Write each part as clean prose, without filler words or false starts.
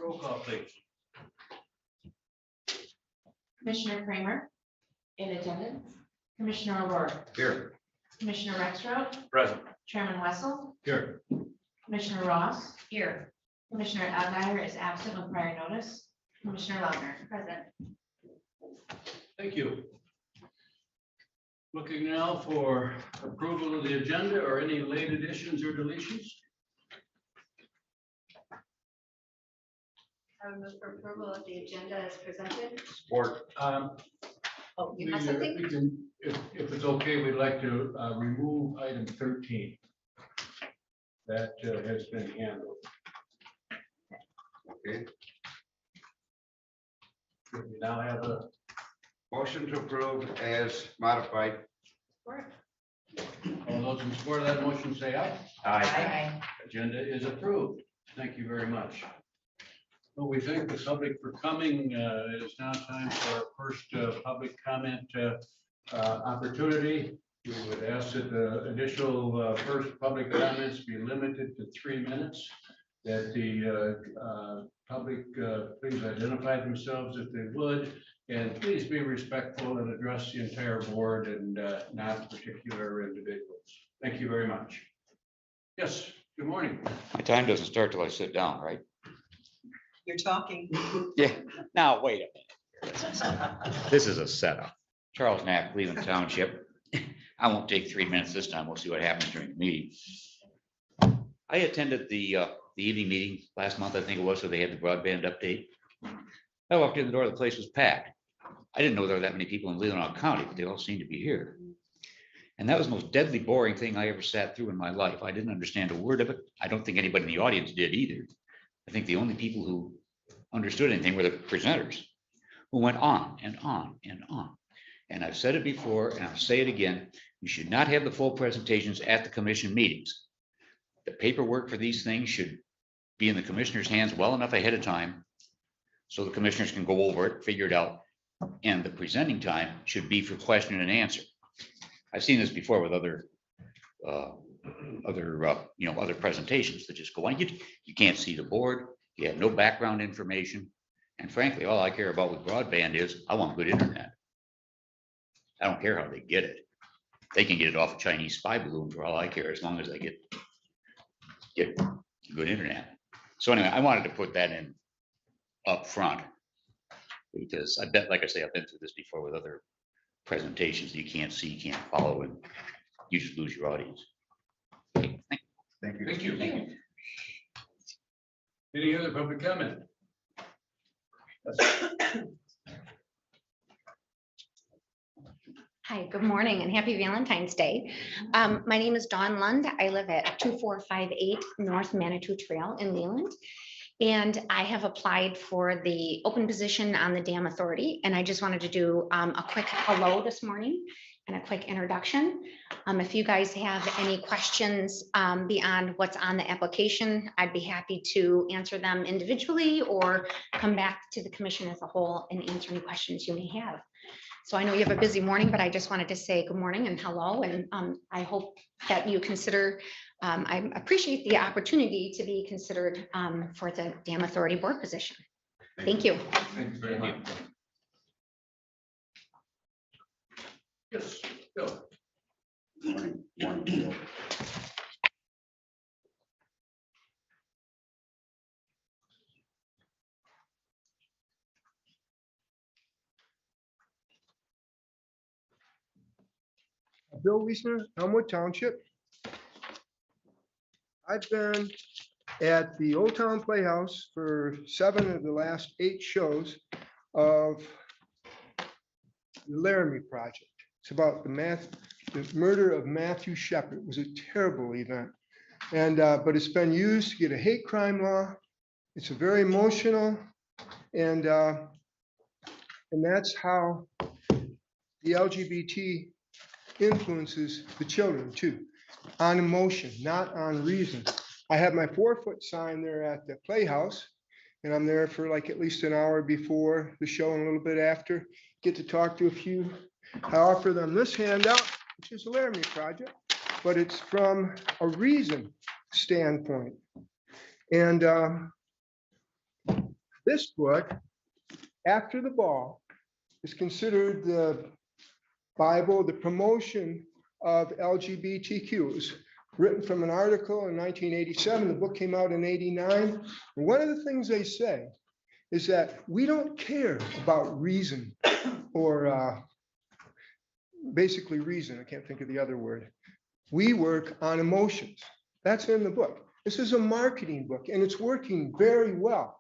Roll call, please. Commissioner Kramer, in attendance. Commissioner O'Rourke, Here. Commissioner Rexroth, Present. Chairman Wessel, Here. Commissioner Ross. Here. Commissioner Alguier is absent with prior notice. Commissioner Lautner. Present. Thank you. Looking now for approval of the agenda or any late additions or deletions. I would move for approval of the agenda as presented. Support. Oh, you have something? We can, if it's okay, we'd like to remove item 13. That has been handled. Okay, We now have a motion to approve as modified. all those in support of that motion say aye. Aye. Agenda is approved. Thank you very much. Well, we thank the public for coming. It is now time for our first public comment opportunity. We would ask that the initial first public comments be limited to 3 minutes. That the public please identify themselves if they would, and please be respectful and address the entire board and not particular individuals. Thank you very much. Yes, good morning. My time doesn't start till I sit down, right? You're talking. Yeah. Now, wait a minute. This is a setup. Charles Knapp, Leelanau Township. I won't take 3 minutes this time. We'll see what happens during the meeting. I attended the evening meeting last month, I think it was, so they had the broadband update. I walked in the door, the place was packed. I didn't know there were that many people in Leelanau County, but they all seemed to be here. And that was the most deadly boring thing I ever sat through in my life. I didn't understand a word of it. I don't think anybody in the audience did either. I think the only people who understood anything were the presenters, who went on and on and on. And I've said it before, and I'll say it again, you should not have the full presentations at the commission meetings. The paperwork for these things should be in the commissioner's hands well enough ahead of time, so the commissioners can go over it, figure it out, and the presenting time should be for question and answer. I've seen this before with other presentations that just go on. You can't see the board. You have no background information. And frankly, all I care about with broadband is I want good internet. I don't care how they get it. They can get it off a Chinese spy balloon for all I care, as long as they get good internet. So anyway, I wanted to put that in up front, because I bet, like I say, I've been through this before with other presentations that you can't see, you can't follow, and you just lose your audience. Okay, Thank you. Thank you. Thank you. Any other public comment? Hi, good morning and happy Valentine's Day. My name is Dawn Lund. I live at 2458 North Manitou Trail in Leland. And I have applied for the open position on the Dam Authority. And I just wanted to do a quick hello this morning and a quick introduction. If you guys have any questions beyond what's on the application, I'd be happy to answer them individually or come back to the commission as a whole and answer any questions you may have. So I know you have a busy morning, but I just wanted to say good morning and hello. And I hope that you consider, I appreciate the opportunity to be considered for the Dam Authority Board position. Thank you. Thank you very much. Yes, Bill. Bill Wiesner, Elmwood Township. I've been at the Old Town Playhouse for 7 of the last 8 shows of the Laramie Project. It's about the murder of Matthew Shepard. It was a terrible event. And but it's been used to get a hate crime law. It's a very emotional, and that's how the LGBT influences the children too, on emotion, not on reason. I have my 4-foot sign there at the Playhouse, and I'm there for like at least an hour before the show and a little bit after. Get to talk to a few. I offer them this handout, which is a Laramie Project, but it's from a reason standpoint. And This book, After the Ball, is considered the Bible, the promotion of LGBTQ. It was written from an article in 1987. The book came out in '89. And one of the things they say is that we don't care about reason or basically reason. I can't think of the other word. We work on emotions. That's in the book. This is a marketing book, and it's working very well.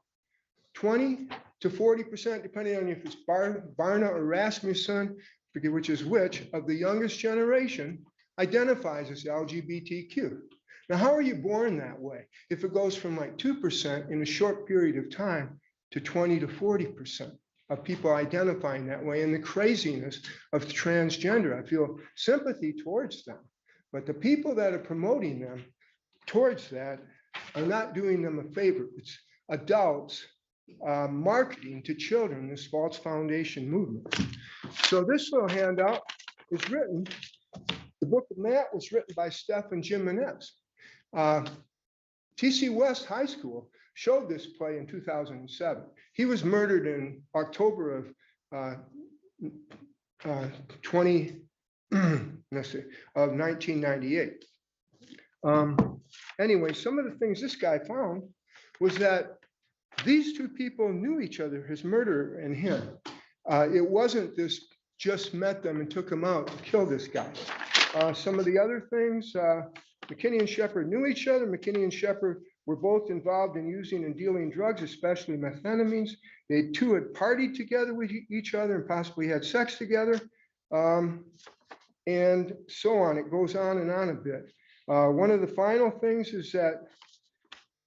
20 to 40%, depending on if it's Barna or Rasmussen, forget which is which, of the youngest generation identifies as LGBTQ. Now, how are you born that way? If it goes from like 2% in a short period of time to 20 to 40% of people identifying that way, and the craziness of transgender, I feel sympathy towards them. But the people that are promoting them towards that are not doing them a favor. It's adults marketing to children, this false foundation movement. So this little handout is written, the book of Matt was written by Steph and Jim Manez. TC West High School showed this play in 2007. He was murdered in October of 1998. Anyway, some of the things this guy found was that these two people knew each other, his murderer and him. It wasn't this just met them and took him out to kill this guy. Some of the other things, McKinney and Shepard knew each other. McKinney and Shepard were both involved in using and dealing drugs, especially methamphetamines. They two had partied together with each other and possibly had sex together. And so on. It goes on and on a bit. One of the final things is that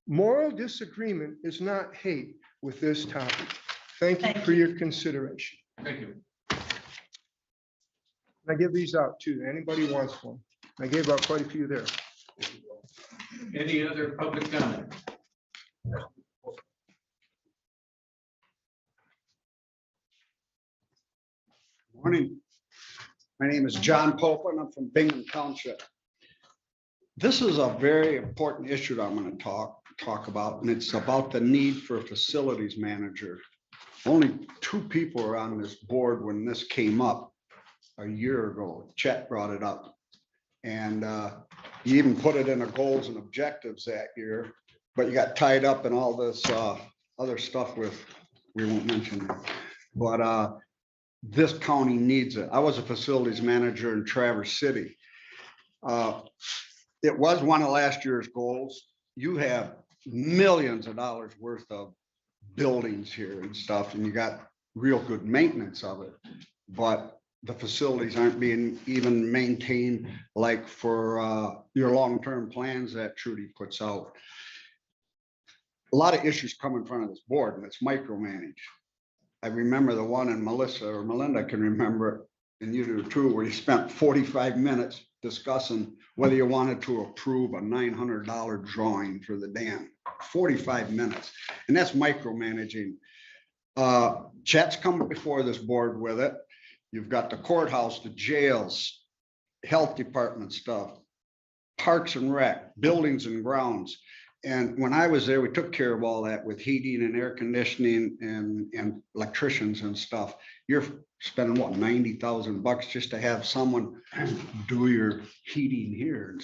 moral disagreement is not hate with this topic. Thank you for your consideration. Thank you. I give these out too. Anybody wants one? I gave out quite a few there. Any other public comment? Morning. My name is John Pope and I'm from Bingham Township. This is a very important issue that I'm going to talk about, and it's about the need for a facilities manager. Only two people were on this board when this came up a year ago. Chet brought it up. And he even put it in the goals and objectives that year, but you got tied up in all this other stuff with, we won't mention it. But this county needs it. I was a facilities manager in Traverse City. It was one of last year's goals. You have millions of dollars worth of buildings here and stuff, and you got real good maintenance of it. But the facilities aren't being even maintained like for your long-term plans that Trudy puts out. A lot of issues come in front of this board, and it's micromanaged. I remember the one, and Melissa or Melinda can remember, and you do too, where you spent 45 minutes discussing whether you wanted to approve a $900 drawing for the dam. 45 minutes, and that's micromanaging. Chet's coming before this board with it. You've got the courthouse, the jails, health department stuff, parks and rec, buildings and grounds. And when I was there, we took care of all that with heating and air conditioning and electricians and stuff. You're spending what, $90,000 just to have someone do your heating here.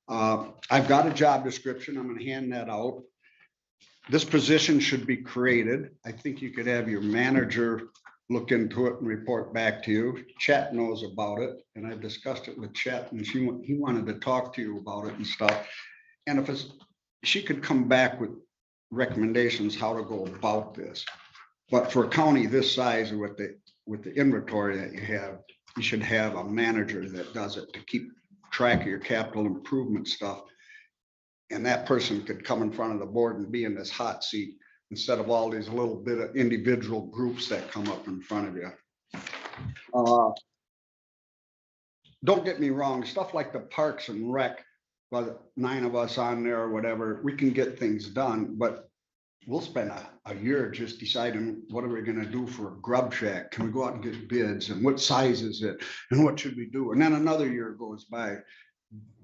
I've got a job description. I'm going to hand that out. This position should be created. I think you could have your manager look into it and report back to you. Chet knows about it, and I've discussed it with Chet, and he wanted to talk to you about it and stuff. And if she could come back with recommendations how to go about this. But for a county this size, with the inventory that you should have a manager that does it to keep track of your capital improvement stuff. And that person could come in front of the board and be in this hot seat instead of all these little bit of individual groups that come up in front of you. Don't get me wrong, stuff like the parks and rec, but 9 of us on there or whatever, we can get things done, but we'll spend a year just deciding what are we gonna do for a grub shack? Can we go out and get bids, and what size is it? And what should we do? And then another year goes by.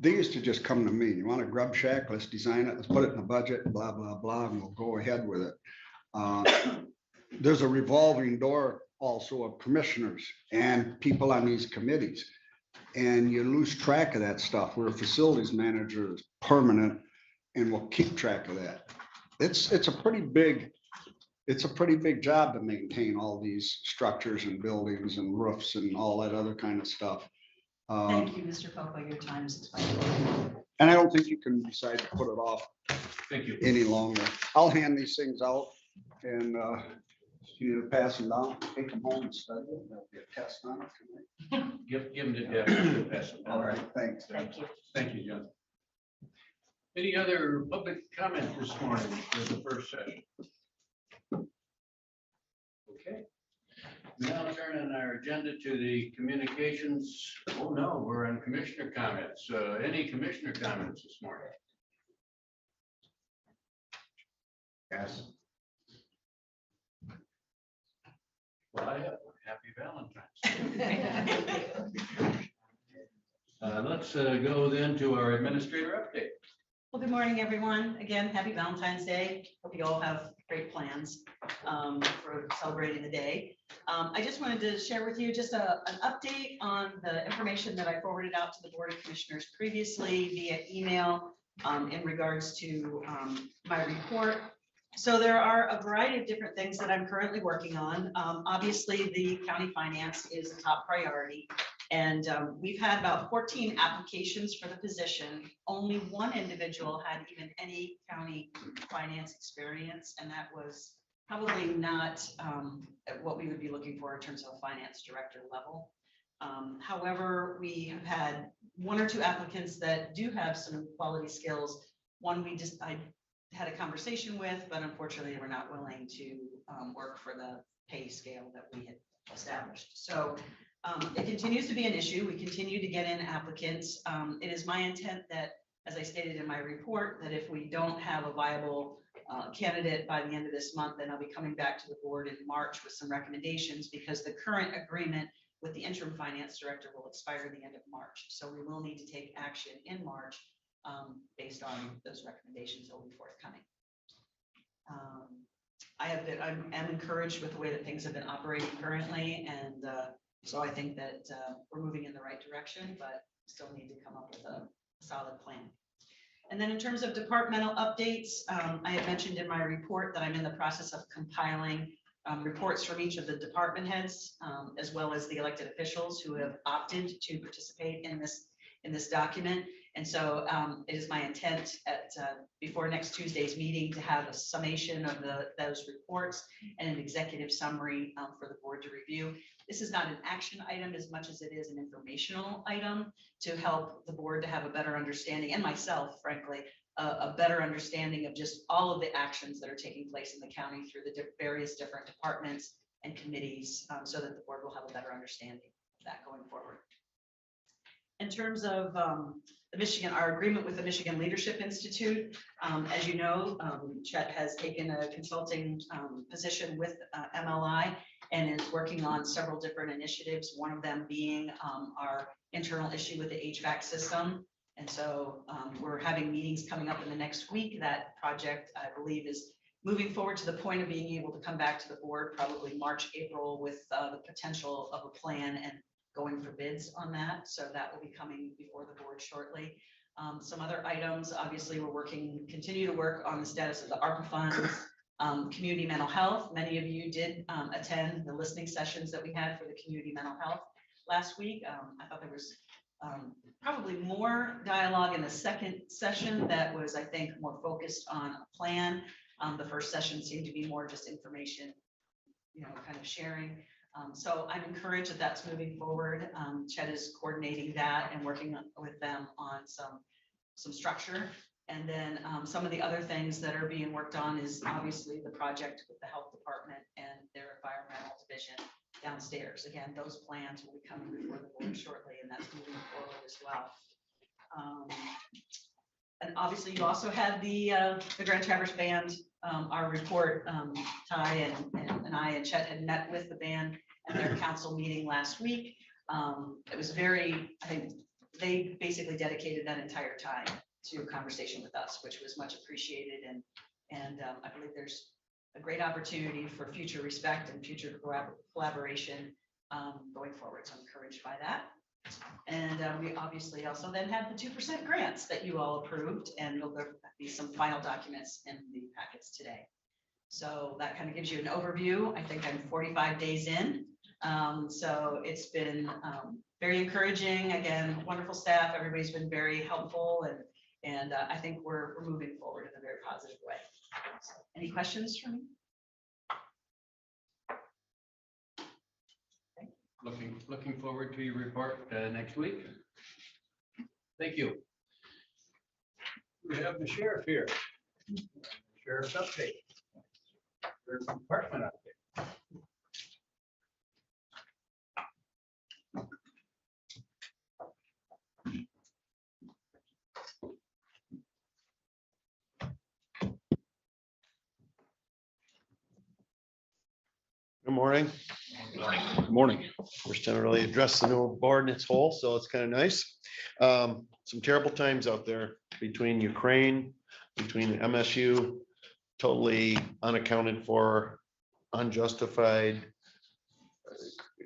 They used to just come to me, you want a grub shack? Let's design it, let's put it in the budget, blah, blah, blah, and we'll go ahead with it. There's a revolving door also of commissioners and people on these committees. And you lose track of that stuff, where a facilities manager is permanent and will keep track of that. It's a pretty big job to maintain all these structures and buildings and roofs and all that other kind of stuff. Thank you, Mr. Popo, your time is expired. And I don't think you can decide to put it off Thank you. any longer. I'll hand these things out and you need to pass them down, take them home and study them. There'll be a test on it tonight. Give them to Deb. Pass them All on. right, thanks. Thank you. Thank you, John. Any other public comment this morning for the first session? Okay. Now turning our agenda to the communications. Oh, no, we're on commissioner comments. Any commissioner comments this morning? Yes. Well, I have one. Happy Valentine's. Let's go then to our administrator update. Well, good morning, everyone. Again, happy Valentine's Day. Hope you all have great plans for celebrating the day. I just wanted to share with you just an update on the information that I forwarded out to the Board of Commissioners previously via email in regards to my report. So there are a variety of different things that I'm currently working on. Obviously, the county finance is a top priority. And we've had about 14 applications for the position. Only one individual had even any county finance experience, and that was probably not what we would be looking for in terms of finance director level. However, we have had one or two applicants that do have some quality skills. One I had a conversation with, but unfortunately they were not willing to work for the pay scale that we had established. So it continues to be an issue. We continue to get in applicants. It is my intent that, as I stated in my report, that if we don't have a viable candidate by the end of this month, then I'll be coming back to the board in March with some recommendations, because the current agreement with the interim finance director will expire at the end of March. So we will need to take action in March based on those recommendations that will be forthcoming. I'm encouraged with the way that things have been operating currently, and so I think that we're moving in the right direction, but still need to come up with a solid plan. And then in terms of departmental updates, I had mentioned in my report that I'm in the process of compiling reports from each of the department heads, as well as the elected officials who have opted to participate in this document. And so it is my intent at before next Tuesday's meeting to have a summation of those reports and an executive summary for the board to review. This is not an action item as much as it is an informational item to help the board to have a better understanding, and myself, frankly, a better understanding of just all of the actions that are taking place in the county through the various different departments and committees, so that the board will have a better understanding of that going forward. In terms of our agreement with the Michigan Leadership Institute, as you know, Chet has taken a consulting position with MLI and is working on several different initiatives, one of them being our internal issue with the HVAC system. And so we're having meetings coming up in the next week. That project, I believe, is moving forward to the point of being able to come back to the board probably March, April, with the potential of a plan and going for bids on that. So that will be coming before the board shortly. Some other items, obviously, continue to work on the status of the ARPA funds, community mental health. Many of you did attend the listening sessions that we had for the community mental health last week. I thought there was probably more dialogue in the second session that was, I think, more focused on a plan. The first session seemed to be more just information, kind of sharing. So I'm encouraged that that's moving forward. Chet is coordinating that and working with them on some structure. And then some of the other things that are being worked on is obviously the project with the health department and their environmental division downstairs. Again, those plans will be coming before the board shortly, and that's moving forward as well. And obviously, you also had the Grand Traverse Band. Our report, Ty and I and Chet had met with the band at their council meeting last week. It was I think they basically dedicated that entire time to a conversation with us, which was much appreciated. And I believe there's a great opportunity for future respect and future collaboration going forward. So I'm encouraged by that. And we obviously also then have the 2% grants that you all approved, and there'll be some final documents in the packets today. So that kind of gives you an overview. I think I'm 45 days in. So it's been very encouraging. Again, wonderful staff. Everybody's been very helpful, and I think we're moving forward in a very positive way. So, any questions for me? Looking forward to your report next week. Thank you. We have the sheriff here. Sheriff's update. Sheriff's department update. Good morning. Good morning. First time to really address the new board in its whole, so it's kind of nice. Some terrible times out there between Ukraine, between MSU, totally unaccounted for, unjustified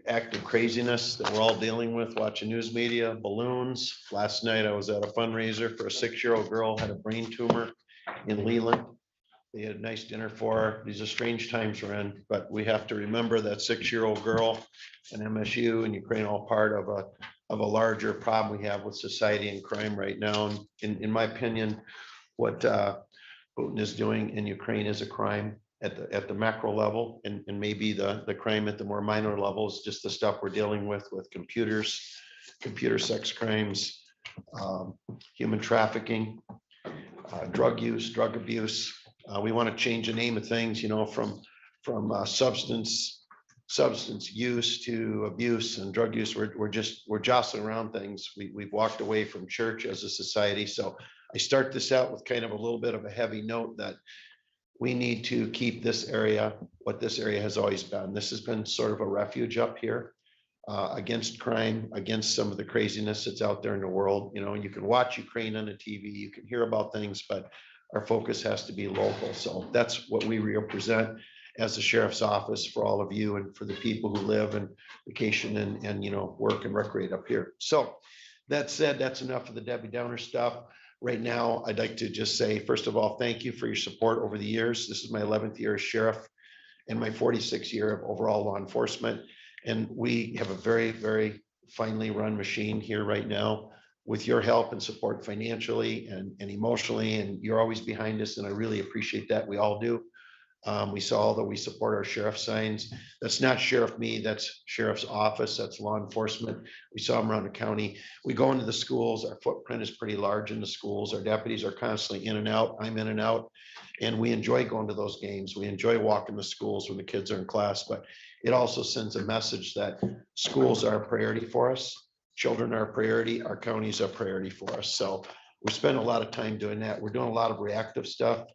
act of craziness that we're all dealing with, watching news media, balloons. Last night I was at a fundraiser for a 6-year-old girl, had a brain tumor in Leland. They had a nice dinner for her. These are strange times we're in, but we have to remember that 6-year-old girl and MSU and Ukraine all part of a larger problem we have with society and crime right now. And in my opinion, what Putin is doing in Ukraine is a crime at the macro level, and maybe the crime at the more minor levels, just the stuff we're dealing with computers, computer sex crimes, human trafficking, drug use, drug abuse. We want to change the name of things, you know, from substance use to abuse and drug use. We're jostling around things. We've walked away from church as a society. So I start this out with kind of a little bit of a heavy note that we need to keep this area, what this area has always been. This has been sort of a refuge up here against crime, against some of the craziness that's out there in the world. You know, you can watch Ukraine on the TV, you can hear about things, but our focus has to be local. So that's what we represent as the sheriff's office for all of you and for the people who live and vacation and you know, work and recreate up here. So that said, that's enough of the Debbie Downer stuff. Right now, I'd like to just say, first of all, thank you for your support over the years. This is my 11th year as sheriff and my 46th year of overall law enforcement. And we have a very, very finely run machine here right now with your help and support financially and emotionally. And you're always behind us. And I really appreciate that. We all do. We saw that we support our sheriff signs. That's not sheriff me, that's sheriff's office, that's law enforcement. We saw them around the county. We go into the schools, our footprint is pretty large in the schools. Our deputies are constantly in and out, I'm in and out. And we enjoy going to those games. We enjoy walking the schools when the kids are in class, but it also sends a message that schools are a priority for us. Children are a priority, our counties are a priority for us. So we spend a lot of time doing that. We're doing a lot of reactive stuff.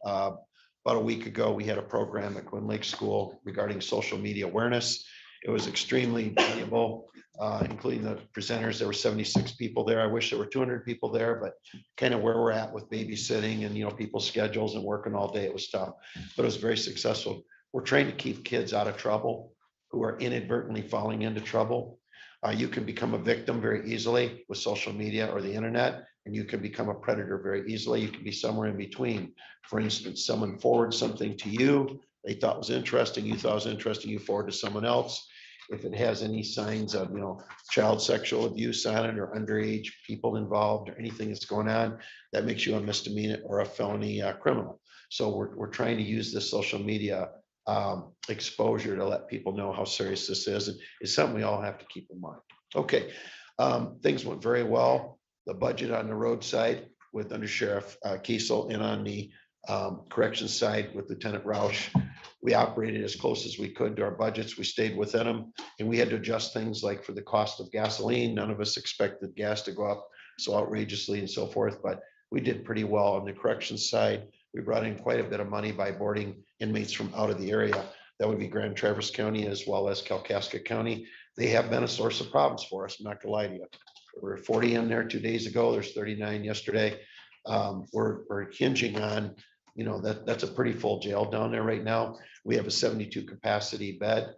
About a week ago, we had a program at Quinn Lake School regarding social media awareness. It was extremely valuable, including the presenters. There were 76 people there. I wish there were 200 people there, but kind of where we're at with babysitting and, you know, people's schedules and working all day, it was tough, but it was very successful. We're trying to keep kids out of trouble who are inadvertently falling into trouble. You can become a victim very easily with social media or the internet, and you can become a predator very easily. You can be somewhere in between. For instance, someone forwards something to you, they thought was interesting, you thought was interesting, you forward to someone else. If it has any signs of, you know, child sexual abuse on it or underage people involved or anything that's going on, that makes you a misdemeanor or a felony criminal. So we're trying to use this social media exposure to let people know how serious this is, and it's something we all have to keep in mind. Okay, things went very well. The budget on the road side with Under Sheriff Kiesel and on the corrections side with Lieutenant Roush, we operated as close as we could to our budgets. We stayed within them, and we had to adjust things like for the cost of gasoline. None of us expected gas to go up so outrageously and so forth, but we did pretty well on the corrections side. We brought in quite a bit of money by boarding inmates from out of the area. That would be Grand Traverse County as well as Kalkaska County. They have been a source of problems for us, I'm not gonna lie to you. There were 40 in there 2 days ago, there's 39 yesterday. We're hinging on you know, that's a pretty full jail down there right now. We have a 72 capacity bed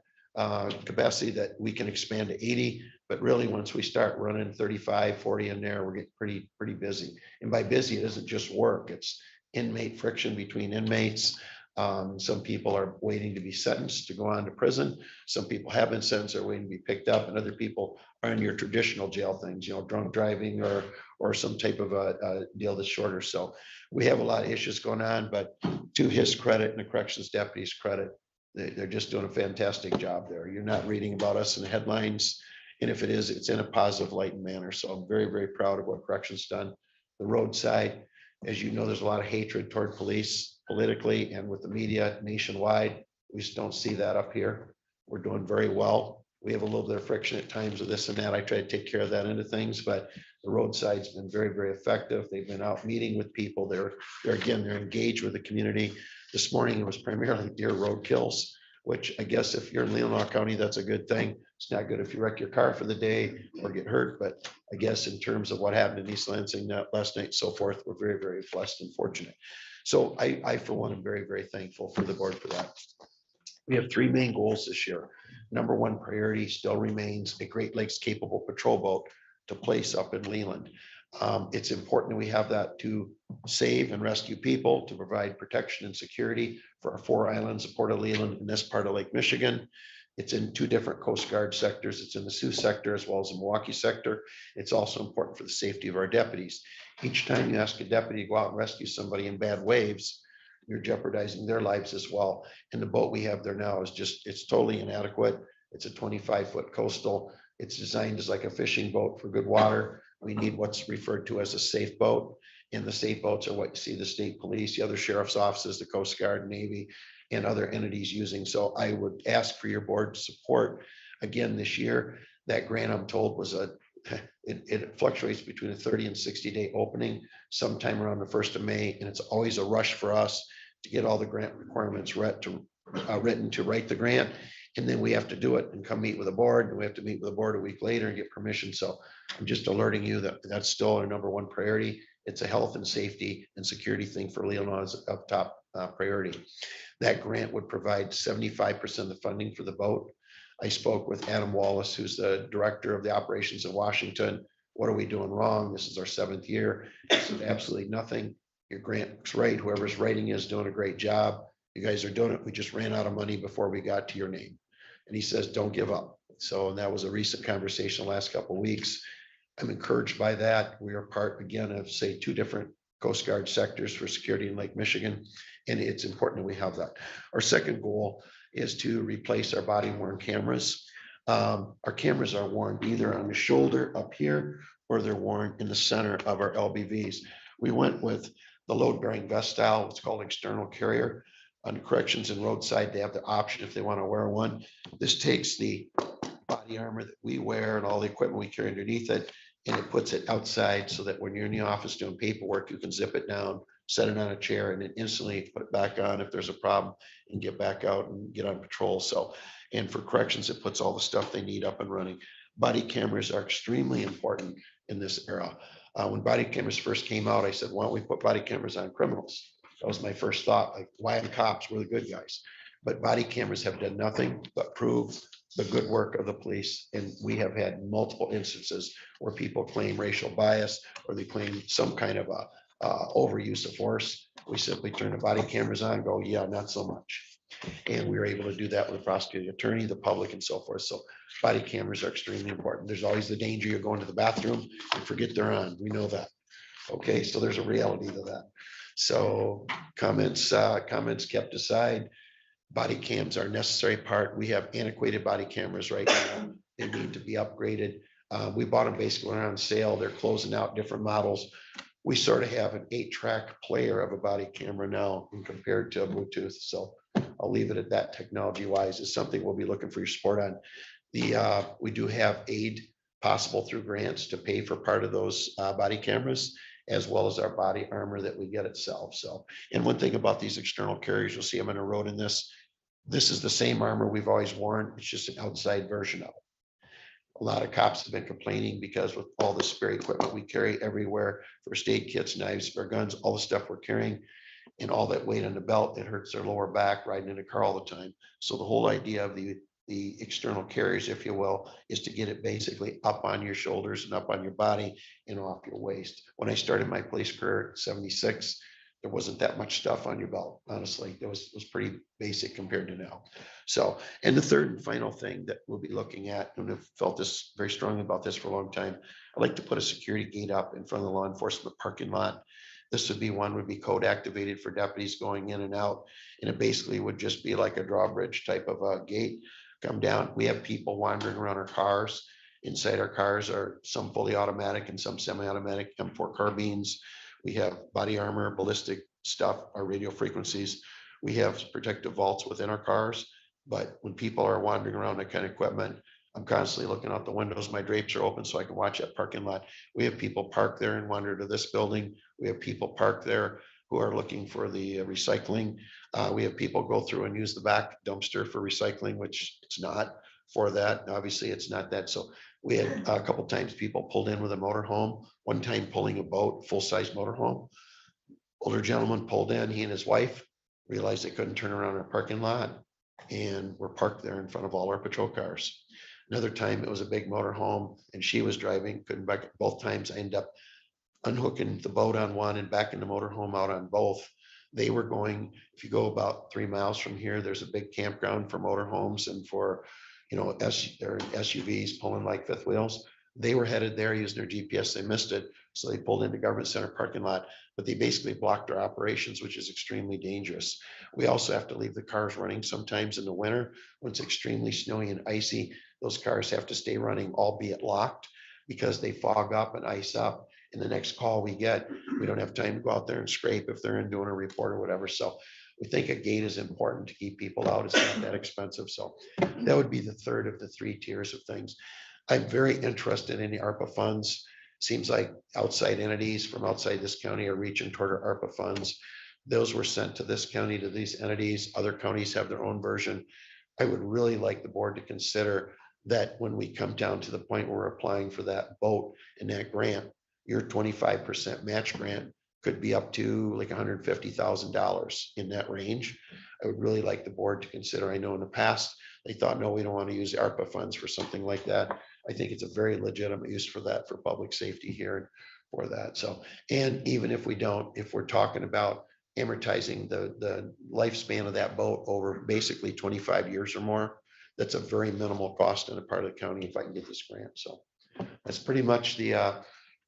capacity that we can expand to 80. But really, once we start running 35, 40 in there, we're getting pretty busy. And by busy, it isn't just work, it's inmate friction between inmates. Some people are waiting to be sentenced to go on to prison. Some people have been sentenced, are waiting to be picked up, and other people are in your traditional jail things, you know, drunk driving or some type of a deal that's shorter. So we have a lot of issues going on, but to his credit and the corrections deputy's credit, they're just doing a fantastic job there. You're not reading about us in the headlines. And if it is, it's in a positive light and manner. So I'm very proud of what corrections done. The roadside, as you know, there's a lot of hatred toward police politically and with the media nationwide. We just don't see that up here. We're doing very well. We have a little bit of friction at times with this and that. I try to take care of that end of things, but the roadside's been very effective. They've been out meeting with people. They're engaged with the community. This morning, it was primarily deer road kills, which I guess if you're in Leelanau County, that's a good thing. It's not good if you wreck your car for the day or get hurt, but I guess in terms of what happened in East Lansing last night and so forth, we're very blessed and fortunate. So I for one, am very thankful for the board for that. We have three main goals this year. Number one priority still remains a Great Lakes capable patrol boat to place up in Leland. It's important that we have that to save and rescue people, to provide protection and security for our 4 islands, the Port of Leland and this part of Lake Michigan. It's in 2 different Coast Guard sectors. It's in the Sioux sector as well as the Milwaukee sector. It's also important for the safety of our deputies. Each time you ask a deputy to go out and rescue somebody in bad waves, you're jeopardizing their lives as well. And the boat we have there now is it's totally inadequate. It's a 25-foot coastal. It's designed as like a fishing boat for good water. We need what's referred to as a safe boat. And the safe boats are what you see the state police, the other sheriff's offices, the Coast Guard, Navy, and other entities using. So I would ask for your board support again this year. That grant, I'm told, was it fluctuates between a 30 and 60-day opening, sometime around the 1st of May. And it's always a rush for us to get all the grant requirements written to write the grant. And then we have to do it and come meet with the board, and we have to meet with the board a week later and get permission. So I'm just alerting you that that's still our number one priority. It's a health and safety and security thing for Leelanau of top priority. That grant would provide 75% of the funding for the boat. I spoke with Adam Wallace, who's the director of the operations in Washington. What are we doing wrong? This is our 7th year. He said, absolutely nothing. Your grant's right. Whoever's writing is doing a great job. You guys are doing it. We just ran out of money before we got to your name. And he says, don't give up. So that was a recent conversation the last couple of weeks. I'm encouraged by that. We are part, again, of say 2 different Coast Guard sectors for security in Lake Michigan. And it's important that we have that. Our second goal is to replace our body worn cameras. Our cameras are worn either on the shoulder up here, or they're worn in the center of our LBVs. We went with the load bearing vest style. It's called external carrier. On corrections and roadside, they have the option if they want to wear one. This takes the body armor that we wear and all the equipment we carry underneath it, and it puts it outside so that when you're in the office doing paperwork, you can zip it down, set it on a chair, and then instantly put it back on if there's a problem and get back out and get on patrol. So, and for corrections, it puts all the stuff they need up and running. Body cameras are extremely important in this era. When body cameras first came out, I said, why don't we put body cameras on criminals? That was my first thought, like, why the cops? We're the good guys. But body cameras have done nothing but prove the good work of the police. And we have had multiple instances where people claim racial bias, or they claim some kind of overuse of force. We simply turn the body cameras on and go, yeah, not so much. And we were able to do that with the prosecuting attorney, the public, and so forth. So body cameras are extremely important. There's always the danger you're going to the bathroom and forget they're on. We know that. Okay, so there's a reality to that. So comments kept aside. Body cams are a necessary part. We have antiquated body cameras right now. They need to be upgraded. We bought them basically on sale. They're closing out different models. We sort of have an 8-track player of a body camera now compared to a Bluetooth. So I'll leave it at that. Technology wise is something we'll be looking for your support on. We do have aid possible through grants to pay for part of those body cameras, as well as our body armor that we get itself. So, and one thing about these external carriers, you'll see them on the road in this is the same armor we've always worn. It's just an outside version of it. A lot of cops have been complaining because with all the spare equipment we carry everywhere, first aid kits, knives, spare guns, all the stuff we're carrying, and all that weight on the belt, it hurts their lower back riding in a car all the time. So the whole idea of the external carriers, if you will, is to get it basically up on your shoulders and up on your body and off your waist. When I started my police career at 76, there wasn't that much stuff on your belt, honestly. It was pretty basic compared to now. So, and the third and final thing that we'll be looking at, and I've felt this very strongly about this for a long time, I'd like to put a security gate up in front of the law enforcement parking lot. This would be code activated for deputies going in and out. And it basically would just be like a drawbridge type of a gate. Come down. We have people wandering around our cars. Inside our cars are some fully automatic and some semi-automatic M4 carbines. We have body armor, ballistic stuff, our radio frequencies. We have protective vaults within our cars. But when people are wandering around that kind of equipment, I'm constantly looking out the windows. My drapes are open so I can watch that parking lot. We have people park there and wander to this building. We have people park there who are looking for the recycling. We have people go through and use the back dumpster for recycling, which it's not for that. Obviously, it's not that. So we had a couple times people pulled in with a motorhome, one time pulling a boat, full-size motorhome. Older gentleman pulled in, he and his wife realized they couldn't turn around in a parking lot and were parked there in front of all our patrol cars. Another time it was a big motorhome and she was driving, couldn't back. Both times I ended up unhooking the boat on one and backing the motorhome out on both. They were going, if you go about 3 miles from here, there's a big campground for motorhomes and for, SUVs pulling like fifth wheels. They were headed there using their GPS. They missed it. So they pulled into Government Center parking lot, but they basically blocked our operations, which is extremely dangerous. We also have to leave the cars running sometimes in the winter when it's extremely snowy and icy. Those cars have to stay running, albeit locked, because they fog up and ice up. And the next call we get, we don't have time to go out there and scrape if they're in doing a report or whatever. So we think a gate is important to keep people out. It's not that expensive. So that would be the third of the 3 tiers of things. I'm very interested in the ARPA funds. Seems like outside entities from outside this county are reaching toward our ARPA funds. Those were sent to this county, to these entities. Other counties have their own version. I would really like the board to consider that when we come down to the point where we're applying for that boat and that grant, your 25% match grant could be up to like $150,000 in that range. I would really like the board to consider. I know in the past, they thought, no, we don't want to use the ARPA funds for something like that. I think it's a very legitimate use for that, for public safety here and for that. So, and even if we don't, if we're talking about amortizing the lifespan of that boat over basically 25 years or more, that's a very minimal cost in a part of the county if I can get this grant. So that's pretty much the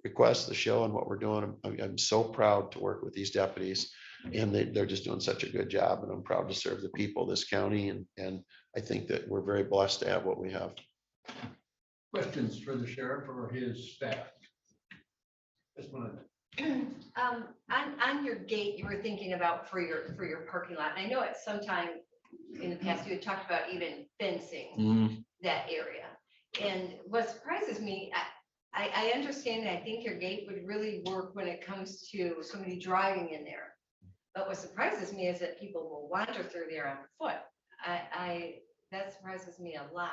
request, the show, and what we're doing. I'm so proud to work with these deputies, and they're just doing such a good job, and I'm proud to serve the people of this county, and I think that we're very blessed to have what we have. Questions for the sheriff or his staff? Ms. Melinda. On your gate, you were thinking about for your parking lot. I know at some time in the past, you had talked about even fencing that area. And what surprises me, I understand, and I think your gate would really work when it comes to somebody driving in there. But what surprises me is that people will wander through there on foot. That surprises me a lot.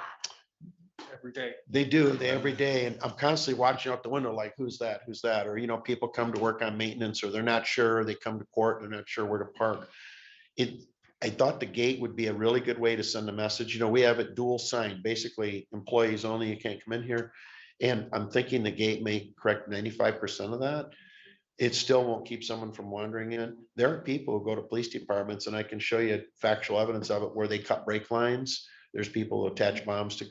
Every day. They do, every day. And I'm constantly watching out the window, like, who's that? Who's that? Or, people come to work on maintenance, or they're not sure, they come to court, they're not sure where to park. I thought the gate would be a really good way to send a message. We have it dual sign, basically employees only, you can't come in here. And I'm thinking the gate may correct 95% of that. It still won't keep someone from wandering in. There are people who go to police departments, and I can show you factual evidence of it, where they cut brake lines. There's people who attach bombs to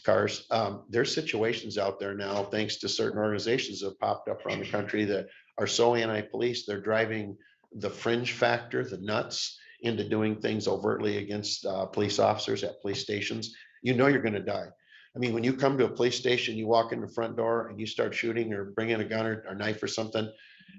cars. There's situations out there now, thanks to certain organizations that have popped up around the country that are so anti-police. They're driving the fringe factor, the nuts, into doing things overtly against police officers at police stations. You're going to die. I mean, when you come to a police station, you walk in the front door and you start shooting or bring in a gun or knife or something,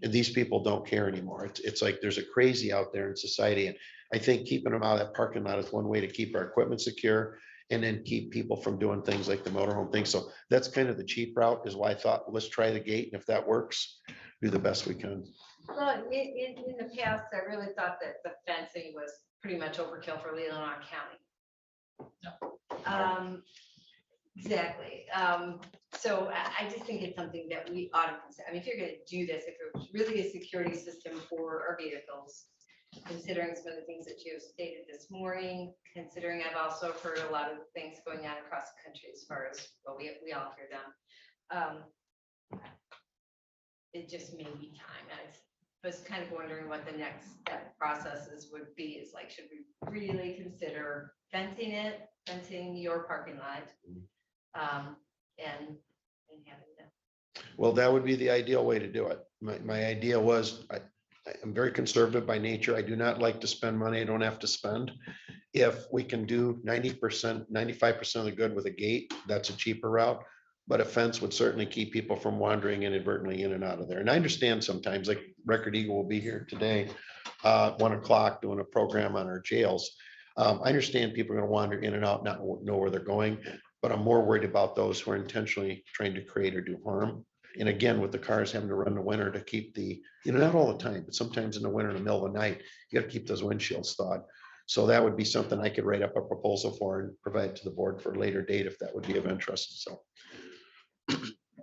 and these people don't care anymore. It's like there's a crazy out there in society. And I think keeping them out of that parking lot is one way to keep our equipment secure, and then keep people from doing things like the motorhome thing. So that's kind of the cheap route, is why I thought, let's try the gate. And if that works, do the best we can. Well, in the past, I really thought that the fencing was pretty much overkill for Leelanau County. Exactly. So I just think it's something that we ought to consider. I mean, if you're going to do this, if it's really a security system for our vehicles, considering some of the things that you have stated this morning, considering I've also heard a lot of things going on across the country as far as, well, we all hear them. It just may be time. I was kind of wondering what the next step processes would be. Is like, should we really consider fencing your parking lot? And having them. Well, that would be the ideal way to do it. My idea was, I'm very conservative by nature. I do not like to spend money I don't have to spend. If we can do 90%, 95% of the good with a gate, that's a cheaper route. But a fence would certainly keep people from wandering inadvertently in and out of there. And I understand sometimes, like Record Eagle will be here today, 1 o'clock doing a program on our jails. I understand people are gonna wander in and out, not know where they're going, but I'm more worried about those who are intentionally trying to create or do harm. And again, with the cars having to run in the winter to keep the, not all the time, but sometimes in the winter, in the middle of the night, you gotta keep those windshields thawed. So that would be something I could write up a proposal for and provide to the board for a later date if that would be of interest. So. I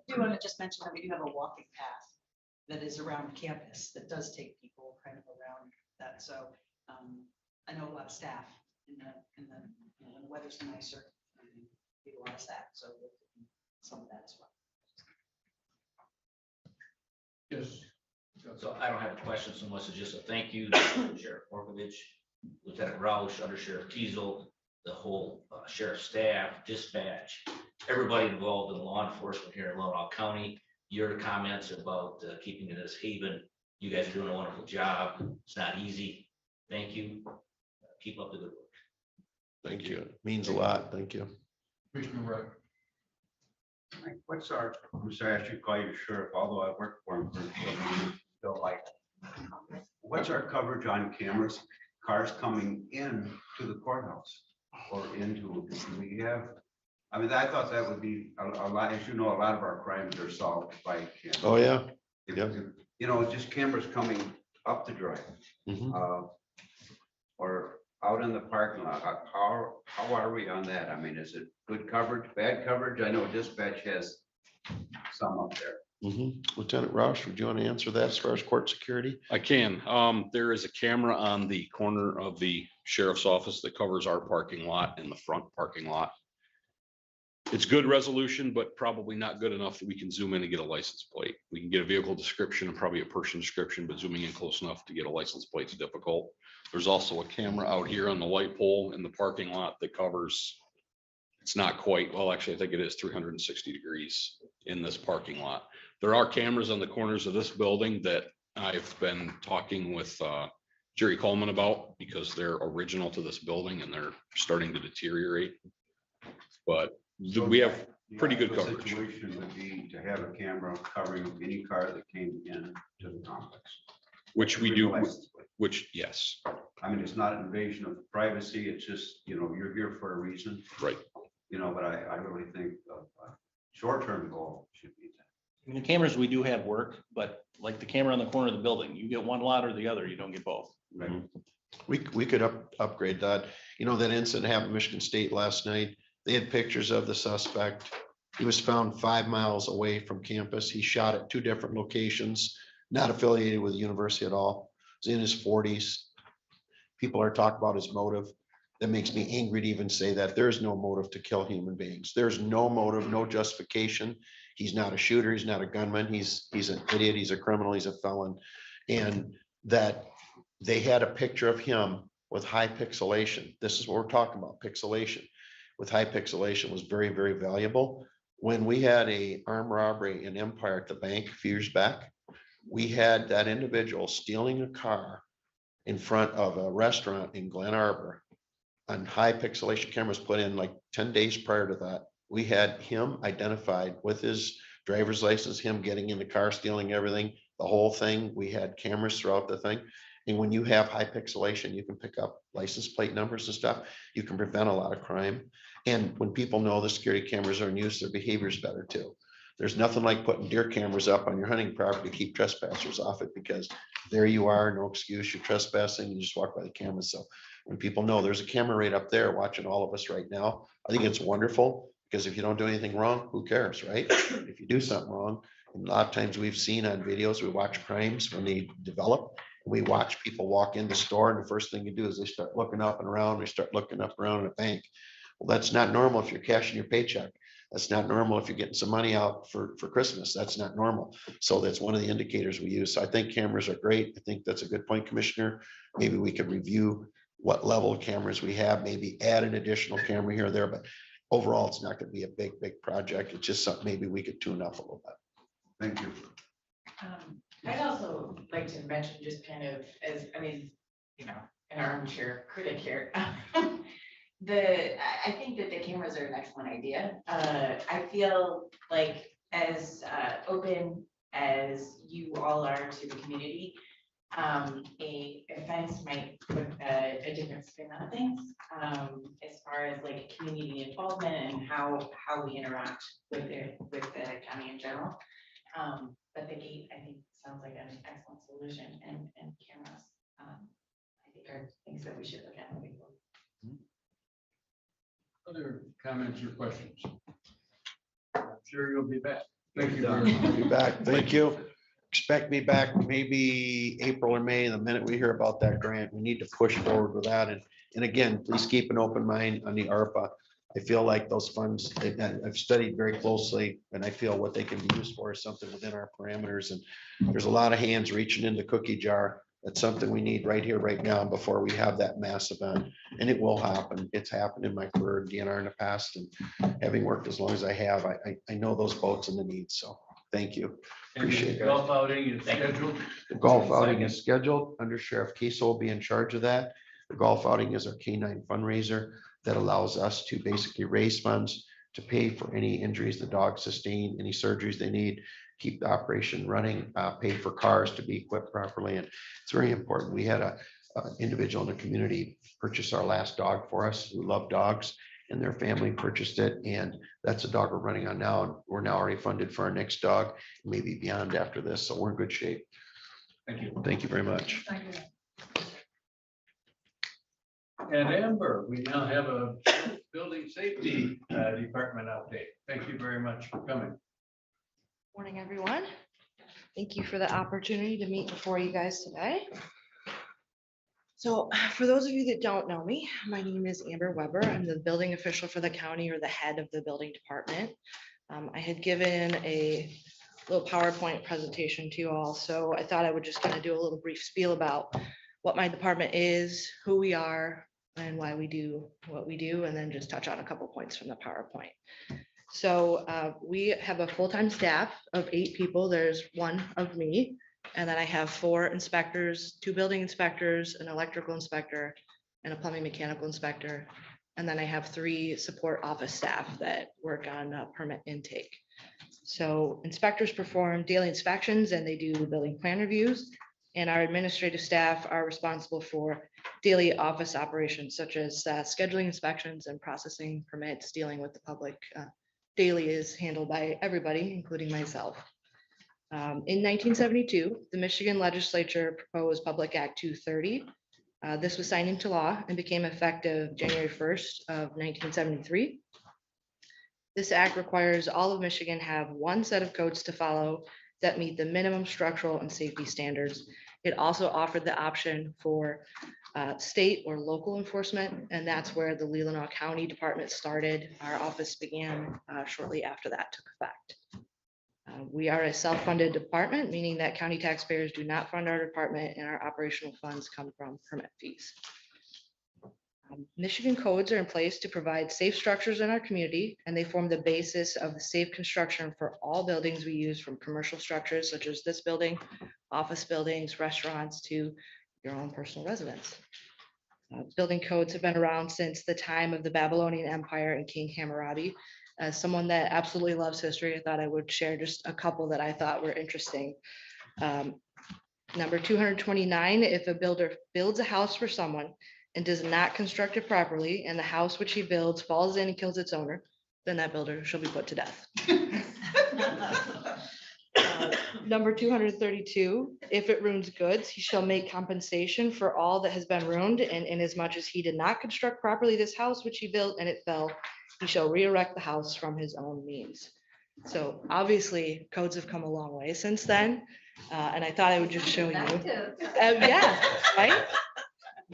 do want to just mention that we do have a walking path that is around campus that does take people kind of around that. So I know a lot of staff in the when the weather's nicer, we do a lot of staff. So some of that as well. Yes. So I don't have a question so much as just a thank you to Sheriff Morkovich, Lieutenant Roush, Under Sheriff Teasel, the whole sheriff staff, dispatch, everybody involved in law enforcement here in Leelanau County. Your comments about keeping it as haven. You guys are doing a wonderful job. It's not easy. Thank you. Keep up the good work. Thank you. It means a lot. Thank you. Commissioner Wright. What's our, I'm sorry, I should call you sheriff, although I worked for him for so like, what's our coverage on cameras, cars coming in to the courthouse or into, we have, I mean, I thought that would be a lot, as you know, a lot of our crimes are solved by cameras. Oh, yeah. Just cameras coming up the drive. Mhm. Or out in the parking lot. How are we on that? I mean, is it good coverage, bad coverage? I know dispatch has some up there. Lieutenant Roush, would you want to answer that as far as court security? I can. There is a camera on the corner of the sheriff's office that covers our parking lot and the front parking lot. It's good resolution, but probably not good enough that we can zoom in and get a license plate. We can get a vehicle description and probably a person description, but zooming in close enough to get a license plate is difficult. There's also a camera out here on the light pole in the parking lot that covers, it's not quite, well, actually, I think it is 360 degrees in this parking lot. There are cameras on the corners of this building that I've been talking with Jerry Coleman about because they're original to this building and they're starting to deteriorate. But we have pretty good coverage. The situation would be to have a camera covering any car that came in to the complex. Which we do, which, yes. I mean, it's not an invasion of privacy. It's just, you're here for a reason. Right. But I really think a short-term goal should be that. I mean, the cameras we do have work, but like the camera on the corner of the building, you get one lot or the other, you don't get both. Right. We could upgrade that. That incident happened in Michigan State last night. They had pictures of the suspect. He was found 5 miles away from campus. He shot at 2 different locations, not affiliated with the university at all. He was in his 40s. People are talking about his motive. That makes me angry to even say that. There's no motive to kill human beings. There's no motive, no justification. He's not a shooter. He's not a gunman. He's an idiot. He's a criminal. He's a felon. And that they had a picture of him with high pixelation. This is what we're talking about, pixelation. With high pixelation was very, very valuable. When we had a armed robbery in Empire at the bank a few years back, we had that individual stealing a car in front of a restaurant in Glen Arbor on high pixelation cameras put in like 10 days prior to that. We had him identified with his driver's license, him getting in the car, stealing everything, the whole thing. We had cameras throughout the thing. And when you have high pixelation, you can pick up license plate numbers and stuff. You can prevent a lot of crime. And when people know the security cameras are in use, their behavior is better too. There's nothing like putting deer cameras up on your hunting property to keep trespassers off it, because there you are, no excuse, you're trespassing, you just walk by the camera. So when people know there's a camera right up there watching all of us right now, I think it's wonderful, because if you don't do anything wrong, who cares, right? If you do something wrong, and a lot of times we've seen on videos, we watch crimes when they develop, We watch people walk in the store and the first thing you do is they start looking up and around, they start looking up around in a bank. Well, that's not normal if you're cashing your paycheck. That's not normal if you're getting some money out for Christmas. That's not normal. So that's one of the indicators we use. So I think cameras are great. I think that's a good point, Commissioner. Maybe we could review what level of cameras we have, maybe add an additional camera here or there, but overall, it's not gonna be a big project. It's just something maybe we could tune up a little bit. Thank you. I'd also like to mention just kind of as, I mean, you know, an armchair critic here. I think that the cameras are an excellent idea. I feel like as open as you all are to the community, a fence might put a different spin on things as far as like community involvement and how we interact with the county in general. But the gate, I think, sounds like an excellent solution, and cameras, I think are things that we should look at moving forward. Other comments or questions? I'm sure you'll be back. Thank you very much. I'll be back. Thank you. Expect me back maybe April or May. The minute we hear about that grant, we need to push forward with that. And again, please keep an open mind on the ARPA. I feel like those funds, I've studied very closely, and I feel what they can be used for is something within our parameters. And there's a lot of hands reaching in the cookie jar. That's something we need right here, right now, before we have that mass event. And it will happen. It's happened in my career in DNR in the past, and having worked as long as I have, I know those boats and the needs. So thank you. Appreciate The it. golf outing is scheduled. The golf outing is scheduled. Under Sheriff Kiesel will be in charge of that. The golf outing is our K-9 fundraiser that allows us to basically raise funds to pay for any injuries the dogs sustain, any surgeries they need, keep the operation running, pay for cars to be equipped properly. And it's very important. We had a individual in the community purchase our last dog for us who loved dogs, and their family purchased it. And that's a dog we're running on now. And we're now already funded for our next dog, maybe beyond after this. So we're in good shape. Thank you. Thank you very much. And Amber, we now have a building safety department update. Thank you very much for coming. Morning, everyone. Thank you for the opportunity to meet before you guys today. So for those of you that don't know me, my name is Amber Weber. I'm the building official for the county, or the head of the building department. I had given a little PowerPoint presentation to you all, so I thought I would just kind of do a little brief spiel about what my department is, who we are, and why we do what we do, and then just touch on a couple points from the PowerPoint. So we have a full-time staff of 8 people. There's 1 of me, and then I have 4 inspectors, 2 building inspectors, an electrical inspector, and a plumbing mechanical inspector. And then I have 3 support office staff that work on permit intake. So inspectors perform daily inspections and they do building plan reviews. And our administrative staff are responsible for daily office operations, such as scheduling inspections and processing permits, dealing with the public. Daily is handled by everybody, including myself. In 1972, the Michigan legislature proposed Public Act 230. This was signed into law and became effective January 1st of 1973. This act requires all of Michigan have one set of codes to follow that meet the minimum structural and safety standards. It also offered the option for state or local enforcement, and that's where the Leelanau County Department started. Our office began shortly after that took effect. We are a self-funded department, meaning that county taxpayers do not fund our department, and our operational funds come from permit fees. Michigan codes are in place to provide safe structures in our community, and they form the basis of the safe construction for all buildings we use, from commercial structures such as this building, office buildings, restaurants, to your own personal residence. Building codes have been around since the time of the Babylonian Empire and King Hammurabi. As someone that absolutely loves history, I thought I would share just a couple that I thought were interesting. Number 229, if a builder builds a house for someone and does not construct it properly, and the house which he builds falls in and kills its owner, then that builder shall be put to death. Number 232, if it ruins goods, he shall make compensation for all that has been ruined, and inasmuch as he did not construct properly this house which he built and it fell, he shall re-erect the house from his own means. So obviously codes have come a long way since then. And I thought I would just show you. Yeah, right?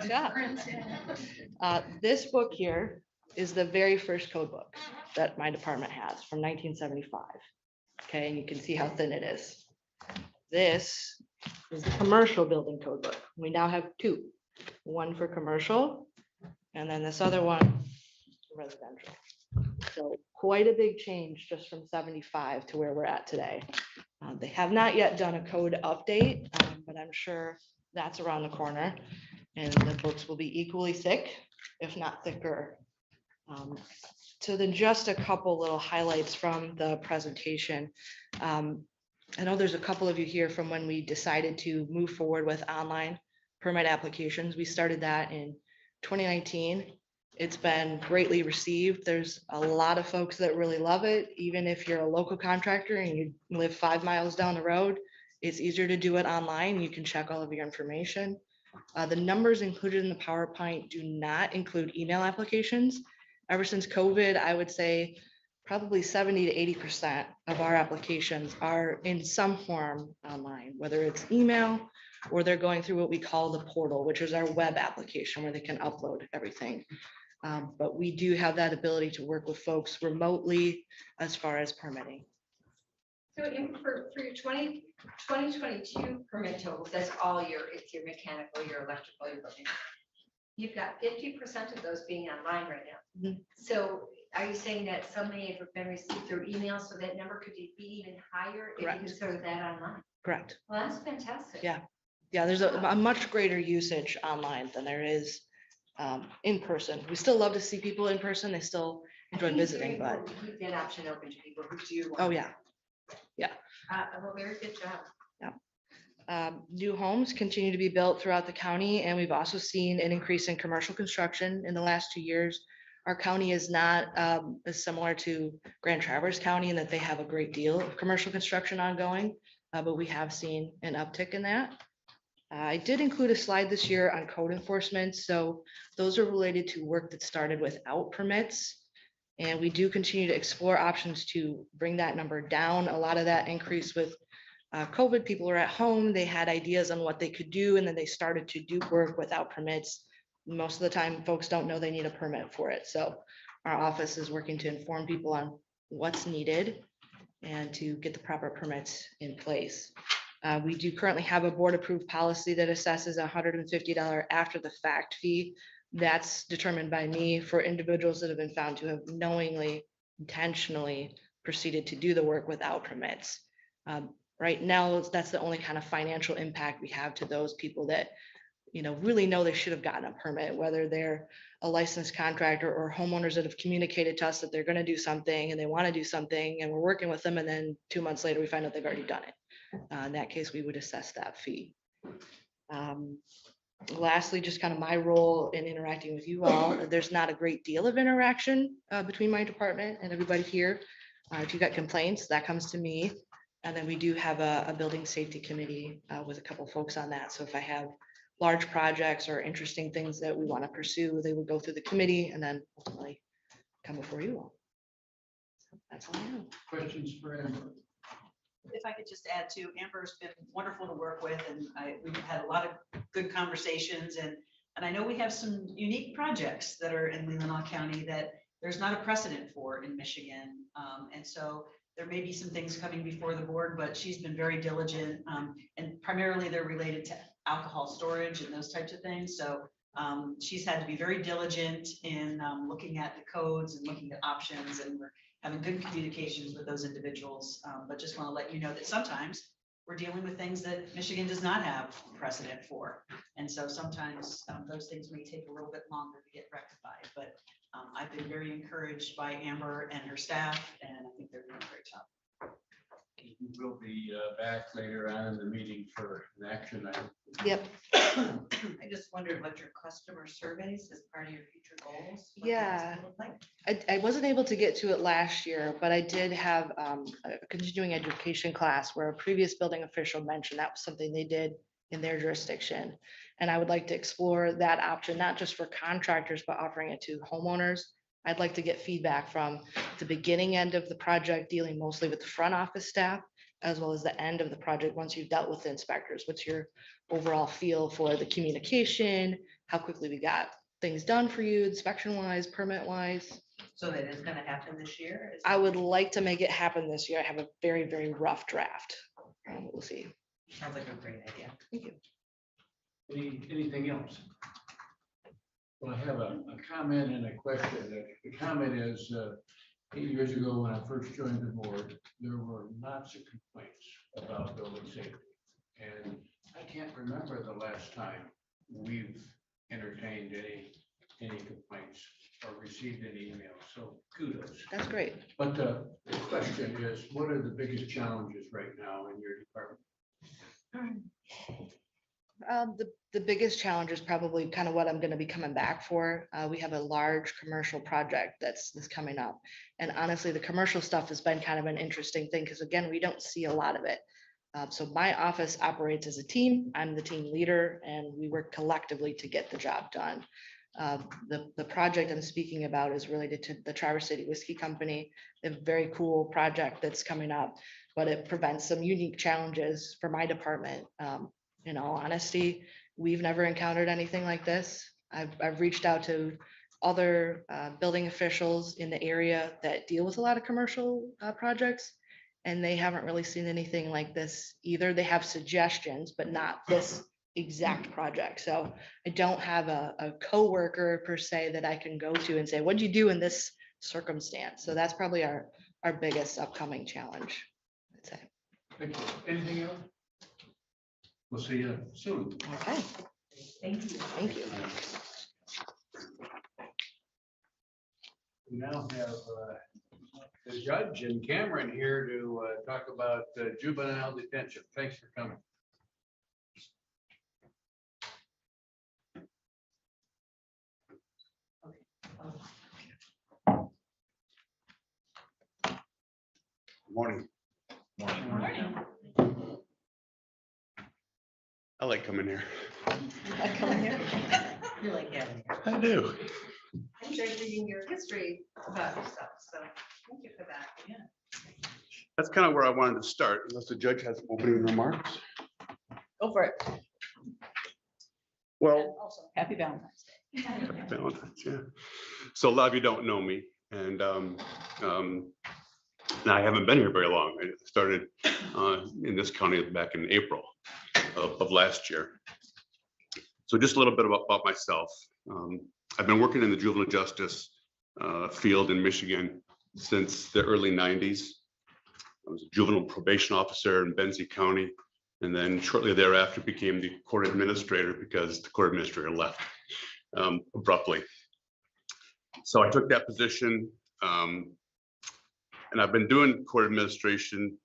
Yeah. This book here is the very first code book that my department has from 1975. Okay, and you can see how thin it is. This is the commercial building code book. We now have two, one for commercial, and then this other one for residential. So quite a big change just from 75 to where we're at today. They have not yet done a code update, but I'm sure that's around the corner. And the books will be equally thick, if not thicker. So then just a couple little highlights from the presentation. I know there's a couple of you here from when we decided to move forward with online permit applications. We started that in 2019. It's been greatly received. There's a lot of folks that really love it. Even if you're a local contractor and you live 5 miles down the road, it's easier to do it online. You can check all of your information. The numbers included in the PowerPoint do not include email applications. Ever since COVID, I would say probably 70 to 80% of our applications are in some form online, whether it's email or they're going through what we call the portal, which is our web application where they can upload everything. But we do have that ability to work with folks remotely as far as permitting. So for your 2022 permit totals, that's all it's your mechanical, your electrical, your building. You've got 50% of those being online right now. Mhm. So are you saying that some may have been received through email, so that number could be even higher if you Correct. consider that online? Correct. Well, that's fantastic. Yeah. Yeah, there's a much greater usage online than there is in person. We still love to see people in person. They still enjoy visiting, but Keep that option open to people who do. oh yeah. Well, very good job. New homes continue to be built throughout the county, and we've also seen an increase in commercial construction in the last 2 years. Our county is not as similar to Grand Traverse County in that they have a great deal of commercial construction ongoing, but we have seen an uptick in that. I did include a slide this year on code enforcement, so those are related to work that started without permits. And we do continue to explore options to bring that number down. A lot of that increase with COVID, people are at home, they had ideas on what they could do, and then they started to do work without permits. Most of the time, folks don't know they need a permit for it. So our office is working to inform people on what's needed and to get the proper permits in place. We do currently have a board-approved policy that assesses $150 after the fact fee. That's determined by me for individuals that have been found to have knowingly, intentionally proceeded to do the work without permits. Right now, that's the only kind of financial impact we have to those people that, really know they should have gotten a permit, whether they're a licensed contractor or homeowners that have communicated to us that they're going to do something and they want to do something and we're working with them. And then 2 months later, we find out they've already done it. In that case, we would assess that fee. Lastly, just kind of my role in interacting with you all, there's not a great deal of interaction between my department and everybody here. If you've got complaints, that comes to me. And then we do have a building safety committee with a couple folks on that. So if I have large projects or interesting things that we want to pursue, they would go through the committee and then ultimately come before you all. So that's all I have. Questions for Amber? If I could just add to, Amber's been wonderful to work with, and we've had a lot of good conversations, and I know we have some unique projects that are in Leelanau County that there's not a precedent for in Michigan. And so there may be some things coming before the board, but she's been very diligent, and primarily they're related to alcohol storage and those types of things. So she's had to be very diligent in looking at the codes and looking at options, and we're having good communications with those individuals. But just want to let you know that sometimes we're dealing with things that Michigan does not have precedent for. And so sometimes those things may take a little bit longer to get rectified, but I've been very encouraged by Amber and her staff, and I think they're doing a great job. We'll be back later on in the meeting for an action item. Yep. I just wondered what your customer surveys as part of your future goals. what Yeah. that's gonna look like. I wasn't able to get to it last year, but I did have a continuing education class where a previous building official mentioned that was something they did in their jurisdiction. And I would like to explore that option, not just for contractors, but offering it to homeowners I'd like to get feedback from the beginning end of the project, dealing mostly with the front office staff, as well as the end of the project, once you've dealt with the inspectors. What's your overall feel for the communication? How quickly we got things done for you, inspection wise, permit wise? So that is gonna happen this year? I would like to make it happen this year. I have a very, very rough draft. We'll see. Sounds like a great idea. Thank you. Anything else? Well, I have a comment and a question. The comment is, 8 years ago, when I first joined the board, there were lots of complaints about building safety. And I can't remember the last time we've entertained any complaints or received any emails, so kudos. That's great. But the question is, what are the biggest challenges right now in your department? The biggest challenge is probably kind of what I'm going to be coming back for. We have a large commercial project that's coming up. And honestly, the commercial stuff has been kind of an interesting thing because again, we don't see a lot of it. So my office operates as a team. I'm the team leader and we work collectively to get the job done. The project I'm speaking about is related to the Traverse City Whiskey Company, a very cool project that's coming up, but it prevents some unique challenges for my department. In all honesty, we've never encountered anything like this. I've reached out to other building officials in the area that deal with a lot of commercial projects, and they haven't really seen anything like this either. They have suggestions, but not this exact project. So I don't have a coworker per se that I can go to and say, what'd you do in this circumstance? So that's probably our biggest upcoming challenge, I'd say. Thank you. Anything else? We'll see you soon. Okay, Thank you. thank you. We now have the judge and Cameron here to talk about juvenile detention. Thanks for coming. Morning. Morning. I like coming here. I come here. You like having here. I do. I enjoyed reading your history about yourself, so thank you for that. Yeah. That's kind of where I wanted to start, unless the judge has opening remarks. Go for it. Well, Also, happy Valentine's Day. Happy Valentine's, yeah. So a lot of you don't know me, and I haven't been here very long. I started in this county back in April of last year. So just a little bit about myself. I've been working in the juvenile justice field in Michigan since the early 90s. I was a juvenile probation officer in Benzie County, and then shortly thereafter became the court administrator because the court administrator left abruptly. So I took that position, and I've been doing court administration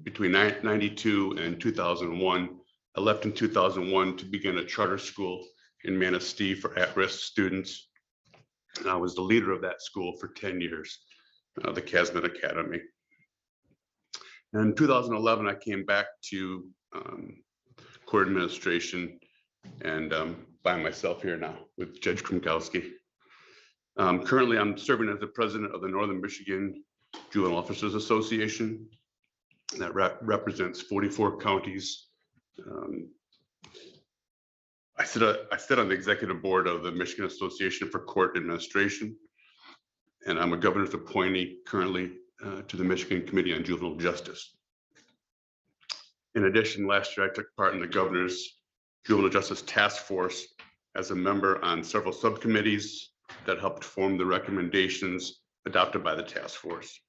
between 92 and 2001. I left in 2001 to begin a charter school in Manistee for at-risk students. And I was the leader of that school for 10 years, the Casmet Academy. And in 2011, I came back to court administration and by myself here now with Judge Krumkowski. Currently, I'm serving as the president of the Northern Michigan Juvenile Officers Association. That represents 44 counties. I sit on the executive board of the Michigan Association for Court Administration, and I'm a governor's appointee currently to the Michigan Committee on Juvenile Justice. In addition, last year I took part in the governor's Juvenile Justice Task Force as a member on several subcommittees that helped form the recommendations adopted by the task force.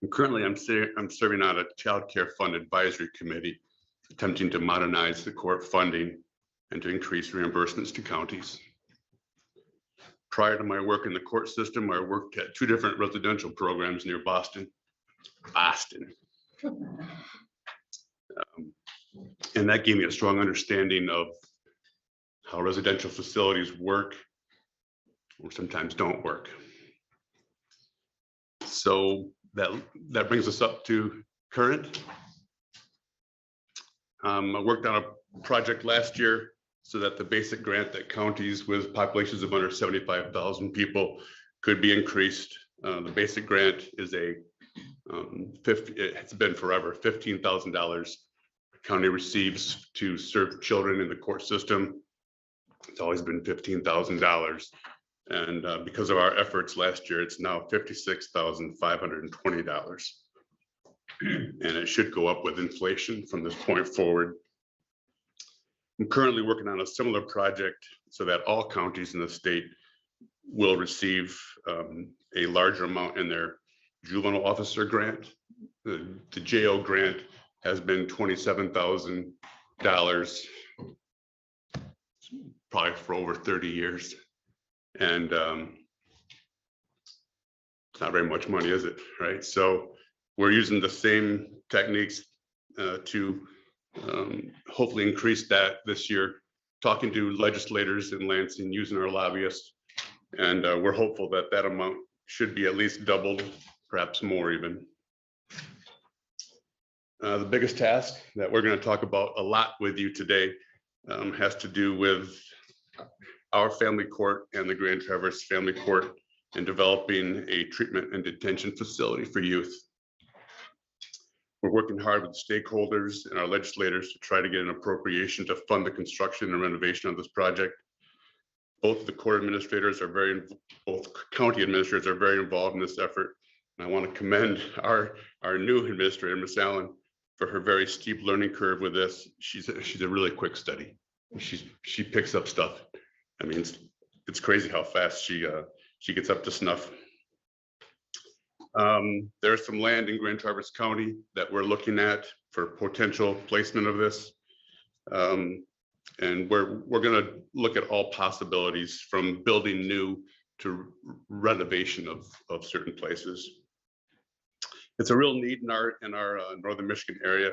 And currently, I'm serving on a child care fund advisory committee, attempting to modernize the court funding and to increase reimbursements to counties. Prior to my work in the court system, I worked at 2 different residential programs near Boston. And that gave me a strong understanding of how residential facilities work or sometimes don't work. So that brings us up to current. I worked on a project last year so that the basic grant that counties with populations of under 75,000 people could be increased. The basic grant is it's been forever, $15,000 county receives to serve children in the court system. It's always been $15,000. And because of our efforts last year, it's now $56,520. And it should go up with inflation from this point forward. I'm currently working on a similar project so that all counties in the state will receive a larger amount in their juvenile officer grant. The JO grant has been $27,000 probably for over 30 years. And it's not very much money, is it? Right. So we're using the same techniques to hopefully increase that this year, talking to legislators in Lansing, using our lobbyists. And we're hopeful that that amount should be at least doubled, perhaps more even. The biggest task that we're going to talk about a lot with you today has to do with our family court and the Grand Traverse Family Court in developing a treatment and detention facility for youth. We're working hard with stakeholders and our legislators to try to get an appropriation to fund the construction and renovation of this project. Both the court administrators both county administrators are very involved in this effort. And I want to commend our new administrator, Ms. Allen, for her very steep learning curve with this. She's a really quick study. She picks up stuff. I mean, it's crazy how fast she gets up to snuff. There's some land in Grand Traverse County that we're looking at for potential placement of this. And we're going to look at all possibilities from building new to renovation of certain places. It's a real need in our Northern Michigan area,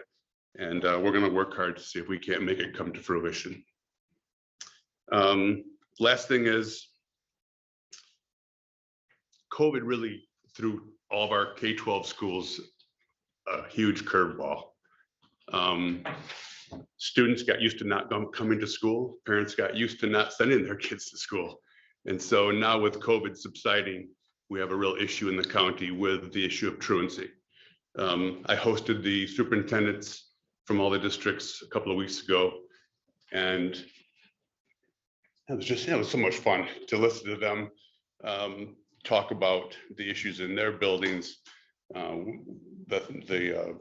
and we're going to work hard to see if we can't make it come to fruition. Last thing is, COVID really threw all of our K-12 schools a huge curveball. Students got used to not coming to school. Parents got used to not sending their kids to school. And so now with COVID subsiding, we have a real issue in the county with the issue of truancy. I hosted the superintendents from all the districts a couple of weeks ago, and it was so much fun to listen to them talk about the issues in their buildings. The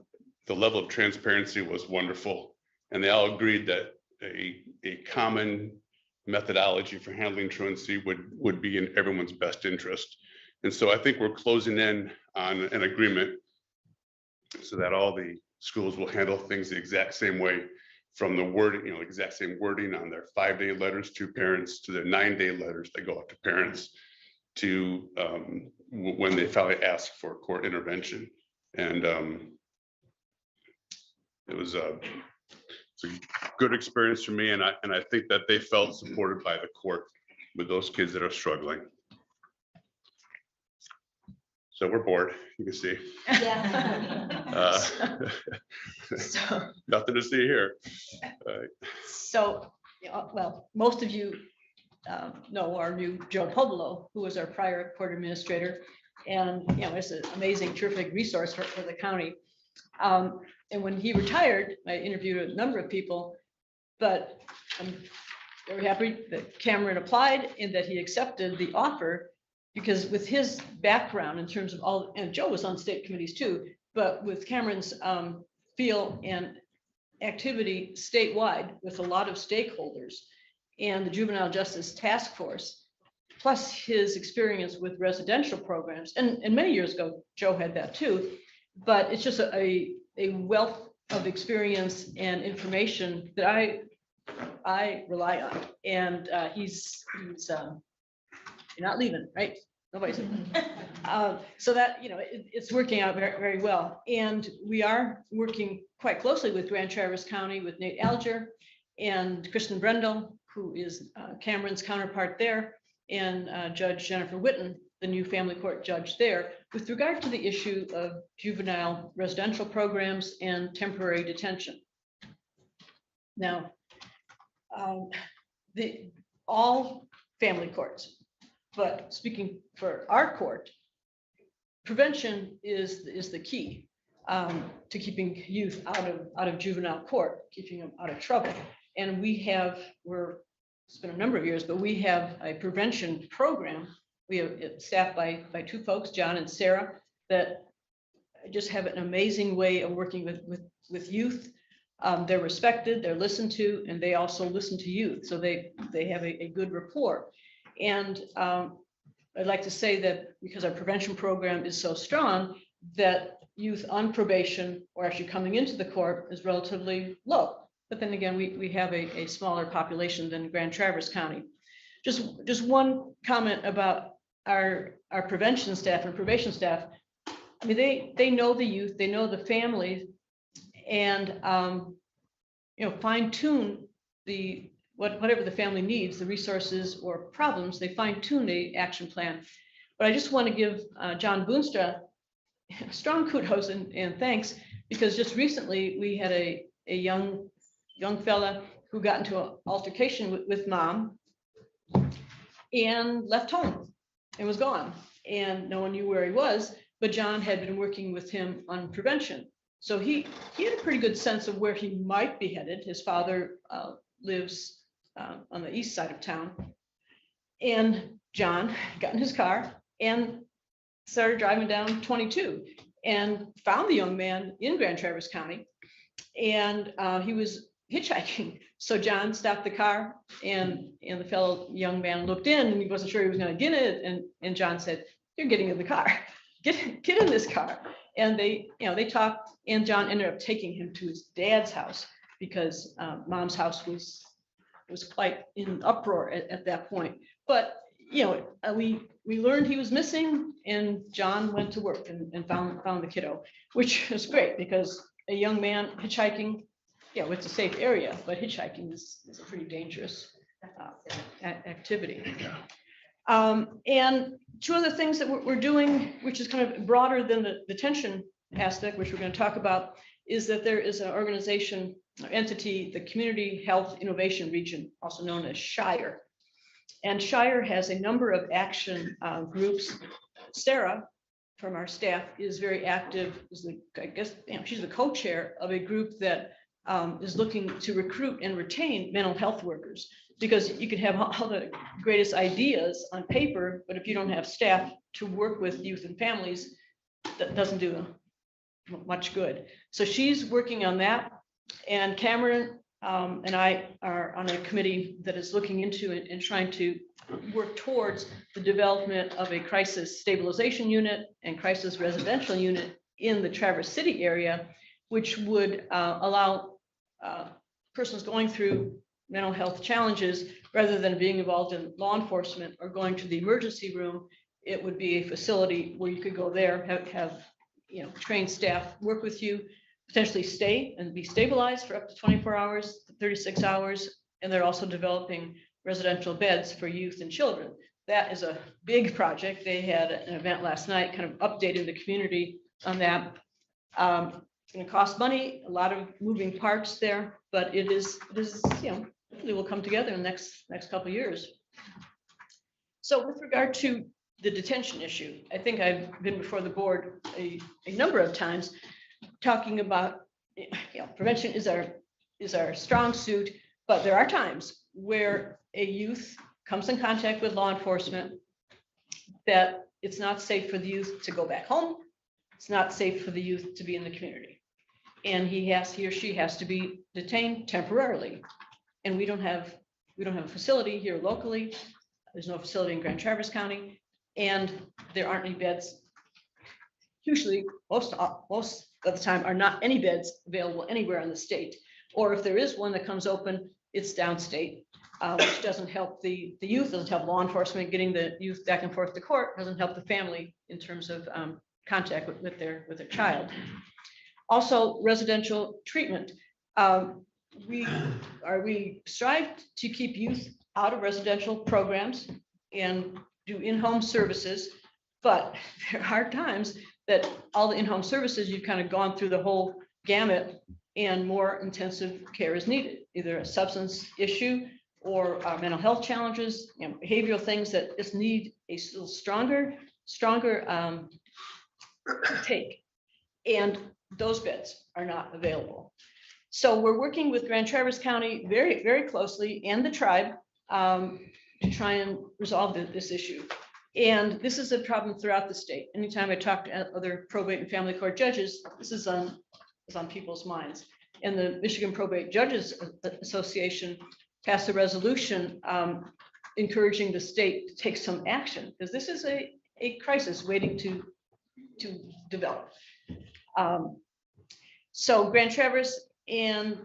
level of transparency was wonderful, and they all agreed that a common methodology for handling truancy would be in everyone's best interest. And so I think we're closing in on an agreement so that all the schools will handle things the exact same way, from the wording, exact same wording on their 5-day letters to parents, to their 9-day letters that go out to parents, to when they finally ask for court intervention. And it's a good experience for me, and I think that they felt supported by the court with those kids that are struggling. So we're bored, you can see. Yeah. Nothing to see here. So, well, most of you know our new Joe Pobolo, who was our prior court administrator, and it's an amazing, terrific resource for the county. And when he retired, I interviewed a number of people, but I'm very happy that Cameron applied and that he accepted the offer, because with his background in terms of all, and Joe was on state committees too, but with Cameron's feel and activity statewide with a lot of stakeholders and the Juvenile Justice Task Force, plus his experience with residential programs, and many years ago, Joe had that too, but it's just a wealth of experience and information that I rely on. And he's you're not leaving, right? Nobody's leaving. So that, it's working out very, very well. And we are working quite closely with Grand Traverse County, with Nate Alger and Kristen Brendel, who is Cameron's counterpart there, and Judge Jennifer Witten, the new family court judge there, with regard to the issue of juvenile residential programs and temporary detention. Now, all family courts. But speaking for our court, prevention is the key to keeping youth out of juvenile court, keeping them out of trouble. And it's been a number of years, but we have a prevention program. We have it staffed by two folks, John and Sarah, that just have an amazing way of working with youth. They're respected, they're listened to, and they also listen to youth. So they have a good rapport. And I'd like to say that because our prevention program is so strong, that youth on probation or actually coming into the court is relatively low. But then again, we have a smaller population than Grand Traverse County. Just one comment about our prevention staff and probation staff. I mean, they know the youth, they know the families, and fine tune whatever the family needs, the resources or problems, they fine tune the action plan. But I just want to give John Boonstra strong kudos and thanks, because just recently we had a young fella who got into an altercation with mom and left home and was gone, and no one knew where he was, but John had been working with him on prevention. So he had a pretty good sense of where he might be headed. His father lives on the east side of town. And John got in his car and started driving down 22 and found the young man in Grand Traverse County. And he was hitchhiking. So John stopped the car, and the fellow young man looked in, and he wasn't sure he was going to get it. And John said, "You're getting in the car. Get in this car." And they talked, and John ended up taking him to his dad's house because mom's house was quite in uproar at that point. But we learned he was missing, and John went to work and found the kiddo, which is great because a young man hitchhiking, it's a safe area, but hitchhiking is a pretty dangerous activity. And two other things that we're doing, which is kind of broader than the detention aspect, which we're going to talk about, is that there is an organization or entity, the Community Health Innovation Region, also known as SHIRE. And SHIRE has a number of action groups. Sarah from our staff is very active, she's the co-chair of a group that is looking to recruit and retain mental health workers, because you can have all the greatest ideas on paper, but if you don't have staff to work with youth and families, that doesn't do much good. So she's working on that, and Cameron and I are on a committee that is looking into it and trying to work towards the development of a crisis stabilization unit and crisis residential unit in the Traverse City area, which would allow persons going through mental health challenges, rather than being involved in law enforcement or going to the emergency room, it would be a facility where you could go there, have trained staff work with you, potentially stay and be stabilized for up to 24 hours, 36 hours. And they're also developing residential beds for youth and children. That is a big project. They had an event last night, kind of updating the community on that. It's going to cost money, a lot of moving parts there, but it is hopefully will come together in the next couple of years. So with regard to the detention issue, I think I've been before the board a number of times talking about, prevention is our strong suit, but there are times where a youth comes in contact with law enforcement that it's not safe for the youth to go back home. It's not safe for the youth to be in the community. And he or she has to be detained temporarily. And we don't have a facility here locally. There's no facility in Grand Traverse County, and there aren't any beds. Usually, most of the time are not any beds available anywhere in the state. Or if there is one that comes open, it's downstate, which doesn't help the youth, doesn't help law enforcement getting the youth back and forth to court, doesn't help the family in terms of contact with their child. Also, residential treatment. We strive to keep youth out of residential programs and do in-home services, but there are times that all the in-home services, you've kind of gone through the whole gamut, and more intensive care is needed, either a substance issue or mental health challenges, behavioral things that just need a little stronger take. And those beds are not available. So we're working with Grand Traverse County very, very closely and the tribe to try and resolve this issue. And this is a problem throughout the state. Anytime I talk to other probate and family court judges, this is on people's minds. And the Michigan Probate Judges Association passed a resolution encouraging the state to take some action, because this is a crisis waiting to develop. So Grand Traverse and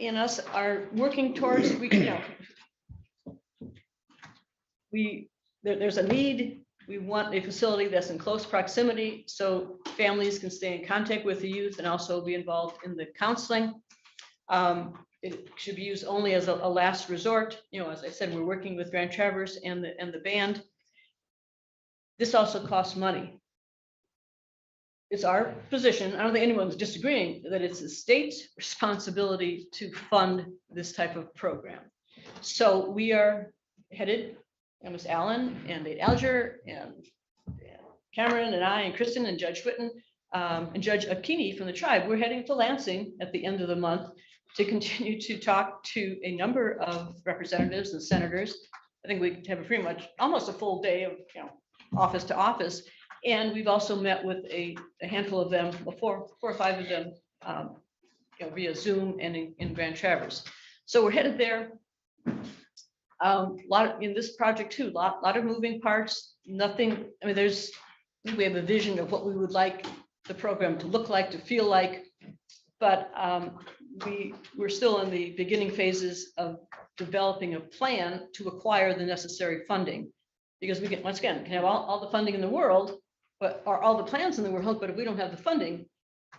us are working towards, there's a need. We want a facility that's in close proximity so families can stay in contact with the youth and also be involved in the counseling. It should be used only as a last resort. As I said, we're working with Grand Traverse and the band. This also costs money. It's our position, I don't think anyone's disagreeing, that it's the state's responsibility to fund this type of program. So we are headed, and Ms. Allen and Nate Alger and Cameron and I and Kristen and Judge Whitten and Judge Akini from the tribe, we're heading to Lansing at the end of the month to continue to talk to a number of representatives and senators. I think we have a pretty much almost a full day of office to office. And we've also met with a handful of them, 4 or 5 of them, via Zoom and in Grand Traverse. So we're headed there. Lot of, in this project too, lot of moving parts. Nothing. I mean, we have a vision of what we would like the program to look like, to feel like, but we're still in the beginning phases of developing a plan to acquire the necessary funding, because we can once again can have all the funding in the world, but are all the plans in the world, but if we don't have the funding,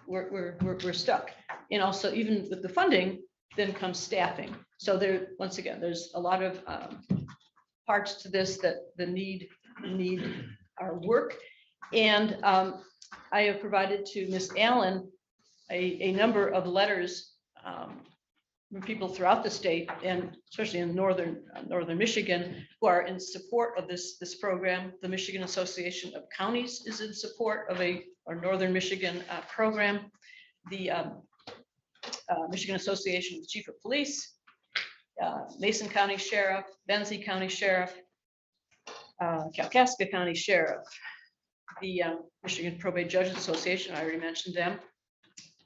we're stuck. And also, even with the funding, then comes staffing. So once again, there's a lot of parts to this that the need our work. And I have provided to Ms. Allen a number of letters from people throughout the state, and especially in northern Michigan, who are in support of this program. The Michigan Association of Counties is in support of our northern Michigan program. The Michigan Association of Chief of Police, Mason County Sheriff, Benzie County Sheriff, Kalkaska County Sheriff, the Michigan Probate Judges Association, I already mentioned them,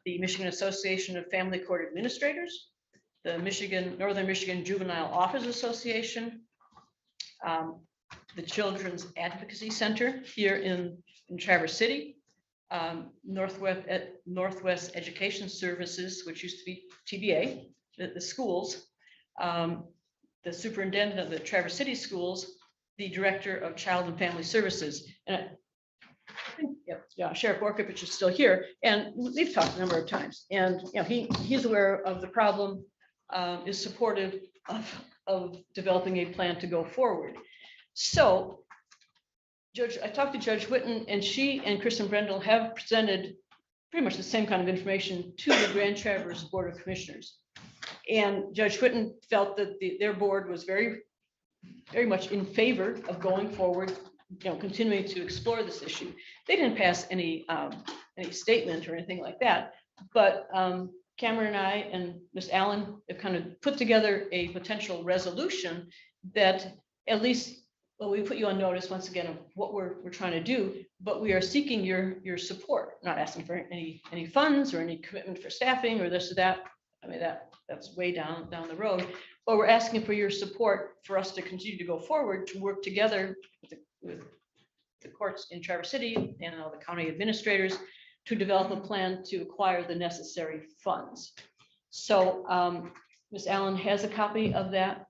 the Michigan Association of Family Court Administrators, the Northern Michigan Juvenile Officers Association, the Children's Advocacy Center here in Traverse City, Northwest Education Services, which used to be TBA, the schools, the superintendent of the Traverse City Schools, the Director of Child and Family Services. And I think, Sheriff Borkovich is still here, and we've talked a number of times. And he's aware of the problem, is supportive of developing a plan to go forward. So, I talked to Judge Whitten, and she and Kristen Brendel have presented pretty much the same kind of information to the Grand Traverse Board of Commissioners. And Judge Whitten felt that their board was very, very much in favor of going forward, continuing to explore this issue. They didn't pass any statement or anything like that, but Cameron and I and Ms. Allen have kind of put together a potential resolution that at least, well, we put you on notice once again of what we're trying to do, but we are seeking your support, not asking for any funds or any commitment for staffing or this or that. I mean, that's way down the road, but we're asking for your support for us to continue to go forward, to work together with the courts in Traverse City and all the county administrators to develop a plan to acquire the necessary funds. So Ms. Allen has a copy of that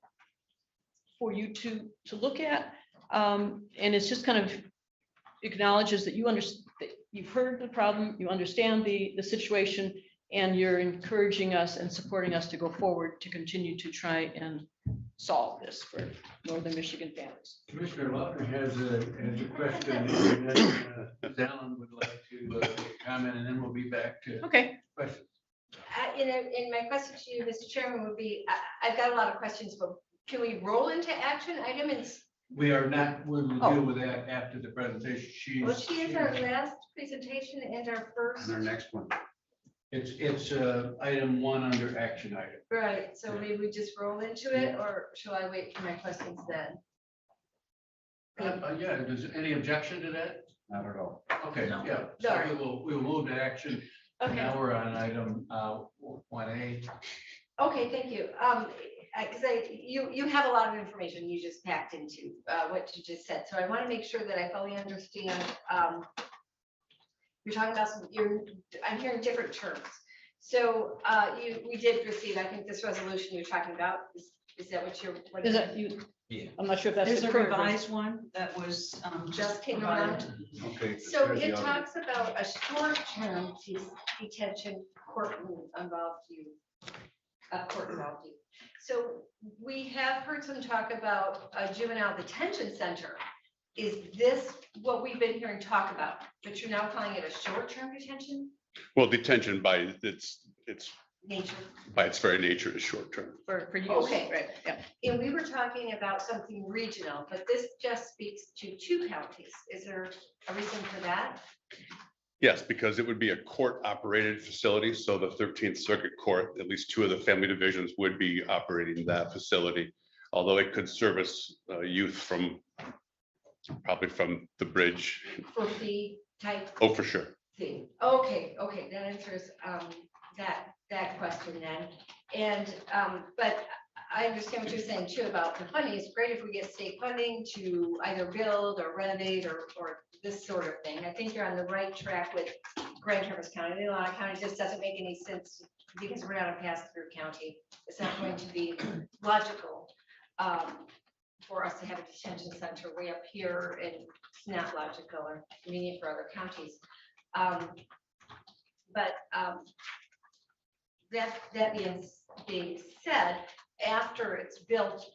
for you to look at. And it's just kind of acknowledges that you've heard the problem, you understand the situation, and you're encouraging us and supporting us to go forward to continue to try and solve this for Northern Michigan families. Commissioner Lautner has a question, and then Allen would like to comment, and then we'll be back to questions. And my question to you, Mr. Chairman, would be, I've got a lot of questions, but can we roll into action item and, We are not, we will Oh. deal with that after the presentation. well, she is our last presentation and our first, And our next one. It's item one under action item. right, so maybe we just roll into it, or shall I wait for my questions then? Yeah, does any objection to that? Not at all. Okay, No. yeah, so Sorry. we will move to action. Okay, Now we're on item 1A. okay, thank you. Because you have a lot of information you just packed into what you just said, so I want to make sure that I fully understand. You're talking about I'm hearing different terms. So we did receive, I think, this resolution you're talking about. Is that what you're? what Is you- that you? Yeah. I'm not sure if that's. There's the a current revised one that was Just came provided. around? Okay. So here's the it other. talks about a short-term detention court involved you. Court involved you. So we have heard some talk about a juvenile detention center. Is this what we've been hearing talk about, but you're now calling it a short-term detention Well, detention by its nature? by its very nature is short term. For use, Okay. right, yeah. And we were talking about something regional, but this just speaks to 2 counties. Is there a reason for that? Yes, because it would be a court operated facility. So the 13th Circuit Court, at least 2 of the family divisions would be operating that facility. Although it could service youth from probably from the bridge. For fee type Oh, for sure. thing? Okay, that answers that question then. And, but I understand what you're saying too about the funding. It's great if we get state funding to either build or renovate or this sort of thing. I think you're on the right track with Grand Traverse County. Leelanau County just doesn't make any sense because we're not a pass-through county. It's not going to be logical for us to have a detention center way up here, and it's not logical or convenient for other counties. That being said, after it's built,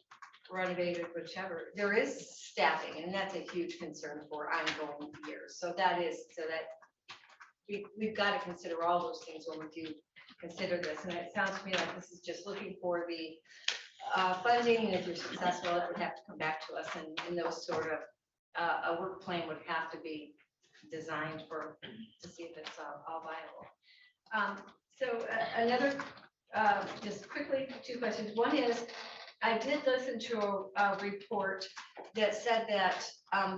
renovated, whichever, there is staffing, and that's a huge concern for ongoing years. So that we've got to consider all those things when we do consider this. And it sounds to me like this is just looking for the funding, and if you're successful, it would have to come back to us, and those sort of, a work plan would have to be designed to see if it's all viable. So another, just quickly, 2 questions. One is, I did listen to a report that said that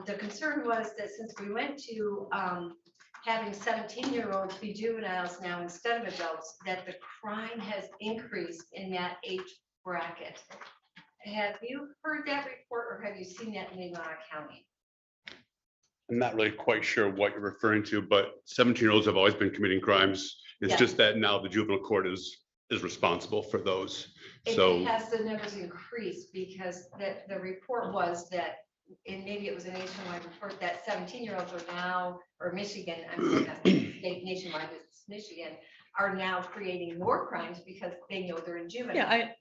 the concern was that since we went to having 17-year-olds be juveniles now instead of adults, that the crime has increased in that age bracket. Have you heard that report, or have you seen that in Leelanau County? I'm not really quite sure what you're referring to, but 17-year-olds have always been committing crimes. It's Yeah. just that now the juvenile court is responsible for those. It So has the numbers increased because the report was that, and maybe it was a nationwide report, that 17-year-olds are now, or Michigan, I'm saying that's nationwide, it's Michigan, are now creating more crimes because they know they're in juvenile. Yeah,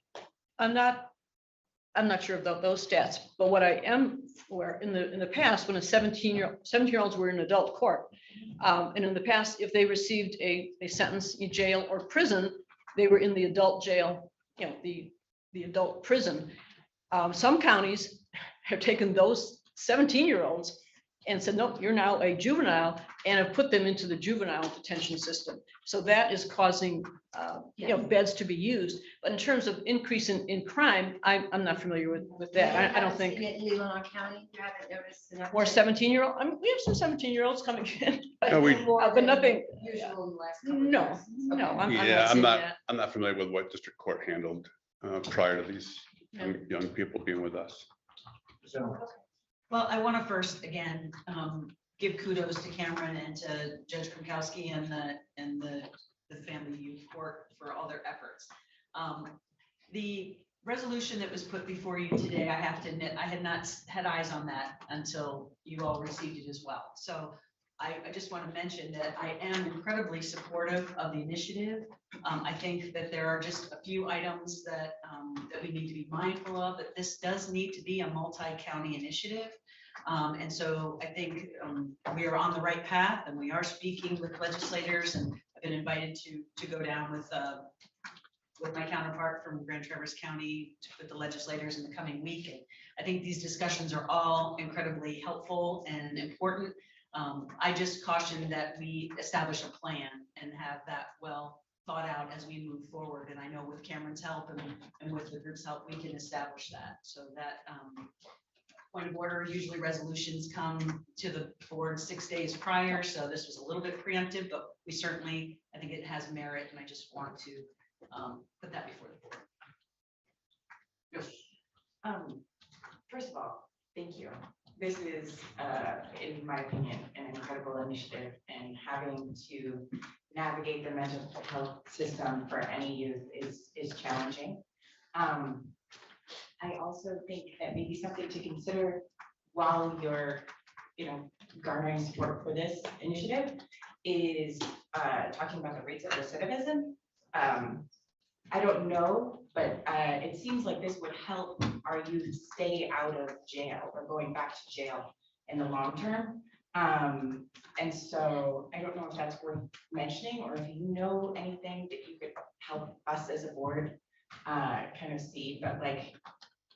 I'm not sure about those stats, but what I am aware, in the past, when a 17-year-olds were in adult court, and in the past, if they received a sentence in jail or prison, they were in the adult jail, the adult prison. Some counties have taken those 17-year-olds and said, no, you're now a juvenile, and have put them into the juvenile detention system. So that is causing, beds to be used. But in terms of increase in crime, I'm not familiar with that. I don't think. In Leelanau County, you haven't noticed enough. More 17-year-old, I mean, we have some 17-year-olds coming in. No, we- But nothing. Usual in the last couple of No, years. no, Okay. I'm yeah, seeing that. I'm not familiar with what district court handled prior to these young people being with us. So Well, I want to first, again, give kudos to Cameron and to Judge Krakowski and the Family Youth Court for all their efforts. The resolution that was put before you today, I have to admit, I had not had eyes on that until you all received it as well. So I just want to mention that I am incredibly supportive of the initiative. I think that there are just a few items that we need to be mindful of, that this does need to be a multi-county initiative. And so I think we are on the right path, and we are speaking with legislators, and I've been invited to go down with with my counterpart from Grand Traverse County, with the legislators in the coming week. And I think these discussions are all incredibly helpful and important. I just caution that we establish a plan and have that well thought out as we move forward. And I know with Cameron's help and with the group's help, we can establish that. So that point of order, usually resolutions come to the board 6 days prior. So this was a little bit preemptive, but we certainly, I think it has merit. And I just want to put that before the board. Yes. First of all, thank you. This is, in my opinion, an incredible initiative, and having to navigate the mental health system for any youth is challenging. I also think that maybe something to consider while you're, garnering support for this initiative is talking about the rates of recidivism. I don't know, but it seems like this would help our youth stay out of jail or going back to jail in the long term. And so I don't know if that's worth mentioning, or if you know anything that you could help us as a board kind of see, but like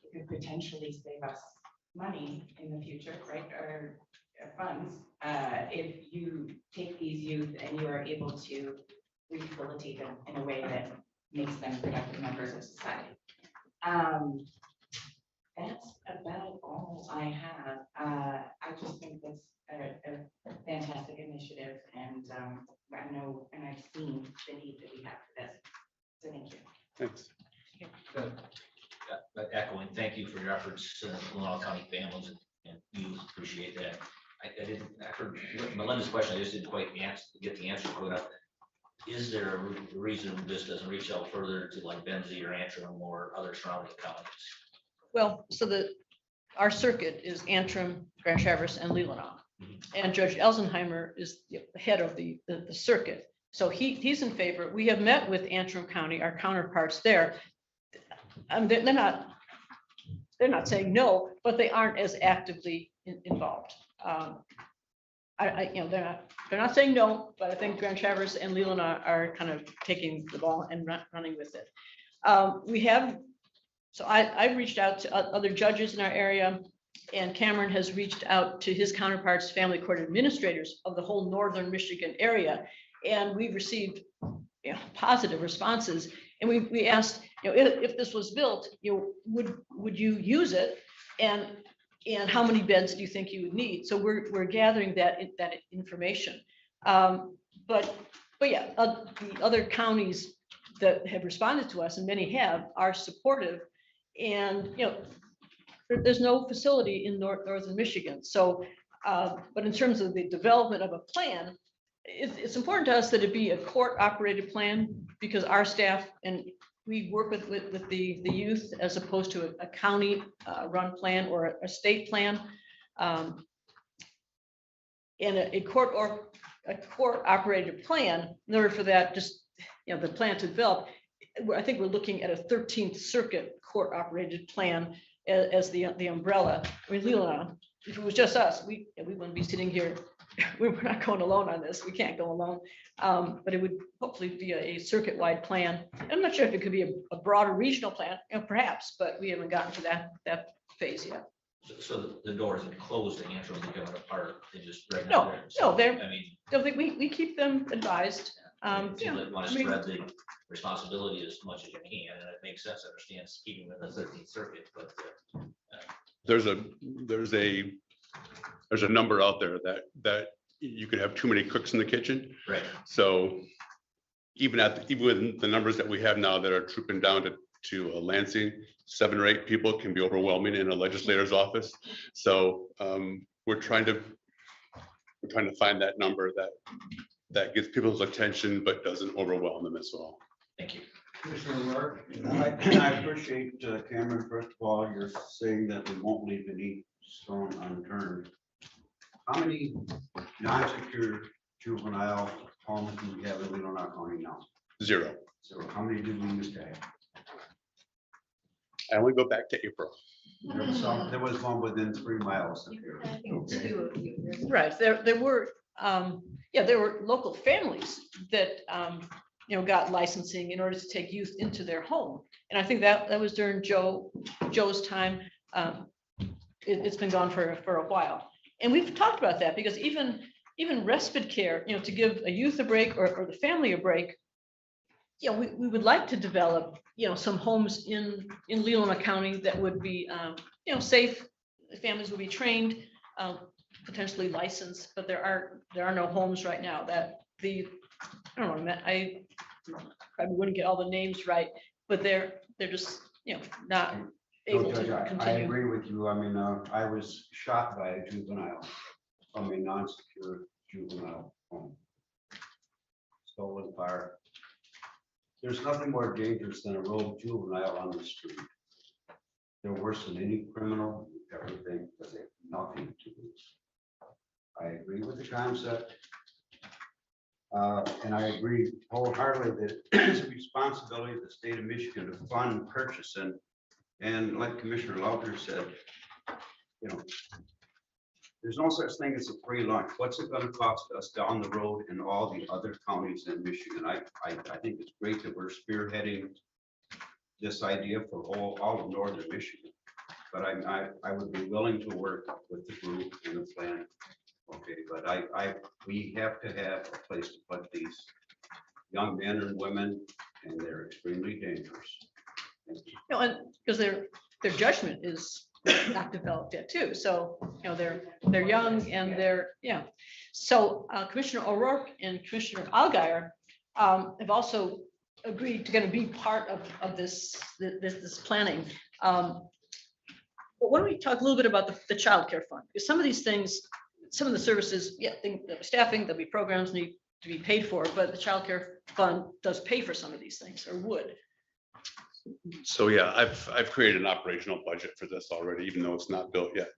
it could potentially save us money in the future, right? Or funds, if you take these youth and you are able to rehabilitate them in a way that makes them productive members of society. That's about all I have. I just think that's a fantastic initiative, and I know and I've seen the need that we have for this. So thank you. Thanks. But echoing, thank you for your efforts, Leelanau County families, and you appreciate that. I didn't, I heard Melinda's question, I just didn't quite get the answer put up. Is there a reason this doesn't reach out further to like Benzie or Antrim or other surrounding counties? Well, so our circuit is Antrim, Grand Traverse, and Leelanau. And Judge Elsenheimer is the head of the circuit. So he's in favor. We have met with Antrim County, our counterparts there. They're not saying no, but they aren't as actively involved. They're not saying no, but I think Grand Traverse and Leelanau are kind of taking the ball and running with it. I've reached out to other judges in our area, and Cameron has reached out to his counterparts, family court administrators of the whole northern Michigan area, and we've received positive responses. And we asked, if this was built, would you use it, and how many beds do you think you would need? So we're gathering that information. But yeah, the other counties that have responded to us, and many have, are supportive. And there's no facility in northern Michigan. So, but in terms of the development of a plan, it's important to us that it be a court-operated plan, because our staff and we work with the youth as opposed to a county run plan or a state plan. And a court-operated plan, in order for that, just the plan to develop, I think we're looking at a 13th Circuit court-operated plan as the umbrella. I mean, Leelanau, if it was just us, we wouldn't be sitting here. We're not going alone on this. We can't go alone. But it would hopefully be a circuit-wide plan. I'm not sure if it could be a broader regional plan, perhaps, but we haven't gotten to that phase yet. So the door isn't closed to Antrim, they come apart, they just. No, they're, I mean, we keep them advised. want to spread the responsibility as much as you can, and it makes sense, I understand keeping with the 13th Circuit, but. There's a number out there that you could have too many cooks in the kitchen. Right. So even with the numbers that we have now that are trooping down to Lansing, 7 or 8 people can be overwhelming in a legislator's office. So we're trying to find that number that gets people's attention but doesn't overwhelm them as well. Thank you. Commissioner Rourke, I appreciate, Cameron, first of all, you're saying that we won't leave any stone unturned. How many non-secure juvenile homes do we have in Leelanau County now? 0. So how many did we used to have? I only go back to April. There was one within 3 miles of here. Okay. Right, there were local families that got licensing in order to take youth into their home. And I think that was during Joe's time. It's been gone for a while. And we've talked about that because even respite care, to give a youth a break or the family a break, we would like to develop, some homes in Leelanau County that would be, safe. The families will be trained, potentially licensed, but there are no homes right now that I don't know, I probably wouldn't get all the names right, but they're just, not No, able Judge, to I continue. agree with you. I mean, I was shot by a juvenile from a non-secure juvenile home. Stolen car. There's nothing more dangerous than a rogue juvenile on the street. They're worse than any criminal, everything, but they have nothing to lose. I agree with the concept. And I agree wholeheartedly that it's a responsibility of the state of Michigan to fund purchasing. And like Commissioner Lauter said, there's no such thing as a free lunch. What's it going to cost us down the road in all the other counties in Michigan? I think it's great that we're spearheading this idea for all of northern Michigan. But I would be willing to work with the group and the plan. Okay, but we have to have a place to put these young men and women, and they're extremely dangerous. And because their judgment is not developed yet too. So, they're young and So Commissioner O'Rourke and Commissioner Alguier have also agreed to going to be part of this planning. But why don't we talk a little bit about the child care fund? Because some of these things, some of the services, staffing, there'll be programs need to be paid for, but the child care fund does pay for some of these things, or would. So yeah, I've created an operational budget for this already, even though it's not built yet.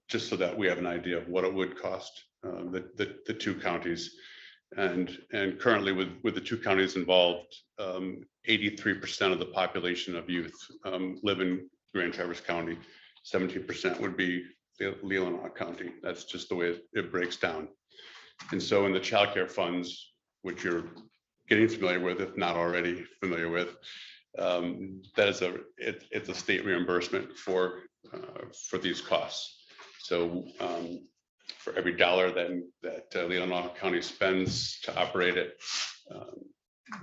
Just so that we have an idea of what it would cost the two counties. And currently with the two counties involved, 83% of the population of youth live in Grand Traverse County. 17% would be Leelanau County. That's just the way it breaks down. And so in the child care funds, which you're getting familiar with, if not already familiar with, that is it's a state reimbursement for these costs. So for every dollar that Leelanau County spends to operate it,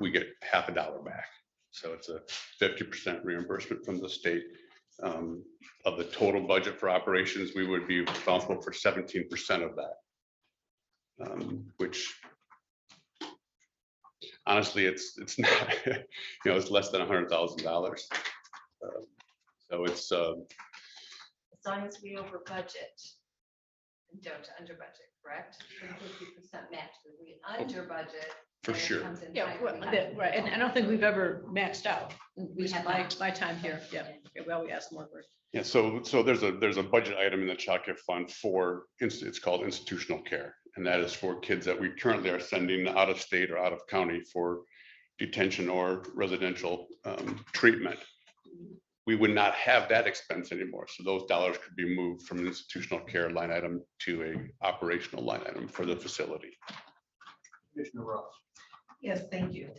we get half a dollar back. So it's a 50% reimbursement from the state. Of the total budget for operations, we would be responsible for 17% of that, which honestly, it's not, it's less than $100,000. So it's As long as we over budget and don't under budget, correct? 50% match, if we under budget. for then it sure. comes in Yeah, time. right. And I don't think we've ever maxed out. We have my not. time here. Yeah. Okay, well, we asked more for. Yeah, so there's a budget item in the child care fund for, it's called institutional care. And that is for kids that we currently are sending out of state or out of county for detention or residential treatment. We would not have that expense anymore. So those dollars could be moved from an institutional care line item to a operational line item for the facility. Commissioner Ross. Yes, thank you.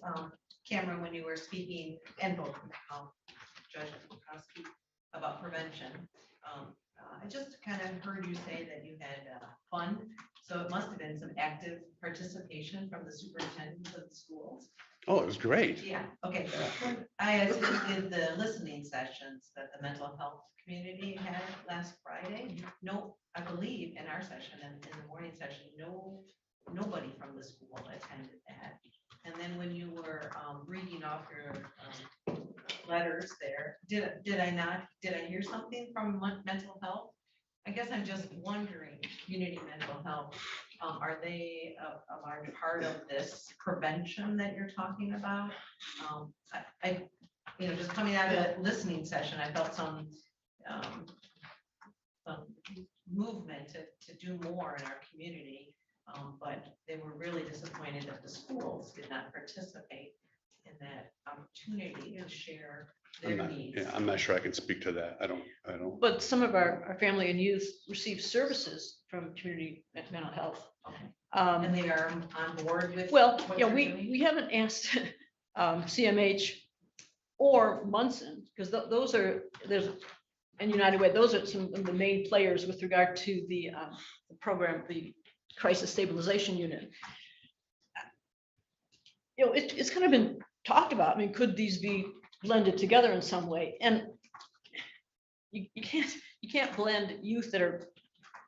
Cameron, when you were speaking, and both Judge Bukowski, about prevention, I just kind of heard you say that you had fun. So it must have been some active participation from the superintendents of the schools. Oh, it was great. Yeah, okay. I attended the listening sessions that the mental health community had last Friday. No, I believe in our session and in the morning session, nobody from the school attended that. And then when you were reading off your letters there, did I hear something from mental health? I guess I'm just wondering, community mental health, are they a large part of this prevention that you're talking about? I just coming out of a listening session, I felt some movement to do more in our community. But they were really disappointed that the schools did not participate. and that opportunity to share I'm their not, needs. yeah, I'm not sure I can speak to that. I don't. But some of our family and youth receive services from community mental health. Okay. Um, And they are on board with. Well, what yeah, you're we doing? haven't asked CMH or Munson, because those are, and United Way, those are some of the main players with regard to the program, the crisis stabilization unit. You know, it's kind of been talked about. I mean, could these be blended together in some way? And you can't blend youth that are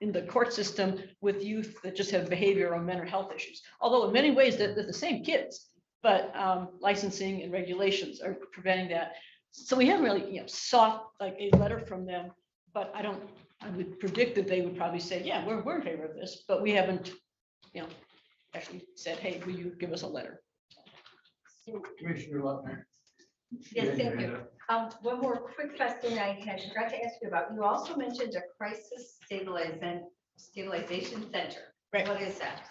in the court system with youth that just have behavioral or mental health issues. Although in many ways they're the same kids, but licensing and regulations are preventing that. So we haven't really, sought like a letter from them, but I would predict that they would probably say, yeah, we're in favor of this, but we haven't, actually said, hey, will you give us a letter? Commissioner Lautner. Yes, thank you. One more quick question I had forgot to ask you about. You also mentioned a crisis stabilization center. Right. What is that?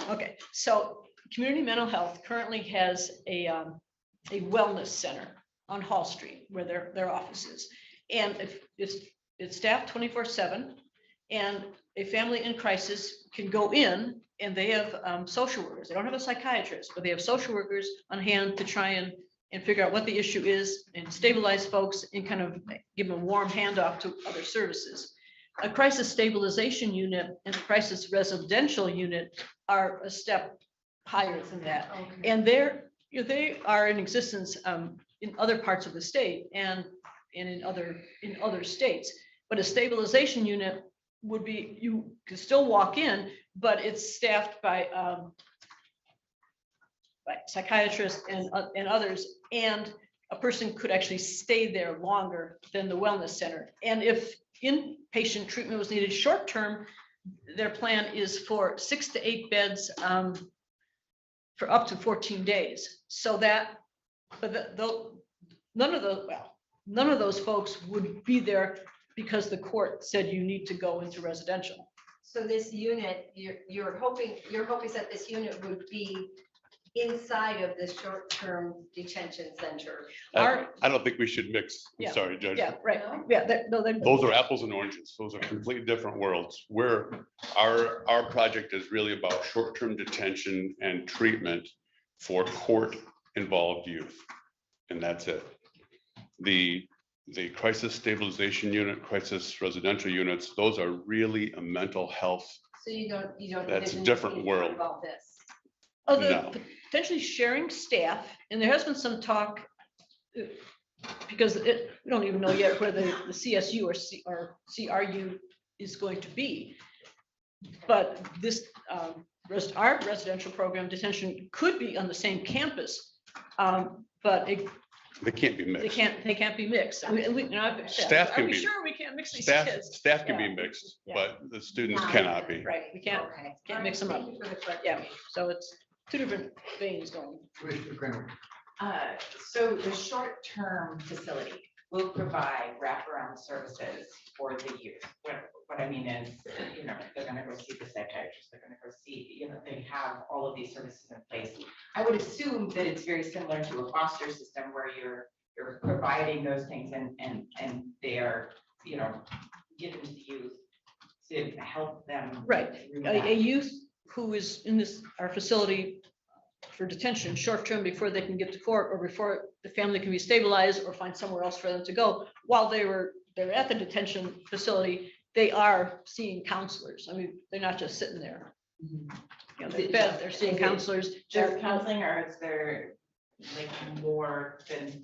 Okay, so community mental health currently has a wellness center on Hall Street where their office is. And it's staffed 24/7, and a family in crisis can go in and they have social workers. They don't have a psychiatrist, but they have social workers on hand to try and figure out what the issue is and stabilize folks and kind of give them a warm handoff to other services. A crisis stabilization unit and a crisis residential unit are a step higher than that. Okay. And they are in existence in other parts of the state and in other states. But a stabilization unit would be, you can still walk in, but it's staffed by psychiatrists and others, and a person could actually stay there longer than the wellness center. And if inpatient treatment was needed short-term, their plan is for 6 to 8 beds for up to 14 days. So that, but none of those folks would be there because the court said you need to go into residential. So this unit, your hope is that this unit would be inside of the short-term detention center. I don't think we should mix. I'm Yeah. sorry, Judge. Yeah, right. Yeah, Those are apples and oranges. Those are completely different worlds. Our project is really about short-term detention and treatment for court-involved youth. And that's it. The crisis stabilization unit, crisis residential units, those are really a mental health. So you don't. That's a envision different anything world. About this. Other No. potentially sharing staff, and there has been some talk, because we don't even know yet where the CSU or CRU is going to be. But this, our residential program detention could be on the same campus, but They can't be mixed. they can't be mixed. Staff can Are we be- sure we can't mix these Staff kids? can be Yeah. mixed, Yeah. but the students Not- cannot be. Right, we can't Okay. mix them up. Thank you for the Yeah, clarification. so it's two different veins going. Commissioner Kramer. So the short-term facility will provide wraparound services for the youth. What I mean is, they're gonna go see the psychiatrist, they're gonna go see, they have all of these services in place. I would assume that it's very similar to a foster system where you're providing those things and they are, given to the youth to help them. Right, through a that. youth who is in our facility for detention, short-term, before they can get to court or before the family can be stabilized or find somewhere else for them to go. While they're at the detention facility, they are seeing counselors. I mean, they're not just sitting there. They're fed, they're seeing counselors. Just counseling, or is there like more than,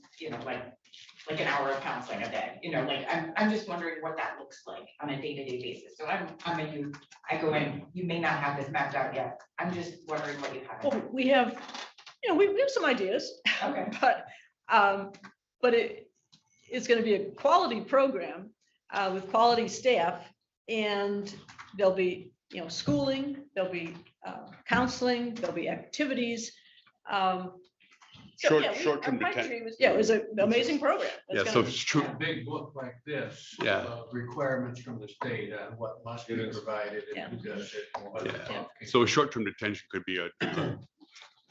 like an hour of counseling a day? I'm just wondering what that looks like on a day-to-day basis. So I'm a youth, I go in, you may not have this mapped out yet. I'm just wondering what you have. in Well, mind. we have, we have some ideas. Okay. But it's gonna be a quality program with quality staff, and there'll be, schooling, there'll be counseling, there'll be activities. So, yeah, Short-term our pipe detention. dream is- Yeah, it was an amazing program. It's Yeah, so gonna- it's true. A big book like this. Yeah. Requirements from the state on what must be It is. provided Yeah. and who does it. and what the Yeah. qualifications. So a short-term detention could be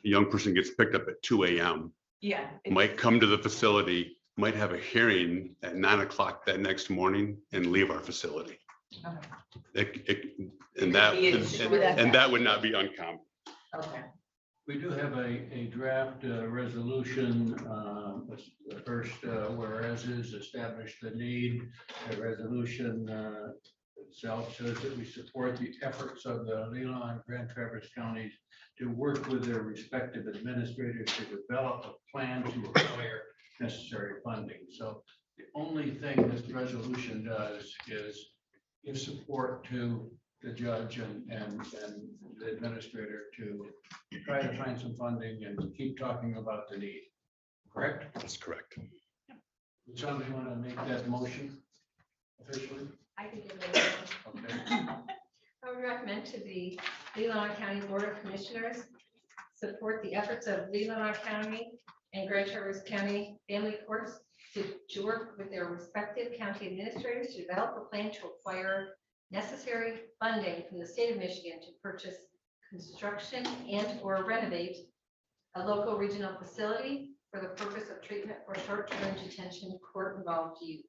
a young person gets picked up at 2 a.m., Yeah. might come to the facility, might have a hearing at 9 o'clock that next morning and leave our facility. And that would not be uncommon. Okay. We do have a draft resolution, the first, whereas is established the need. The resolution itself says that we support the efforts of the Leelanau and Grand Traverse counties to work with their respective administrators to develop a plan to acquire necessary funding. So the only thing this resolution does is give support to the judge and the administrator to try to find some funding and keep talking about the need. Correct? That's correct. Would somebody want to make that motion officially? I can give it a Okay. I would recommend to the Leelanau County Board of Commissioners, support the efforts of Leelanau County and Grand Traverse County Family Courts to work with their respective county administrators to develop a plan to acquire necessary funding from the state of Michigan to purchase, construction, and or renovate a local regional facility for the purpose of treatment for short-term detention court-involved youth.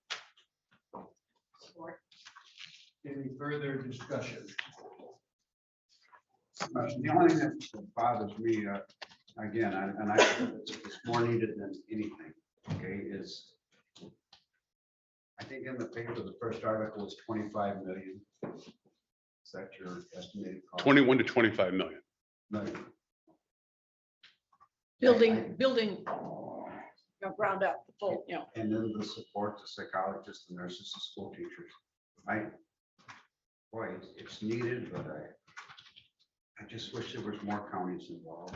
Support. Any further discussion? The only thing that bothers me, again, and it's more needed than anything, okay, is I think in the paper, the first article was 25 million. Is that your estimated cost? 21 to 25 million. Million. Building, ground up, the full, And then the support, the psychologists, the nurses, the school teachers. Boy, it's needed, but I just wish there was more counties involved.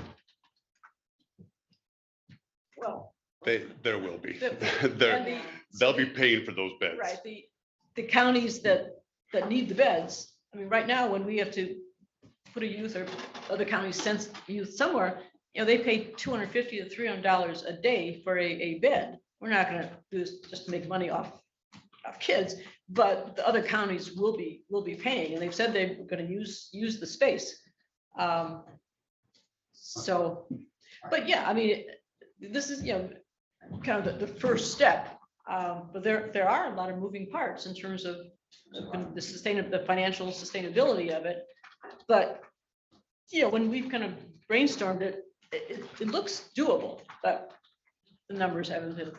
well. There will be. and They'll be paying for those beds. Right, the counties that need the beds, I mean, right now, when we have to put a youth or other counties send youth somewhere, they pay $250 to $300 a day for a bed. We're not gonna do this just to make money off kids, but the other counties will be paying, and they've said they're gonna use the space. So, but yeah, I mean, this is, kind of the first step. But there are a lot of moving parts in terms of the financial sustainability of it. But, when we've kind of brainstormed it, it looks doable, but the numbers haven't been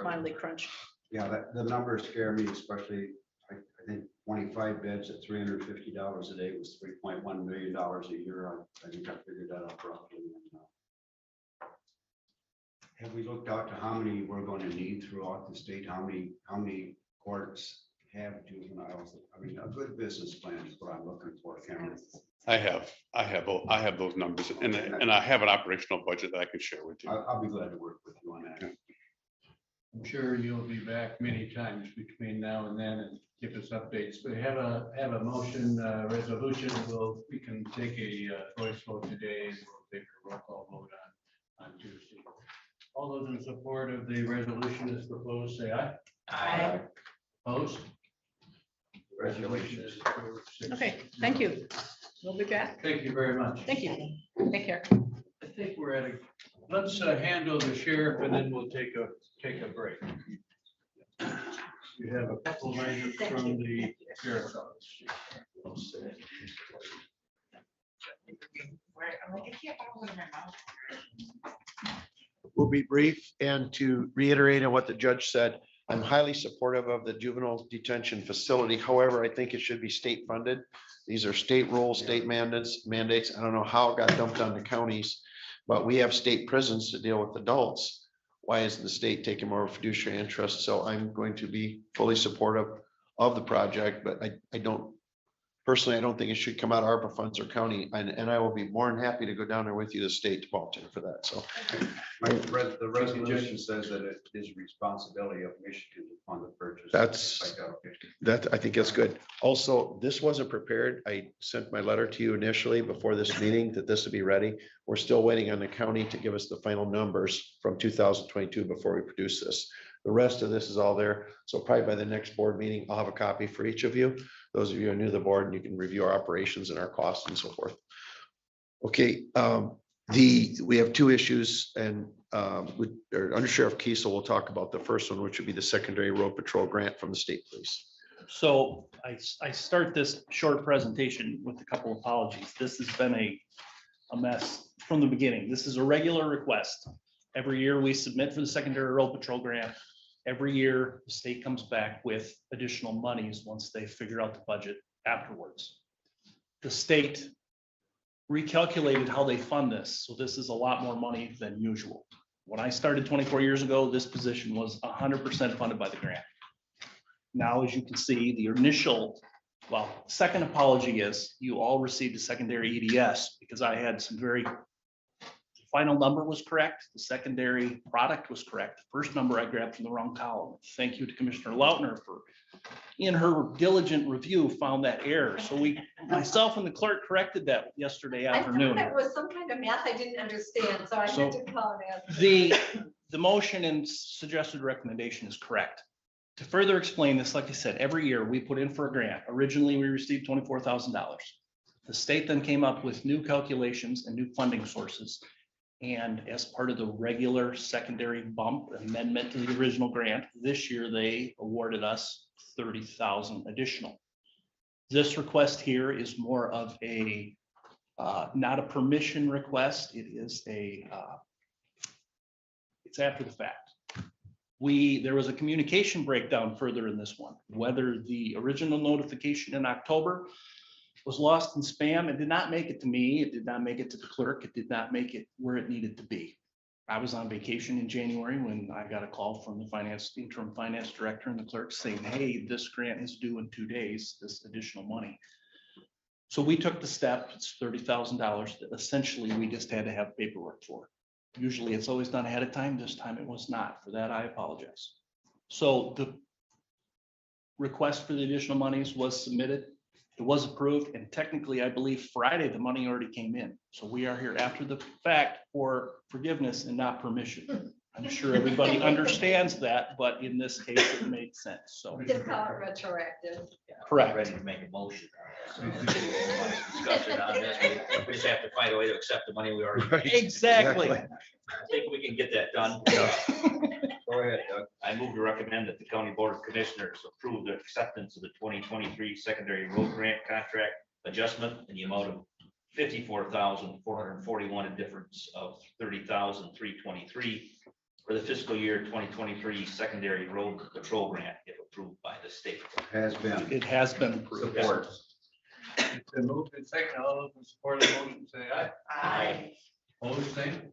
finally crunched. Yeah, the numbers scare me, especially, I think 25 beds at $350 a day was $3.1 million a year. I think I figured that out roughly. Have we looked out to how many we're going to need throughout the state? How many courts have juveniles? I mean, a good business plan is what I'm looking for, Cameron. I have those numbers and I have an operational budget that I can share with you. I'll be glad to work with you on that. I'm sure you'll be back many times between now and then and give us updates. We have a motion resolution. We can take a voice vote today. And we'll take a roll call vote on Tuesday. All those in support of the resolution as proposed, say aye. Aye. Opposed? Resolution is approved. Okay, thank you. We'll be back. Thank you very much. Thank you. Take care. I think we're at let's handle the sheriff and then we'll take a break. We have a couple items from the sheriff's office. We'll be brief, and to reiterate on what the judge said, I'm highly supportive of the juvenile detention facility. However, I think it should be state funded. These are state rules, state mandates. I don't know how it got dumped on the counties, but we have state prisons to deal with adults. Why isn't the state taking more of a fiduciary interest? So I'm going to be fully supportive of the project, but I don't think it should come out of ARPA funds or county, and I will be more than happy to go down there with you to state to volunteer for that. So The resolution says that it is responsibility of Michigan to fund the purchase. I think that's good. Also, this wasn't prepared. I sent my letter to you initially before this meeting that this would be ready. We're still waiting on the county to give us the final numbers from 2022 before we produce this. The rest of this is all there. So probably by the next board meeting, I'll have a copy for each of you. Those of you who are new to the board, and you can review our operations and our costs and so forth. Okay, We have two issues and Under Sheriff Kiesel will talk about the first one, which would be the secondary road patrol grant from the state police. So I start this short presentation with a couple apologies. This has been a mess from the beginning. This is a regular request. Every year we submit for the secondary road patrol grant. Every year the state comes back with additional monies once they figure out the budget afterwards. The state recalculated how they fund this. So this is a lot more money than usual. When I started 24 years ago, this position was 100% funded by the grant. Now, as you can see, the initial, second apology is you all received a secondary EDS because I had some the final number was correct. The secondary product was correct. The first number I grabbed from the wrong column. Thank you to Commissioner Lautner for, in her diligent review, found that error. So myself and the clerk corrected that yesterday afternoon. I thought it was some kind of math I didn't understand, so I had to call and ask. The motion and suggested recommendation is correct. To further explain this, like I said, every year we put in for a grant. Originally, we received $24,000. The state then came up with new calculations and new funding sources. And as part of the regular secondary bump amendment to the original grant, this year they awarded us $30,000 additional. This request here is more of a, not a permission request. It is it's after the fact. There was a communication breakdown further in this one, whether the original notification in October was lost in spam. It did not make it to me. It did not make it to the clerk. It did not make it where it needed to be. I was on vacation in January when I got a call from the interim finance director and the clerk saying, hey, this grant is due in 2 days, this additional money. So we took the step, it's $30,000 that essentially we just had to have paperwork for. Usually it's always done ahead of time. This time it was not. For that, I apologize. So the request for the additional monies was submitted. It was approved, and technically, I believe Friday, the money already came in. So we are here after the fact for forgiveness and not permission. I'm sure everybody understands that, but in this case, it made sense. So. Just call it retroactive. Correct. Ready to make a motion. Discussion on this. We just have to find a way to accept the money we already. Exactly. I think we can get that done. Go ahead, Doug. I move to recommend that the County Board of Commissioners approve the acceptance of the 2023 secondary road grant contract adjustment in the amount of $54,441, a difference of $30,323 for the fiscal year 2023 secondary road patrol grant, if approved by the state. It has been approved. Support. It's been moved and seconded. All those in support of the motion say aye. Aye. Opposed, same.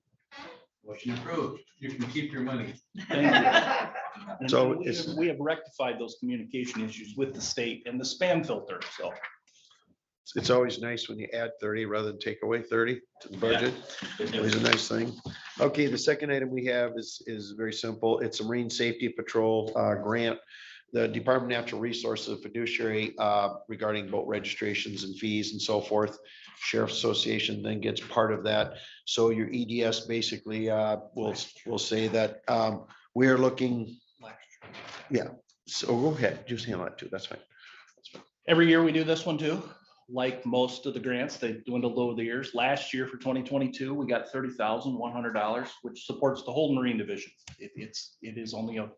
Motion approved. You can keep your money. Thank you. And So we have rectified those communication issues with the state and the spam filter. So it's always nice when you add 30 rather than take away 30 to the budget. Always a nice thing. Okay, the second item we have is very simple. It's a Marine Safety Patrol grant. The Department of Natural Resources fiduciary regarding boat registrations and fees and so forth. Sheriff's Association then gets part of that. So your EDS basically will say that we are looking. Yeah, so go ahead, just handle that too. That's fine. every year we do this one too. Like most of the grants, they dwindled over the years. Last year for 2022, we got $30,100, which supports the whole Marine Division. It is only a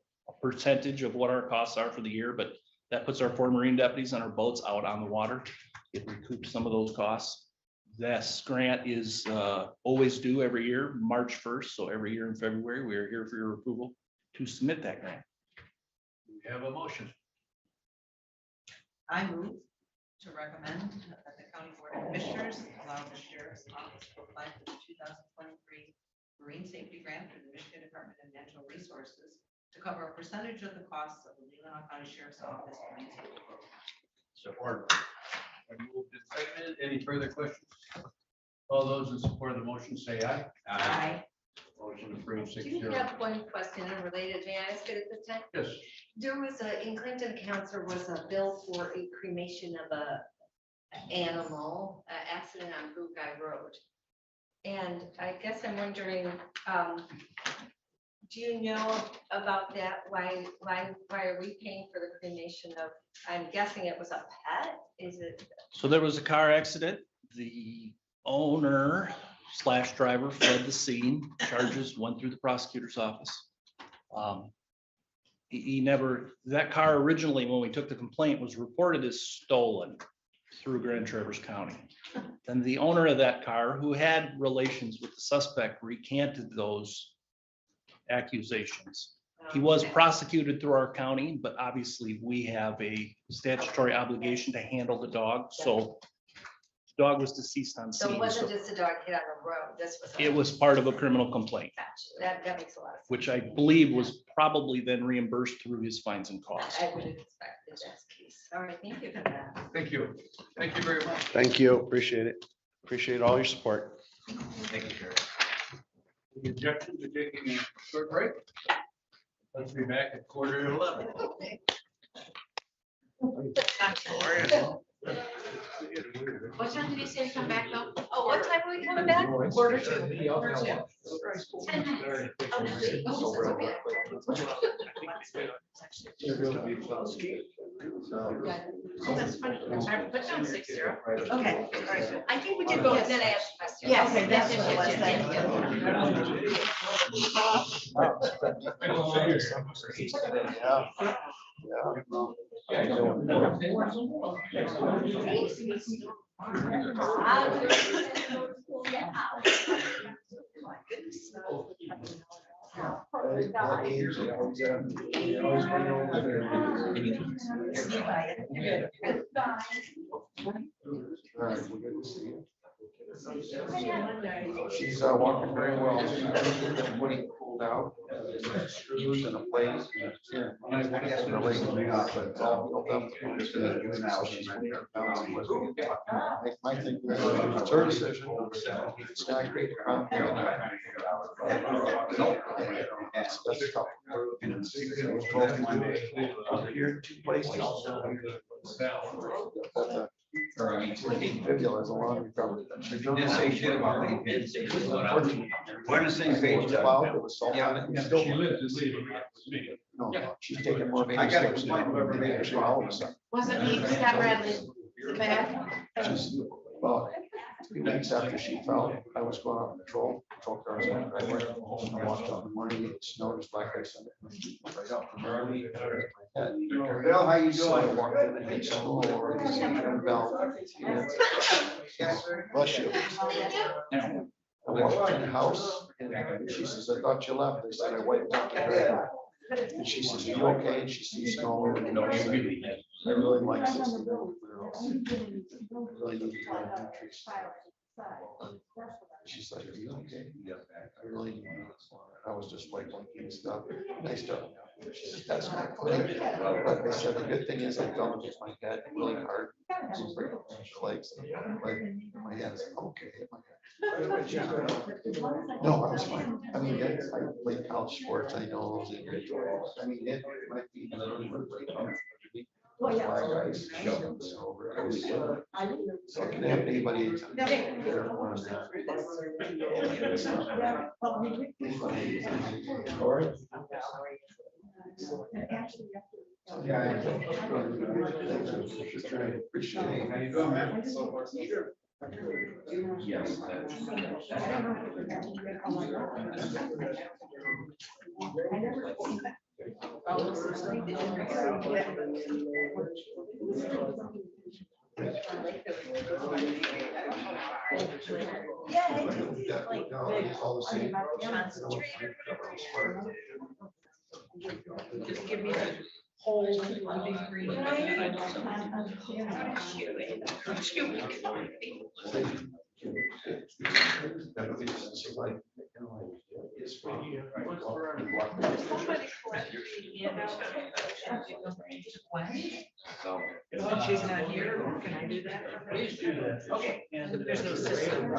percentage of what our costs are for the year, but that puts our 4 Marine deputies and our boats out on the water. It recoups some of those costs. This grant is always due every year, March 1st. So every year in February, we are here for your approval to submit that grant. We have a motion. I move to recommend that the County Board of Commissioners allow the Sheriff's Office to apply for the 2023 Marine Safety Grant through the Michigan Department of Natural Resources to cover a percentage of the costs of the Leelanau County Sheriff's Office Marine Safety Program. Support. Moved and seconded. Any further questions? All those in support of the motion say aye. Aye. Motion approved. Do you have one question unrelated? May I ask it at this time? Yes. There was in Clinton County, there was a bill for a cremation of a animal accident on Blue Guy Road. And I guess I'm wondering, do you know about that? Why are we paying for the cremation of, I'm guessing it was a pet? Is it? So there was a car accident. The owner slash driver fled the scene. Charges went through the prosecutor's office. He never, that car originally, when we took the complaint, was reported as stolen through Grand Traverse County. Then the owner of that car, who had relations with the suspect, recanted those accusations. He was prosecuted through our county, but obviously we have a statutory obligation to handle the dog, so the dog was deceased on So it scene. wasn't So just a dog hit on the road, this was. it was part of a criminal complaint, Gotcha. That makes a lot of sense. which I believe was probably then reimbursed through his fines and costs. I would expect that that's the case. All right, thank you for that. Thank you. Thank you very much. Thank you. Appreciate it. Appreciate all your support. Thank you, Sheriff. The objection to taking a short break? Let's be back at 11:15. What time did he say to come back though? Oh, what time are we coming back? Quarter to. 10 minutes. Oh, that's okay. Oh, that's funny. I'm sorry, put down 60. Okay, all right. I think we did both, then I asked a question. Yes, Okay, that's what it was. She's walking very well. She's when he pulled out. She was in a place. My thing is, it's her decision. It's not great. Here, 2 places. Fibula is a long recovery. She didn't say shit about me. Didn't say shit about me. We're on the same page. She lived to leave. No, she's taking more. I got a complaint from whoever made it. All of a sudden. Wasn't me, Scott Bradley, back? Well, 3 weeks after she fell, I was going out on patrol cars on the driveway. I walked out in the morning, it snowed, it's black ice. Right up from early. Bill, how you So I doing? walked in and it's school or it's in Bell. Bless you. I walked in the house and she says, I thought you left. I said, I wiped out the driveway. And she says, you okay? And she sees snow. I really like this. Really need to go to trees. She's like, are you okay? I really need this. I was just like, looking stuff. I started. She said, that's not good. But I said, the good thing is I fell against my head really hard. Legs, my head is okay. No, I was fine. I mean, I play college sports. I know those individuals. I mean, it might be. So it can happen to anybody. Appreciate it. How you doing, man? Yes. Just give me the whole big green. And I don't If she's not here, can I do that? Please do that. Okay. And there's no system.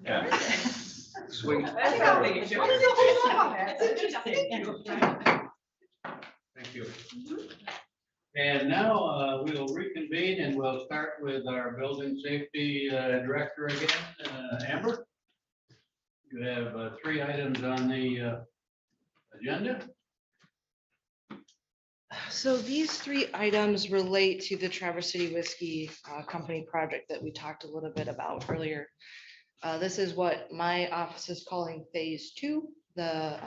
Yeah. Sweet. I think I'll make it sure. It's interesting. Thank you. And now we will reconvene and we'll start with our building safety director again, Amber. You have 3 items on the agenda. So these 3 items relate to the Traverse City Whiskey Company project that we talked a little bit about earlier. This is what my office is calling phase 2, the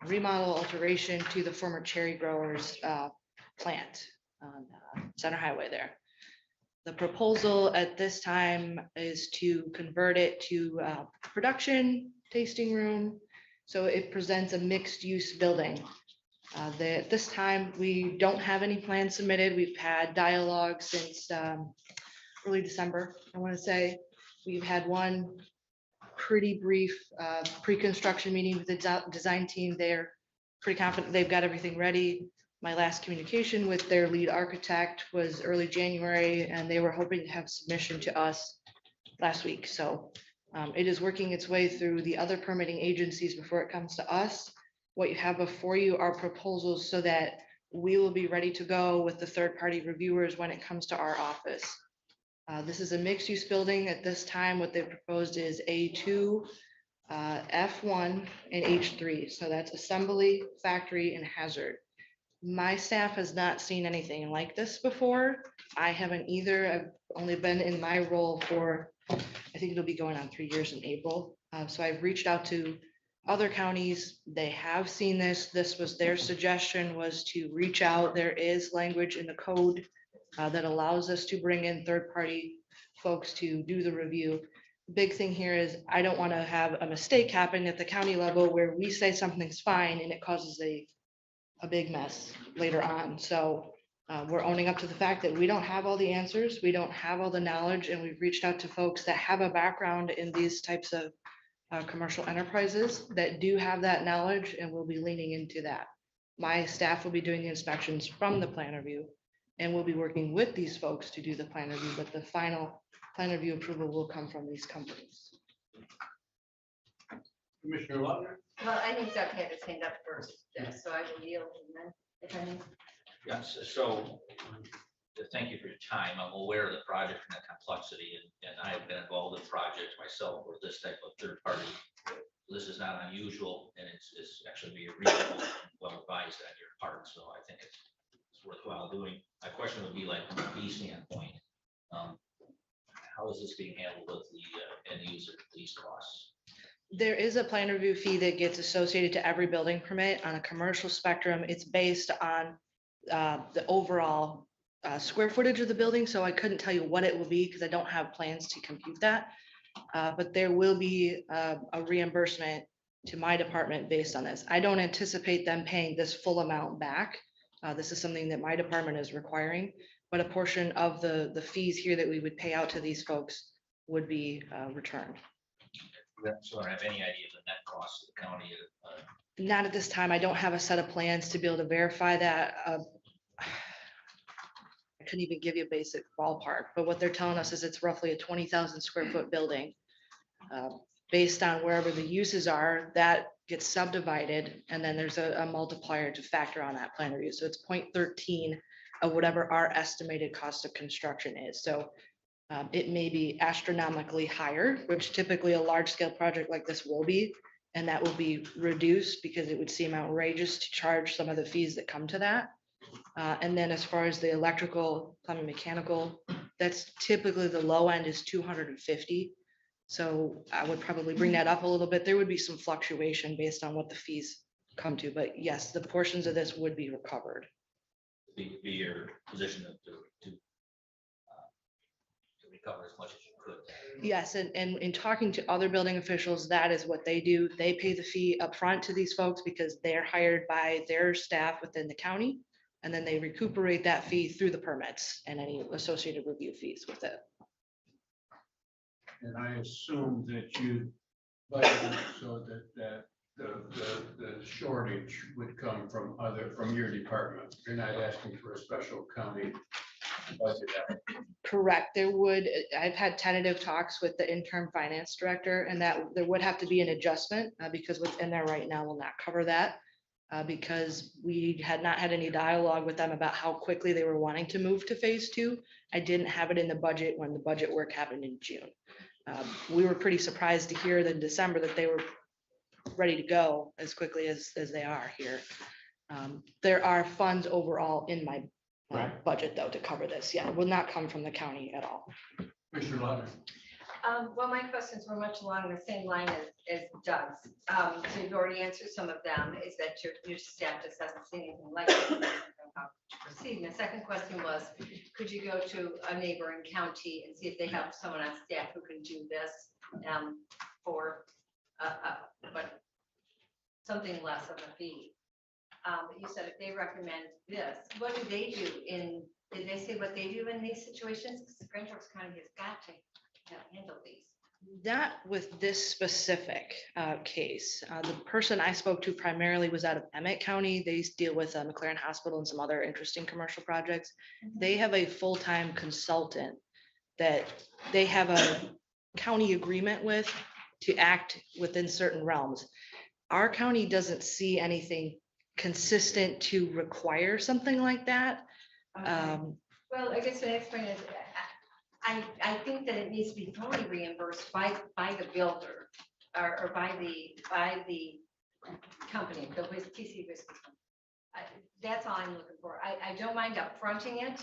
remodel alteration to the former cherry growers plant on Center Highway there. The proposal at this time is to convert it to production tasting room. So it presents a mixed use building. At this time, we don't have any plans submitted. We've had dialogue since early December, I want to say. We've had one pretty brief pre-construction meeting with the design team. They're pretty confident they've got everything ready. My last communication with their lead architect was early January, and they were hoping to have submission to us last week. So it is working its way through the other permitting agencies before it comes to us. What you have before you are proposals so that we will be ready to go with the third-party reviewers when it comes to our office. This is a mixed-use building. At this time, what they proposed is A2, F1, and H3. So that's assembly, factory, and hazard. My staff has not seen anything like this before. I haven't either. I've only been in my role for, I think it'll be going on 3 years in April. So I've reached out to other counties. They have seen this. This was their suggestion, was to reach out. There is language in the code that allows us to bring in third-party folks to do the review. Big thing here is I don't want to have a mistake happen at the county level where we say something's fine and it causes a big mess later on. So we're owning up to the fact that we don't have all the answers. We don't have all the knowledge, and we've reached out to folks that have a background in these types of commercial enterprises that do have that knowledge, and we'll be leaning into that. My staff will be doing the inspections from the plan review, and we'll be working with these folks to do the plan review, but the final plan review approval will come from these companies. Commissioner Lautner. Well, I think Doug had his hand up first, so I will yield and then if any. Yes, so thank you for your time. I'm aware of the project and the complexity, and I've been involved in projects myself with this type of third party. This is not unusual, and it's actually be reasonable and well advised on your part. So I think it's worthwhile doing. My question would be like from a fee standpoint, how is this being handled with the end user, these costs? There is a plan review fee that gets associated to every building permit. On a commercial spectrum, it's based on the overall square footage of the building. So I couldn't tell you what it will be because I don't have plans to compute that. But there will be a reimbursement to my department based on this. I don't anticipate them paying this full amount back. This is something that my department is requiring, but a portion of the fees here that we would pay out to these folks would be returned. So I don't have any idea of the net cost of the county. Not at this time. I don't have a set of plans to be able to verify that. I couldn't even give you a basic ballpark, but what they're telling us is it's roughly a 20,000 square foot building. Based on wherever the uses are, that gets subdivided, and then there's a multiplier to factor on that plan review. So it's 0.13 of whatever our estimated cost of construction is. So it may be astronomically higher, which typically a large scale project like this will be, and that will be reduced because it would seem outrageous to charge some of the fees that come to that. And then as far as the electrical, plumbing, mechanical, that's typically the low end is 250. So I would probably bring that up a little bit. There would be some fluctuation based on what the fees come to, but yes, the portions of this would be recovered. Be your position to recover as much as you could. Yes, and in talking to other building officials, that is what they do. They pay the fee upfront to these folks because they're hired by their staff within the county. And then they recuperate that fee through the permits and any associated review fees with it. And I assume that you budgeted so that the shortage would come from your department. You're not asking for a special county budget out. Correct. I've had tentative talks with the interim finance director and that there would have to be an adjustment because what's in there right now will not cover that. Because we had not had any dialogue with them about how quickly they were wanting to move to phase two. I didn't have it in the budget when the budget work happened in June. We were pretty surprised to hear that in December that they were ready to go as quickly as they are here. There are funds overall in my budget though to cover this. Yeah, it will not come from the county at all. Commissioner Lauder. Well, my questions were much along the same line as Doug's. So you've already answered some of them, is that your staff just hasn't seen anything like it. How to proceed. My second question was, could you go to a neighboring county and see if they have someone on staff who can do this for but something less of a fee? You said if they recommend this, what do they do did they say what they do in these situations? Because Grand Forks County has got to handle these. Not with this specific case. The person I spoke to primarily was out of Emmett County. They deal with McLaren Hospital and some other interesting commercial projects. They have a full-time consultant that they have a county agreement with to act within certain realms. Our county doesn't see anything consistent to require something like that. Well, I guess the next point is, I think that it needs to be fully reimbursed by the builder or by the company, the TC Whiskey. That's all I'm looking for. I don't mind upfronting it,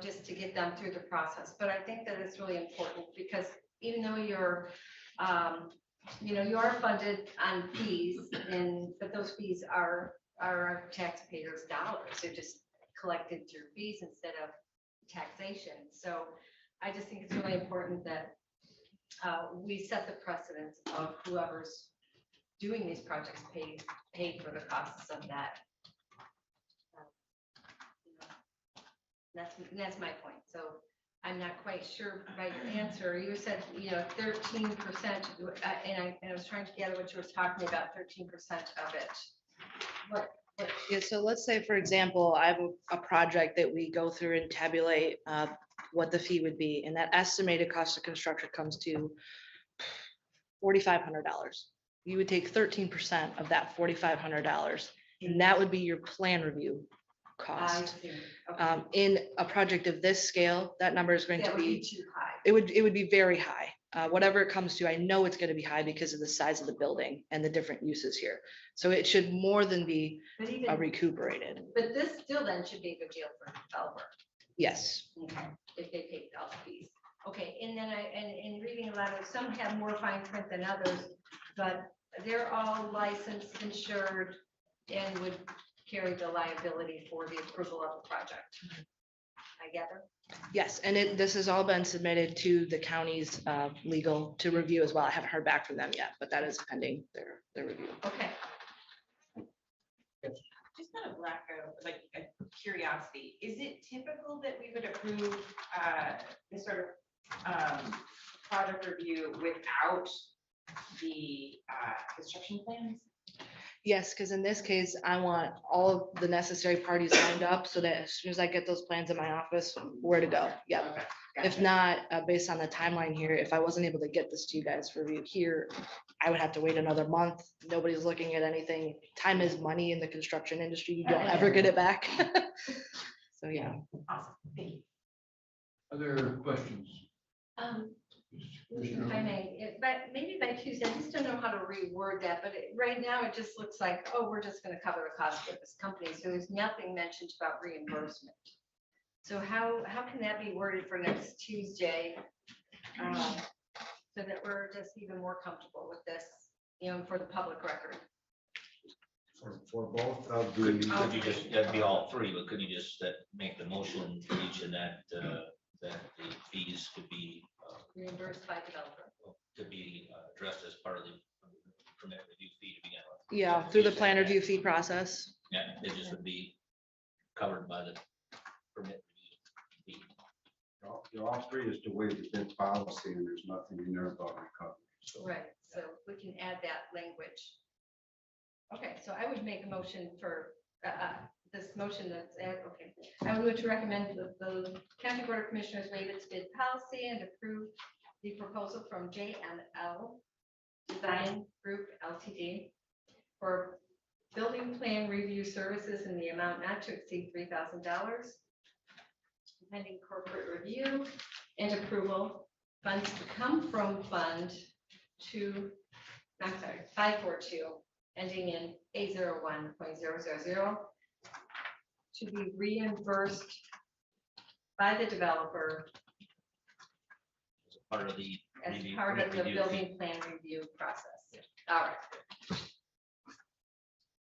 just to get them through the process. But I think that it's really important because even though you're, you are funded on fees, but those fees are our taxpayers' dollars. They're just collected through fees instead of taxation. So I just think it's really important that we set the precedence of whoever's doing these projects pay for the costs of that. That's my point. So I'm not quite sure by your answer. You said 13%, and I was trying to gather what you were talking about. 13% of it. What? Yeah, so let's say, for example, I have a project that we go through and tabulate what the fee would be, and that estimated cost of construction comes to $4,500. You would take 13% of that $4,500, and that would be your plan review cost. I see. Okay. In a project of this scale, that number is going That to would be, too high. it would be very high. Whatever it comes to, I know it's going to be high because of the size of the building and the different uses here. So it should more than be But even, recuperated. but this still then should be a good deal for the developer. Yes. Okay, if they pay all the fees. Okay, and then in reading a lot of, some have more fine print than others, but they're all licensed, insured, and would carry the liability for the approval of the project. I gather. Yes, and this has all been submitted to the county's legal to review as well. I haven't heard back from them yet, but that is pending their review. Okay. Just out of lack of a curiosity, is it typical that we would approve this sort of project review without the construction plans? Yes, because in this case, I want all of the necessary parties lined up so that as soon as I get those plans in my office, where to go. Yep. Okay, If gotcha. not, based on the timeline here, if I wasn't able to get this to you guys for review here, I would have to wait another month. Nobody's looking at anything. Time is money in the construction industry. You don't ever get it back. So, yeah. Awesome, thank you. Other questions? If I may, but maybe by Tuesday, I just don't know how to reword that, but right now it just looks like, oh, we're just gonna cover the cost of this company, so there's nothing mentioned about reimbursement. So how can that be worded for next Tuesday? So that we're just even more comfortable with this, for the public record. For both of the. Could you just, that'd be all three, but could you just make the motion for each and that the fees could be Reimbursed by developer. addressed as part of the permit review fee to begin with? Yeah, through the plan review fee process. Yeah, it just would be covered by the permit review fee. All three is to waive the bid policy, and there's nothing in there about recovery. So Right, so we can add that language. Okay, so I would make a motion for this motion that's, okay. I would move to recommend the County Board of Commissioners waive its bid policy and approve the proposal from JML Design Group Ltd. for building plan review services in the amount not to exceed $3,000. Pending corporate review and approval, funds to come from Fund 542, ending in A01.000, to be reimbursed by the developer Part of the. as review- part of the review building fee. plan review process. All right.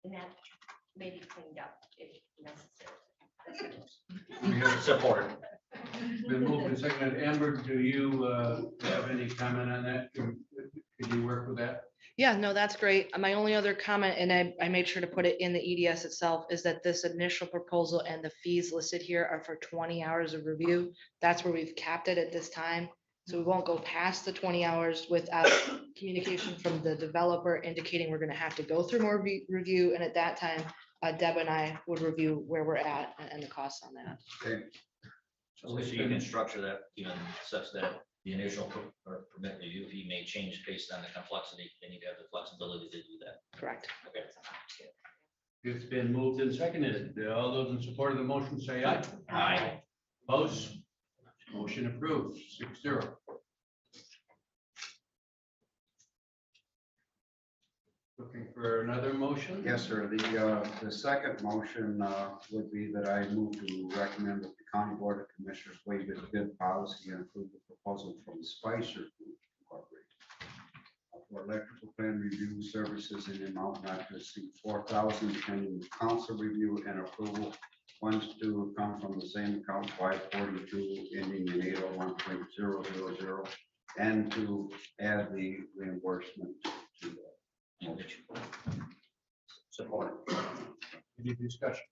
And that may be cleaned up if necessary. We have Support. been moved and seconded. Amber, do you have any comment on that? Could you work with that? Yeah, no, that's great. My only other comment, and I made sure to put it in the EDS itself, is that this initial proposal and the fees listed here are for 20 hours of review. That's where we've capped it at this time. So we won't go past the 20 hours without communication from the developer indicating we're gonna have to go through more review. And at that time, Deb and I would review where we're at and the costs on that. Okay. So you can structure that even such that the initial permit review fee may change based on the complexity. They need to have the flexibility to do that. Correct. Okay. It's been moved and seconded. All those in support of the motion say aye. Aye. Opposed? Motion approved, 6-0. Looking for another motion? Yes, sir. The second motion would be that I move to recommend that the County Board of Commissioners waive its bid policy and approve the proposal from Spicer Group Incorporated for electrical plan review services in the amount not to exceed $4,000, pending council review and approval. Funds to come from the same account 542 ending in 801.000, and to add the reimbursement to that motion. Support. Any discussion?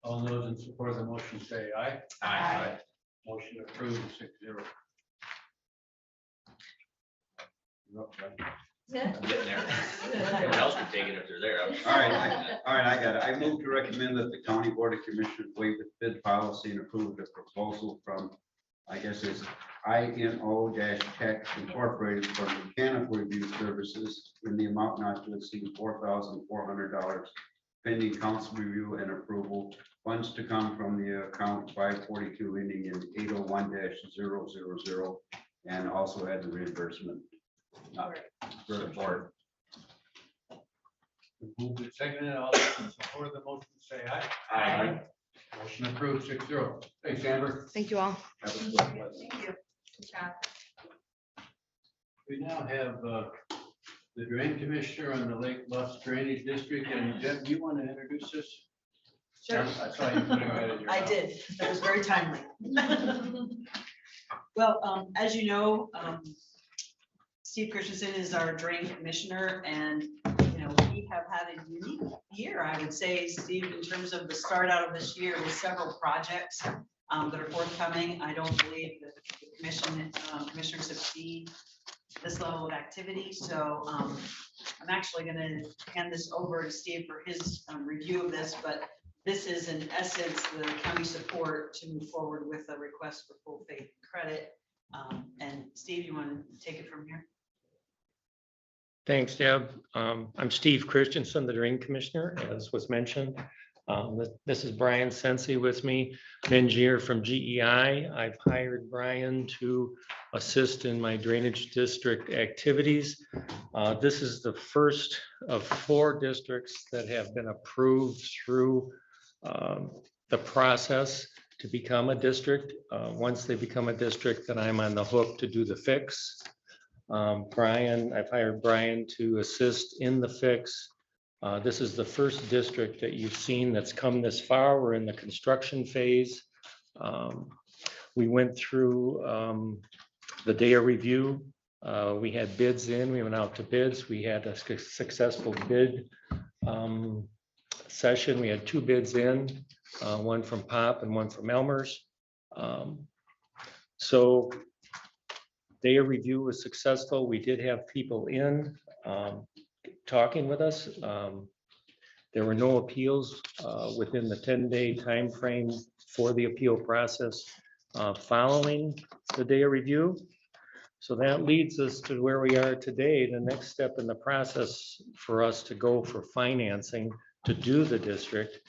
All those in support of the motion say aye. Aye. Motion approved, 6-0. You're up, Brad. I'm getting there. Everyone else can take it if they're there. All right, I got it. I move to recommend that the County Board of Commissioners waive its bid policy and approve the proposal from, I guess it's INO-Tech Incorporated for mechanical review services in the amount not to exceed $4,400, pending council review and approval. Funds to come from the account 542 ending in 801-000, and also add the reimbursement. Support. Moved and seconded. All those in support of the motion say aye. Aye. Motion approved, 6-0. Thanks, Amber. Thank you all. Have a good one. Thank you. Good job. We now have the Drain Commissioner on the Lake Bluffs Drainage District, and Deb, do you want to introduce this? Sure. I saw you putting that in your. I mouth. did. That was very timely. Well, as you know, Steve Christensen is our drain commissioner, and, we have had a unique year, I would say, Steve, in terms of the start out of this year with several projects that are forthcoming. I don't believe that the commissioners have seen this level of activity, so I'm actually going to hand this over to Steve for his review of this, but this is in essence the county support to move forward with a request for full faith and credit. And Steve, you want to take it from here? Thanks, Deb. I'm Steve Christensen, the Drain Commissioner, as was mentioned. This is Brian Sensi with me, an engineer from GEI. I've hired Brian to assist in my drainage district activities. This is the first of 4 districts that have been approved through the process to become a district. Once they become a district, then I'm on the hook to do the fix. I've hired Brian to assist in the fix. This is the first district that you've seen that's come this far. We're in the construction phase. We went through the day of review. We had bids in, we went out to bids. We had a successful bid session. We had 2 bids in, one from Pop and one from Elmer's. So day of review was successful. We did have people in talking with us. There were no appeals within the 10-day time frame for the appeal process following the day of review. So that leads us to where we are today. The next step in the process for us to go for financing to do the district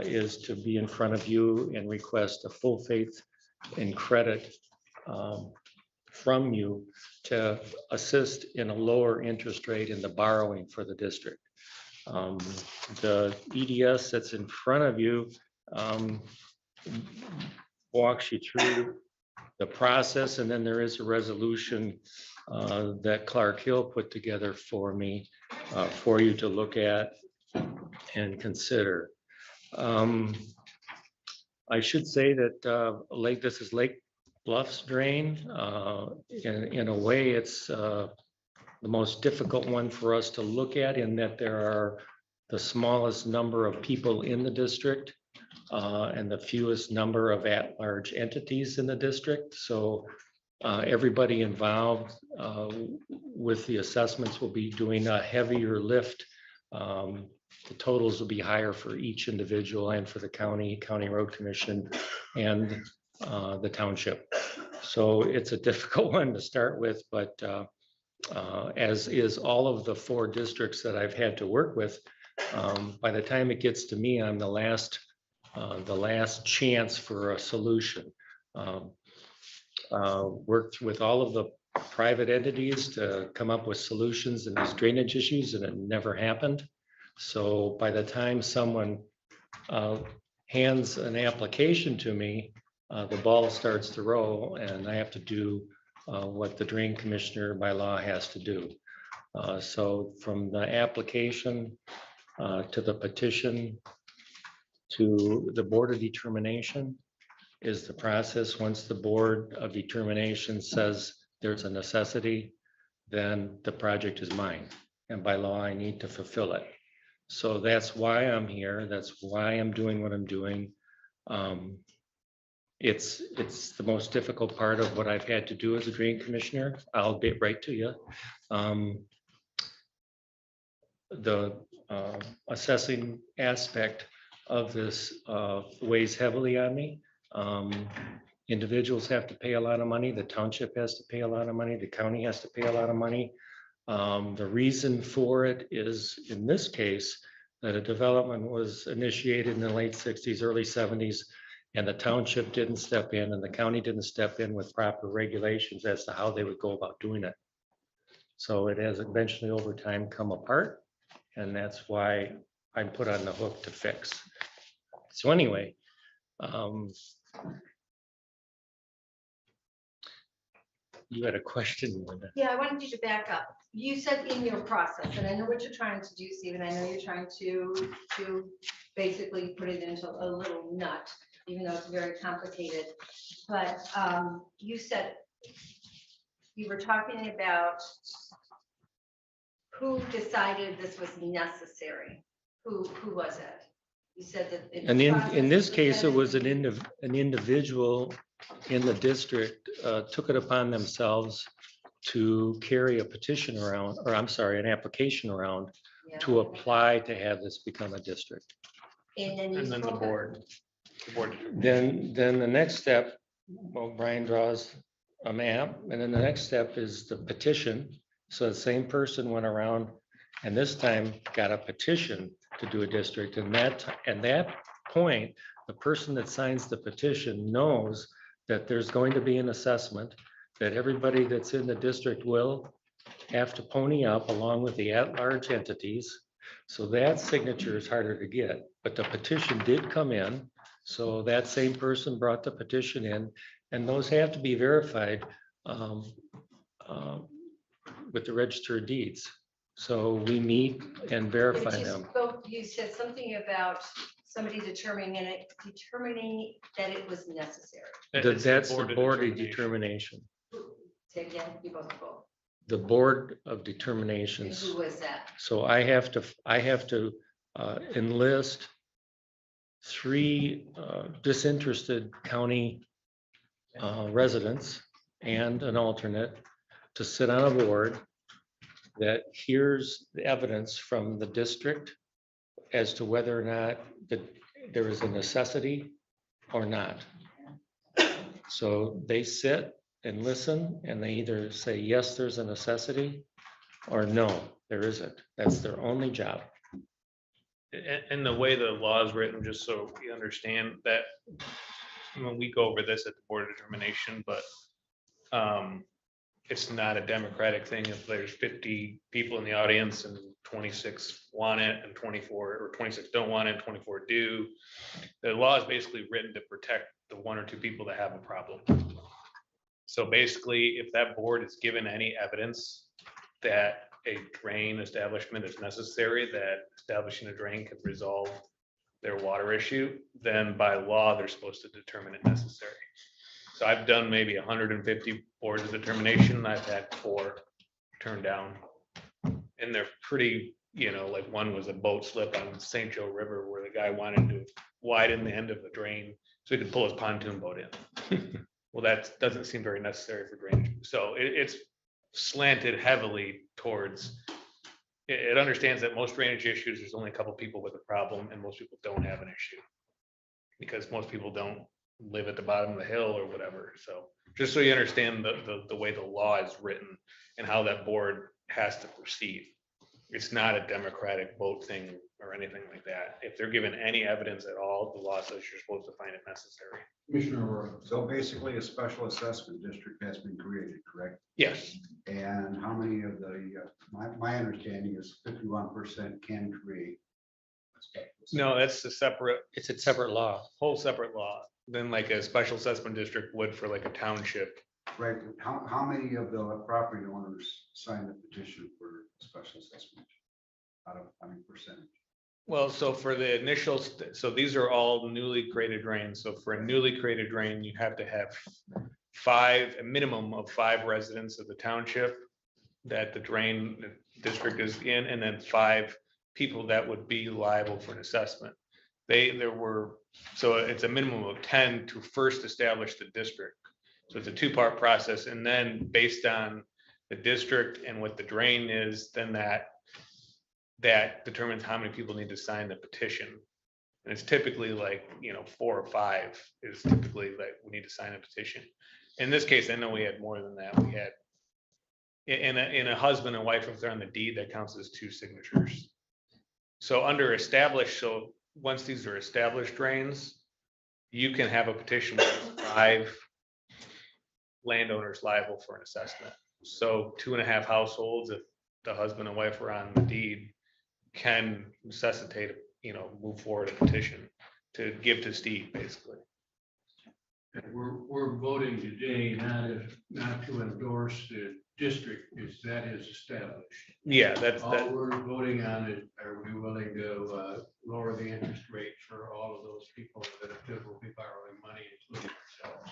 is to be in front of you and request a full faith and credit from you to assist in a lower interest rate in the borrowing for the district. The EDS that's in front of you walks you through the process, and then there is a resolution that Clark Hill put together for me for you to look at and consider. I should say that this is Lake Bluffs drain. In a way, it's the most difficult one for us to look at in that there are the smallest number of people in the district and the fewest number of at-large entities in the district. So everybody involved with the assessments will be doing a heavier lift. The totals will be higher for each individual and for the county road commission and the township. So it's a difficult one to start with, but as is all of the 4 districts that I've had to work with, by the time it gets to me, I'm the last chance for a solution. Worked with all of the private entities to come up with solutions in these drainage issues, and it never happened. So by the time someone hands an application to me, the ball starts to roll, and I have to do what the drain commissioner by law has to do. So from the application to the petition to the board of determination is the process. Once the board of determination says there's a necessity, then the project is mine, and by law I need to fulfill it. So that's why I'm here. That's why I'm doing what I'm doing. It's the most difficult part of what I've had to do as a drain commissioner. I'll get right to you. The assessing aspect of this weighs heavily on me. Individuals have to pay a lot of money. The township has to pay a lot of money. The county has to pay a lot of money. The reason for it is, in this case, that a development was initiated in the late 60s, early 70s, and the township didn't step in and the county didn't step in with proper regulations as to how they would go about doing it. So it has eventually over time come apart, and that's why I'm put on the hook to fix. So anyway, you had a question, Linda. Yeah, I wanted you to back up. You said in your process, and I know what you're trying to do, Stephen. I know you're trying to basically put it into a little nut, even though it's very complicated. But you said you were talking about who decided this was necessary. Who was it? You said that. And in this case, it was an individual in the district took it upon themselves to carry a petition around, or I'm sorry, an application around to apply to have this become a district. And then the board. Then the next step, well, Brian draws a map, and then the next step is the petition. So the same person went around and this time got a petition to do a district. And that point, the person that signs the petition knows that there's going to be an assessment, that everybody that's in the district will have to pony up along with the at-large entities. So that signature is harder to get, but the petition did come in. So that same person brought the petition in, and those have to be verified with the register of deeds. So we meet and verify them. You said something about somebody determining that it was necessary. That's the board of determination. Say again, you both go. The board of determinations. Who was that? So I have to enlist 3 disinterested county residents and an alternate to sit on a board that hears the evidence from the district, as to whether or not that there is a necessity or not. So they sit and listen and they either say, yes, there's a necessity, or no, there isn't. That's their only job. And the way the law is written, just so you understand that, when we go over this at the board of determination, but it's not a democratic thing if there's 50 people in the audience and 26 want it and 24 or 26 don't want it, and 24 do. The law is basically written to protect the 1 or 2 people that have a problem. So basically, if that board is given any evidence that a drain establishment is necessary, that establishing a drain could resolve their water issue, then by law, they're supposed to determine it necessary. So I've done maybe 150 boards of determination. I've had 4 turned down. And they're pretty, like one was a boat slip on St. Joe River where the guy wanted to widen the end of the drain so he could pull his pontoon boat in. Well, that doesn't seem very necessary for drainage. So it's slanted heavily towards, it understands that most drainage issues, there's only a couple people with a problem and most people don't have an issue. Because most people don't live at the bottom of the hill or whatever. So just so you understand the way the law is written and how that board has to proceed. It's not a democratic vote thing or anything like that. If they're given any evidence at all, the law says you're supposed to find it necessary. Commissioner Roy. So basically a special assessment district has been created, correct? Yes. And how many of the, my understanding is 51% can create. No, that's a separate. It's a separate law. Whole separate law than like a special assessment district would for like a township. Right, how many of the property owners signed the petition for special assessment? Out of, I mean, percentage? Well, so for the initial, so these are all newly created drains. So for a newly created drain, you have to have a minimum of 5 residents of the township that the drain district is in, and then 5 people that would be liable for an assessment. So it's a minimum of 10 to first establish the district. So it's a 2-part process, and then based on the district and what the drain is, then that determines how many people need to sign the petition. And it's typically like, 4 or 5 is typically like we need to sign a petition. In this case, I know we had more than that. We had in a husband and wife, if they're on the deed, that counts as 2 signatures. So under established, so once these are established drains, you can have a petition with 5 landowners liable for an assessment. So 2.5 households, if the husband and wife are on the deed, can necessitate, move forward a petition to give to Steve, basically. We're voting today not to endorse the district, that is established. Yeah, that's all we're voting on is, are we willing to lower the interest rate for all of those people that will be borrowing money, including ourselves?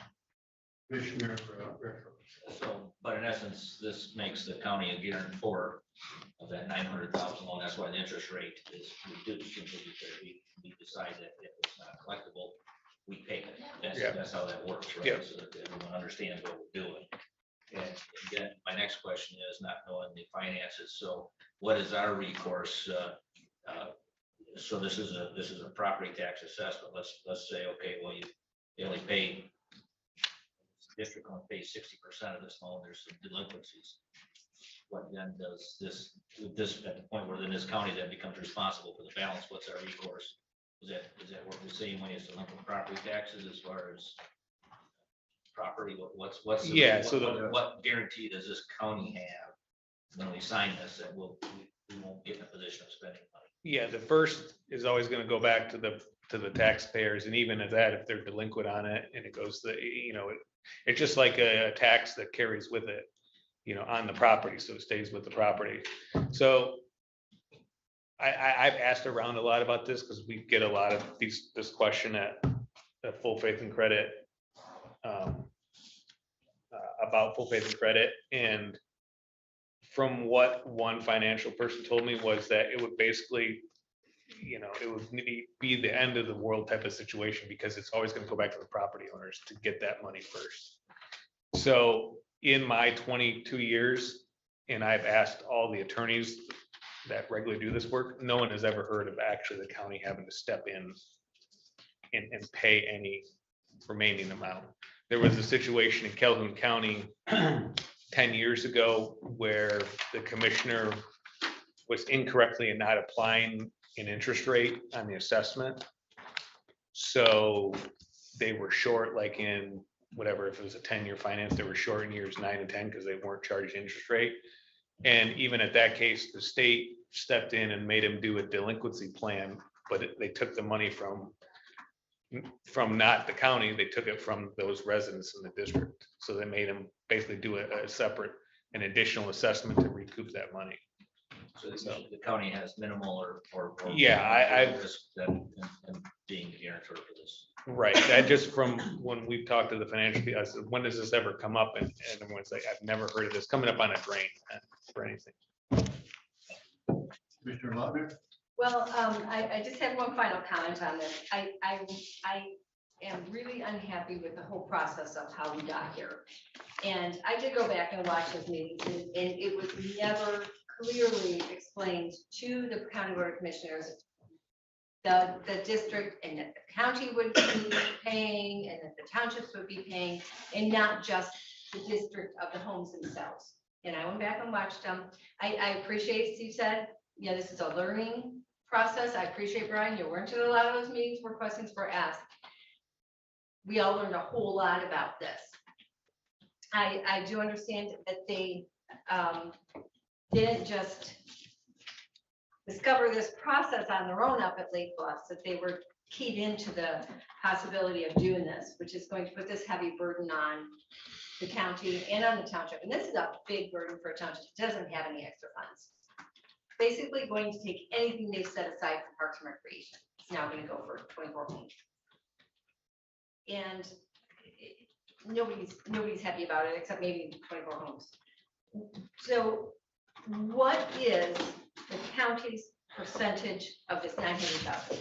Commissioner Ricker. So, but in essence, this makes the county a guarantor of that 900,000 loan. That's why the interest rate is reduced, simply because we decide that if it's not collectible, we pay it. That's how that works, right? Yeah. So that everyone understands what we're doing. And again, my next question is not knowing the finances. So what is our recourse? So this is a property tax assessment. Let's say, okay, well, you only pay, district only pays 60% of this loan. There's some delinquencies. What then does this at the point where then this county then becomes responsible for the balance? What's our recourse? Is that work the same way as delinquent property taxes as far as property? What's what guarantee does this county have when we sign this that we won't get in a position of spending money? Yeah, the first is always going to go back to the taxpayers, and even at that, if they're delinquent on it and it goes to, it's just like a tax that carries with it, on the property, so it stays with the property. So I've asked around a lot about this because we get a lot of this question at Full Faith and Credit, about Full Faith and Credit, and from what one financial person told me was that it would basically, it would be the end of the world type of situation because it's always going to go back to the property owners to get that money first. So in my 22 years, and I've asked all the attorneys that regularly do this work. No one has ever heard of actually the county having to step in and pay any remaining amount. There was a situation in Calhoun County 10 years ago where the commissioner was incorrectly and not applying an interest rate on the assessment. So they were short, like in whatever, if it was a 10-year finance, they were short in years 9 and 10 because they weren't charged interest rate. And even at that case, the state stepped in and made him do a delinquency plan, but they took the money from not the county, they took it from those residents in the district. So they made him basically do a separate, an additional assessment to recoup that money. So the county has minimal or. Yeah, risk than being the guarantor for this. Right, that just from when we've talked to the financial people, I said, when does this ever come up? And everyone's like, I've never heard of this coming up on a drain for anything. Mr. Lautner? Well, I just have one final comment on this. I am really unhappy with the whole process of how we got here. And I did go back and watch those meetings, and it was never clearly explained to the county board of commissioners, the district and that the county would be paying and that the townships would be paying, and not just the district of the homes themselves. And I went back and watched them. I appreciate Steve said, yeah, this is a learning process. I appreciate Brian, you weren't in a lot of those meetings where questions were asked. We all learned a whole lot about this. I do understand that they didn't just discover this process on their own up at Lake Bluffs, that they were keyed into the possibility of doing this, which is going to put this heavy burden on the county and on the township. And this is a big burden for a township that doesn't have any extra funds. Basically going to take anything they've set aside for Parks and Recreation. It's now going to go for 24 homes. And nobody's happy about it except maybe 24 homes. So what is the county's percentage of this 900,000?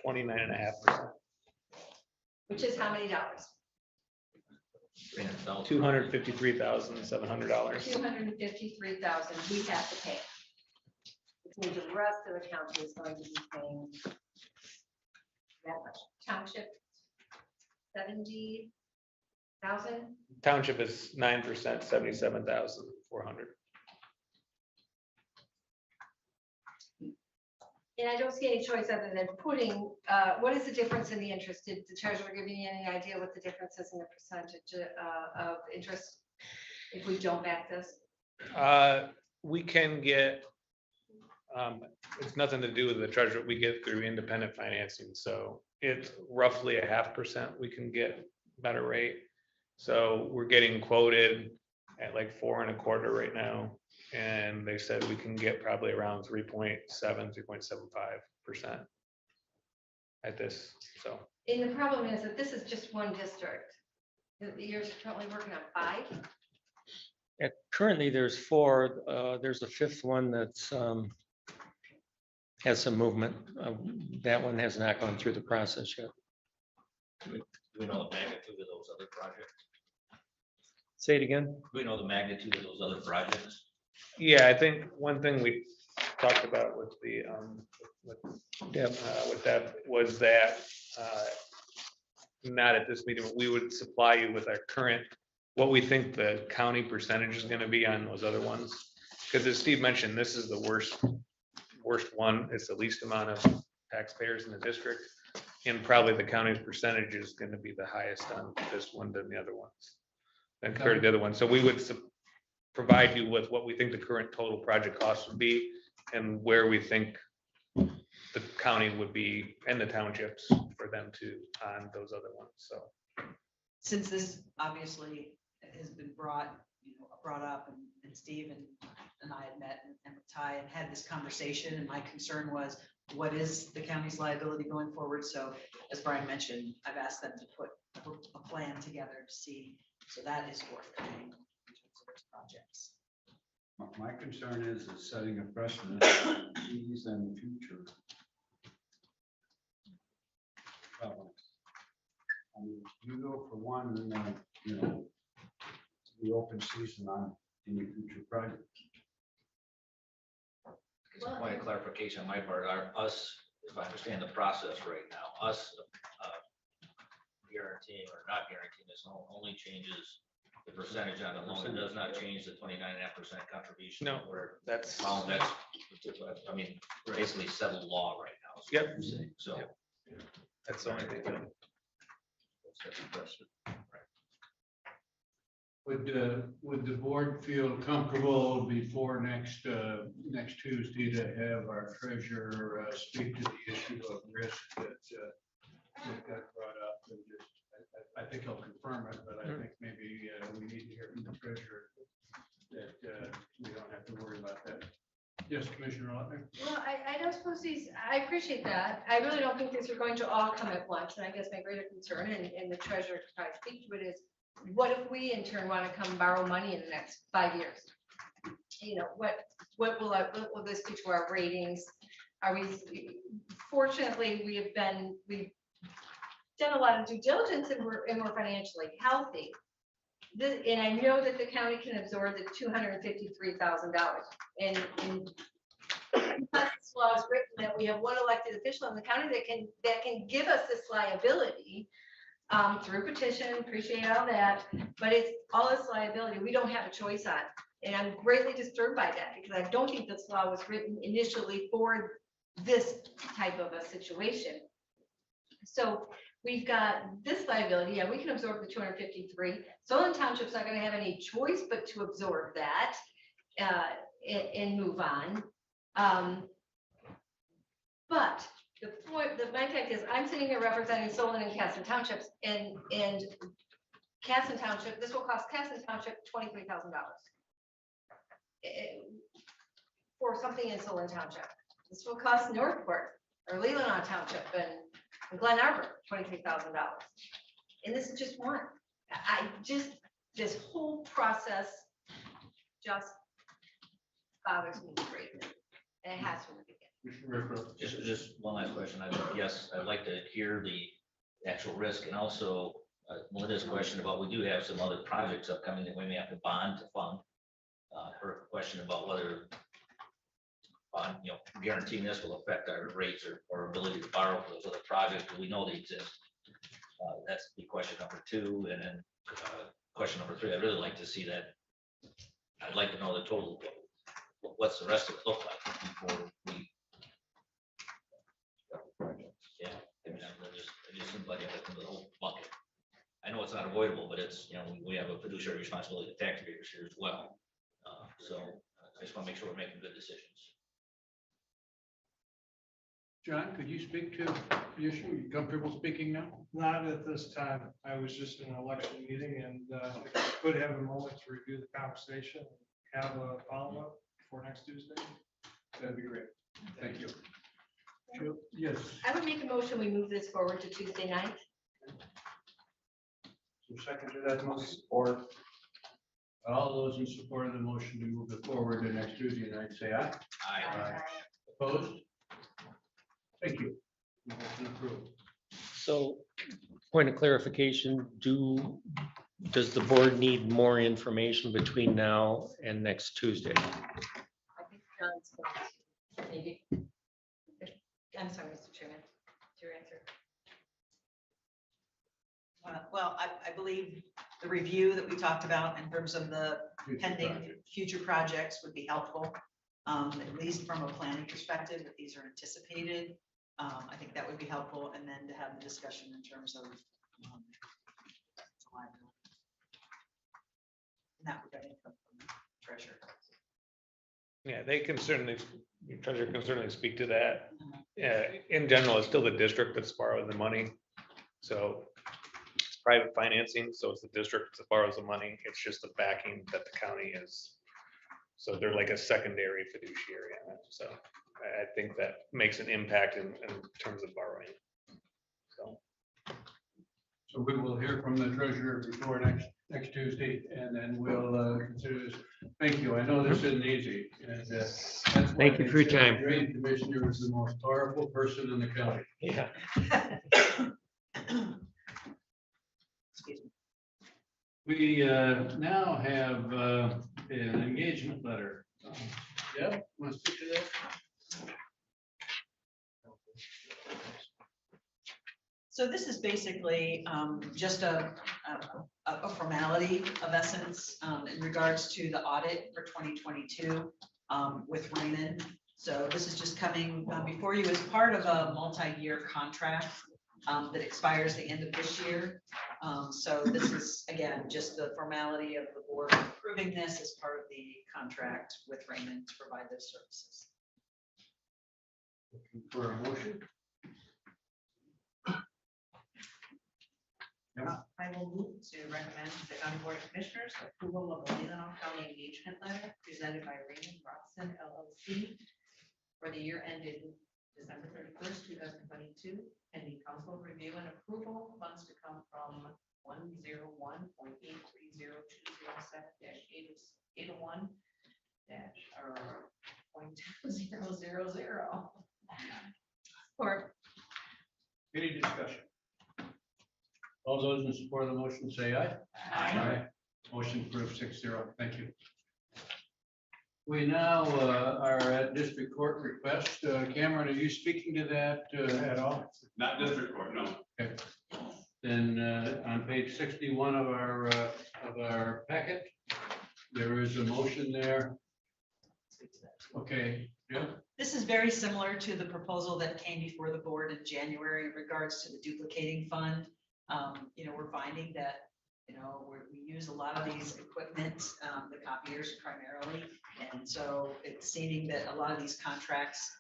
29.5%. Which is how many dollars? $253,700. 253,000 we have to pay. Which means the rest of the county is going to be paying that much. Township, 70,000. Township is 9%, 77,400. And I don't see any choice other than putting, what is the difference in the interest? Did the treasurer give you any idea what the difference is in the percentage of interest if we don't back this? We can get, it's nothing to do with the treasurer. We get through independent financing. So it's roughly 0.5% we can get better rate. So we're getting quoted at like 4.25% right now. And they said we can get probably around 3.7, 3.75% at this, so. And the problem is that this is just one district. You're currently working on 5? Currently, there's 4. There's a 5th one that's has some movement. That one has not gone through the process yet. Do we know the magnitude of those other projects? Say it again. Do we know the magnitude of those other projects? Yeah, I think one thing we talked about with the, with Deb was that, not at this meeting, but we would supply you with our current, what we think the county percentage is gonna be on those other ones. Because as Steve mentioned, this is the worst one. It's the least amount of taxpayers in the district. And probably the county's percentage is gonna be the highest on this one than the other ones. And compared to the other one. So we would provide you with what we think the current total project cost would be and where we think the county would be and the townships for them to on those other ones. So Since this obviously has been brought up and Steve and I had met and with Ty and had this conversation, and my concern was, what is the county's liability going forward? So as Brian mentioned, I've asked them to put a plan together to see, so that is forthcoming. Projects. My concern is setting a precedent for these and future problems. I mean, you go for one and then, the open season on any future project. Just a point of clarification on my part, are us, if I understand the process right now, us guaranteeing or not guaranteeing this loan only changes the percentage on the loan. It does not change the 29.5% contribution. No, Where that's. that's, I mean, basically settled law right now. is what Yep. I'm saying. So. Yep. That's the only thing. That's the question. Would the board feel comfortable before next Tuesday to have our treasurer speak to the issue of risk that got brought up? And just, I think I'll confirm it, but I think maybe we need to hear from the treasurer that we don't have to worry about that. Yes, Commissioner Lautner? Well, I don't suppose I appreciate that. I really don't think these are going to all come at once. And I guess my greater concern, and the treasurer could probably speak to it, is what if we in turn want to come borrow money in the next 5 years? You know, what will this do to our ratings? Are we, fortunately, we've done a lot of due diligence and we're financially healthy. And I know that the county can absorb the $253,000. And this law is written that we have one elected official in the county that can give us this liability through petition. Appreciate all that, but it's all this liability we don't have a choice on. And I'm greatly disturbed by that because I don't think this law was written initially for this type of a situation. So we've got this liability. Yeah, we can absorb the 253. Solon Township's not going to have any choice but to absorb that and move on. But the point, my fact is, I'm sitting here representing Solon and Casson Townships, and Casson Township. This will cost Casson Township $23,000 for something in Solon Township. This will cost Northport or Leelanau Township and Glen Arbor $23,000. And this is just one. This whole process just bothers me greatly. And it has from the beginning. Just one last question. Yes, I'd like to hear the actual risk and also Melinda's question about, we do have some other projects upcoming that we may have to bond to fund. Her question about whether guaranteeing this will affect our rates or ability to borrow for those other projects, but we know they exist. That's the question number 2. And then question number 3, I'd really like to see that. I'd like to know the total, what's the rest of it look like before we. Yeah, I mean, it just seems like it's the whole bucket. I know it's not avoidable, but it's, we have a fiduciary responsibility to taxpayers here as well. So I just want to make sure we're making good decisions. John, could you speak to the issue? Are you comfortable speaking now? Not at this time. I was just in an election meeting and if I could have a moment to review the conversation, and have a follow-up for next Tuesday. That'd be great. Thank you. Yes. I would make a motion, we move this forward to Tuesday night. So second to that motion. Or all those in support of the motion to move it forward to next Tuesday night, say aye. Aye. Opposed? Thank you. Motion approved. So, point of clarification, does the board need more information between now and next Tuesday? I think John's going to maybe. I'm sorry, Mr. Chairman, it's your answer. Well, I believe the review that we talked about in terms of the pending future projects would be helpful, at least from a planning perspective, if these are anticipated. I think that would be helpful, and then to have the discussion in terms of that would come from the treasurer. Yeah, they can certainly, the treasurer can certainly speak to that. In general, it's still the district that's borrowing the money. So it's private financing, so it's the district that borrows the money. It's just the backing that the county is. So they're like a secondary fiduciary on it. So I think that makes an impact in terms of borrowing. So we will hear from the treasurer before next Tuesday, and then we'll consider this. Thank you. I know this isn't easy. And that's why Thank you for your time. The drain commissioner is the most powerful person in the county. Yeah. We now have an engagement letter. Deb, want to speak to that? So this is basically just a formality of essence in regards to the audit for 2022 with Raymond. So this is just coming before you as part of a multi-year contract that expires the end of this year. So this is, again, just the formality of the board approving this as part of the contract with Raymond to provide those services. Looking for a motion? I will move to recommend to the county board of commissioners approval of the Leelanau County engagement letter presented by Raymond Robson LLC for the year ended December 31st, 2022, pending council review and approval. Funds to come from 101.830207-801 .000. Support. Any discussion? All those in support of the motion say aye. Aye. Motion approved 6-0. Thank you. We now are at district court request. Cameron, are you speaking to that at all? Not district court, no. Okay. Then on page 61 of our packet, there is a motion there. Okay, yeah. This is very similar to the proposal that came before the board in January in regards to the duplicating fund. We're finding that, we use a lot of these equipment, the copiers primarily. And so it's seeming that a lot of these contracts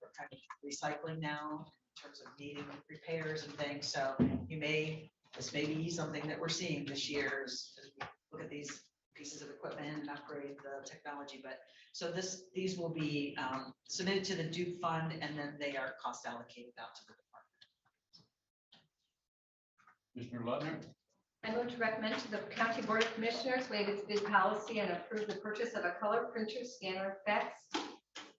are kind of recycling now in terms of needing repairs and things. So this may be something that we're seeing this year as we look at these pieces of equipment and upgrade the technology. But so these will be submitted to the Duke fund, and then they are cost allocated out to the department. Mr. Lutner? I move to recommend to the County Board of Commissioners waive its bid policy and approve the purchase of a color printer, scanner, fax,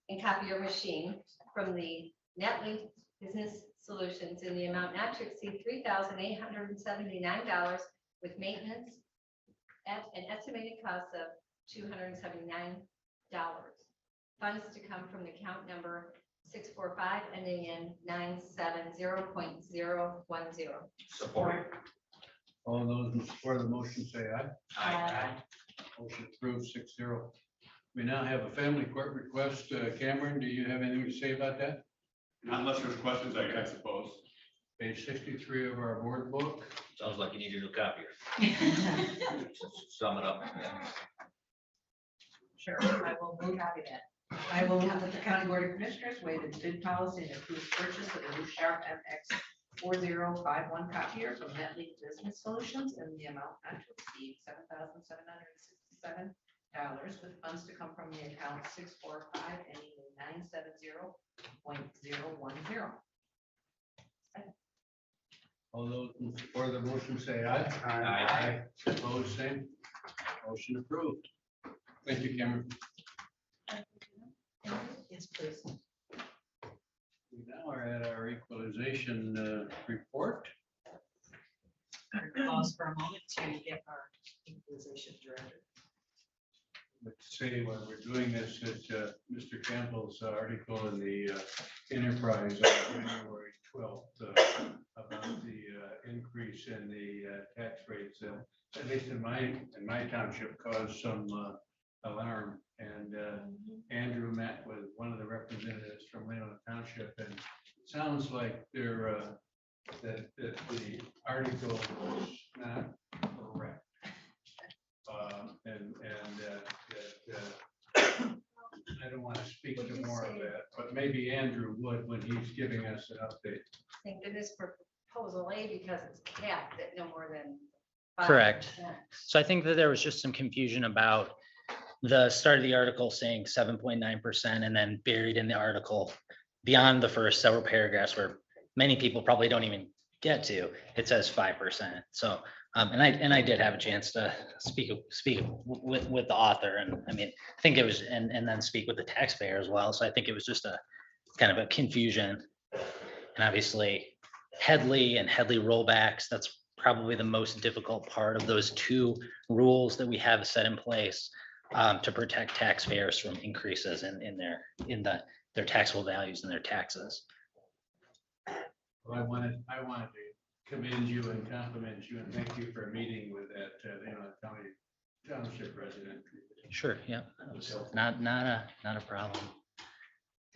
and copier machine from the NetLink Business Solutions in the amount not to exceed $3,879 with maintenance at an estimated cost of $279. Funds to come from the account number 645 ending in 970.010. Support. All those in support of the motion say aye. Aye. Motion approved 6-0. We now have a family court request. Cameron, do you have anything to say about that? Not unless there's questions, I suppose. Page 63 of our board book. Sounds like you need a new copier. Sum it up. Sure, I will move copy that. I will move that the county board of commissioners waive its bid policy and approve purchase of a new Sharp MX 4051 copier from NetLink Business Solutions in the amount not to exceed $7,767 with funds to come from the account 645 ending in 970.010. All those in support of the motion say aye. Aye. Opposed, same. Motion approved. Thank you, Cameron. Yes, please. We now are at our equalization report. Pause for a moment to get our equalization director. Let's say while we're doing this, that Mr. Campbell's article in the Enterprise on January 12th about the increase in the tax rates, at least in my township, caused some alarm. And Andrew met with one of the representatives from Leelanau Township, and it sounds like that the article was not correct. I don't want to speak to more of that, but maybe Andrew would when he's giving us an update. Thank goodness for proposal A because it's capped at no more than 5%. Correct. So I think that there was just some confusion about the start of the article saying 7.9% and then buried in the article beyond the first several paragraphs where many people probably don't even get to, it says 5%. So and I did have a chance to speak with the author, and I mean, I think it was, and then speak with the taxpayer as well. So I think it was just a kind of a confusion. And obviously Headley and Headley rollbacks, that's probably the most difficult part of those two rules that we have set in place to protect taxpayers from increases in their taxable values and their taxes. Well, I wanted to commend you and compliment you and thank you for meeting with that, township resident. Sure, yeah, that was not a problem.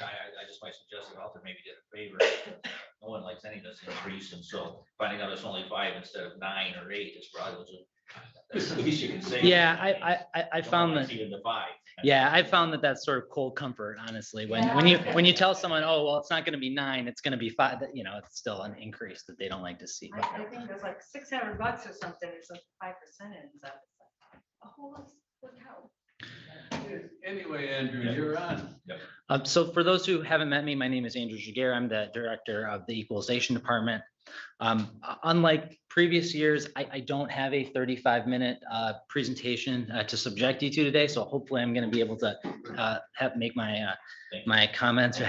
I just might suggest that Alter maybe did a favor. No one likes any of this increase, and so finding out it's only 5 instead of 9 or 8 is probably that's the least you can say. Yeah, I found that. Even the 5. Yeah, I found that that's sort of cold comfort, honestly. When you tell someone, oh, well, it's not going to be 9, it's going to be 5, that, it's still an increase that they don't like to see. I think it's like $600 or something, it's like 5% ends up. A whole lot, look how. Anyway, Andrew, you're on. So for those who haven't met me, my name is Andrew Jaguar. I'm the director of the Equalization Department. Unlike previous years, I don't have a 35-minute presentation to subject you to today. So hopefully I'm going to be able to make my comments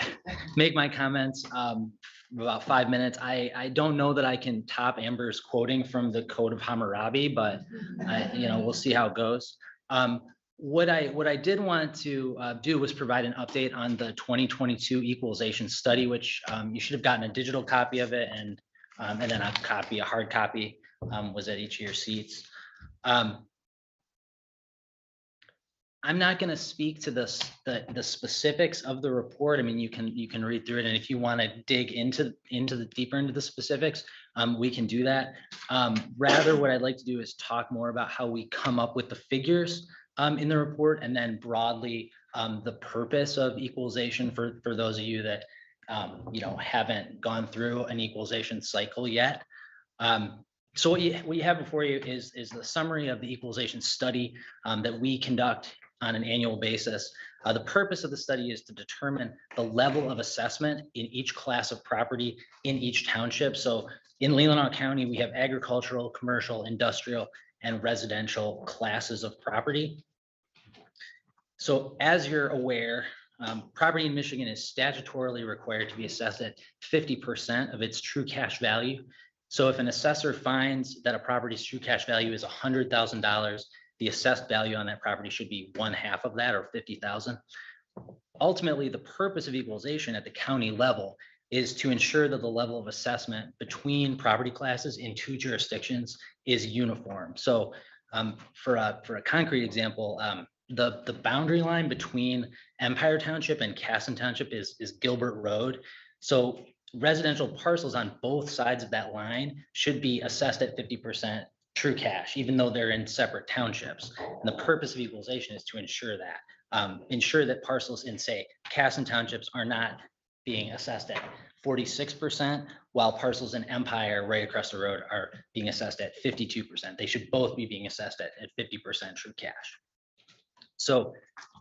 about 5 minutes. I don't know that I can top Amber's quoting from the Code of Hammurabi, but we'll see how it goes. What I did want to do was provide an update on the 2022 equalization study, which you should have gotten a digital copy of it, and then a hard copy was at each of your seats. I'm not going to speak to the specifics of the report. I mean, you can read through it, and if you want to dig deeper into the specifics, we can do that. Rather, what I'd like to do is talk more about how we come up with the figures in the report, and then broadly the purpose of equalization for those of you that haven't gone through an equalization cycle yet. So what you have before you is the summary of the equalization study that we conduct on an annual basis. The purpose of the study is to determine the level of assessment in each class of property in each township. So in Leelanau County, we have agricultural, commercial, industrial, and residential classes of property. So as you're aware, property in Michigan is statutorily required to be assessed at 50% of its true cash value. So if an assessor finds that a property's true cash value is $100,000, the assessed value on that property should be 1/2 of that, or $50,000. Ultimately, the purpose of equalization at the county level is to ensure that the level of assessment between property classes in 2 jurisdictions is uniform. So for a concrete example, the boundary line between Empire Township and Casson Township is Gilbert Road. So residential parcels on both sides of that line should be assessed at 50% true cash, even though they're in separate townships. And the purpose of equalization is to ensure that parcels in, say, Casson Townships are not being assessed at 46%, while parcels in Empire right across the road are being assessed at 52%. They should both be being assessed at 50% true cash. So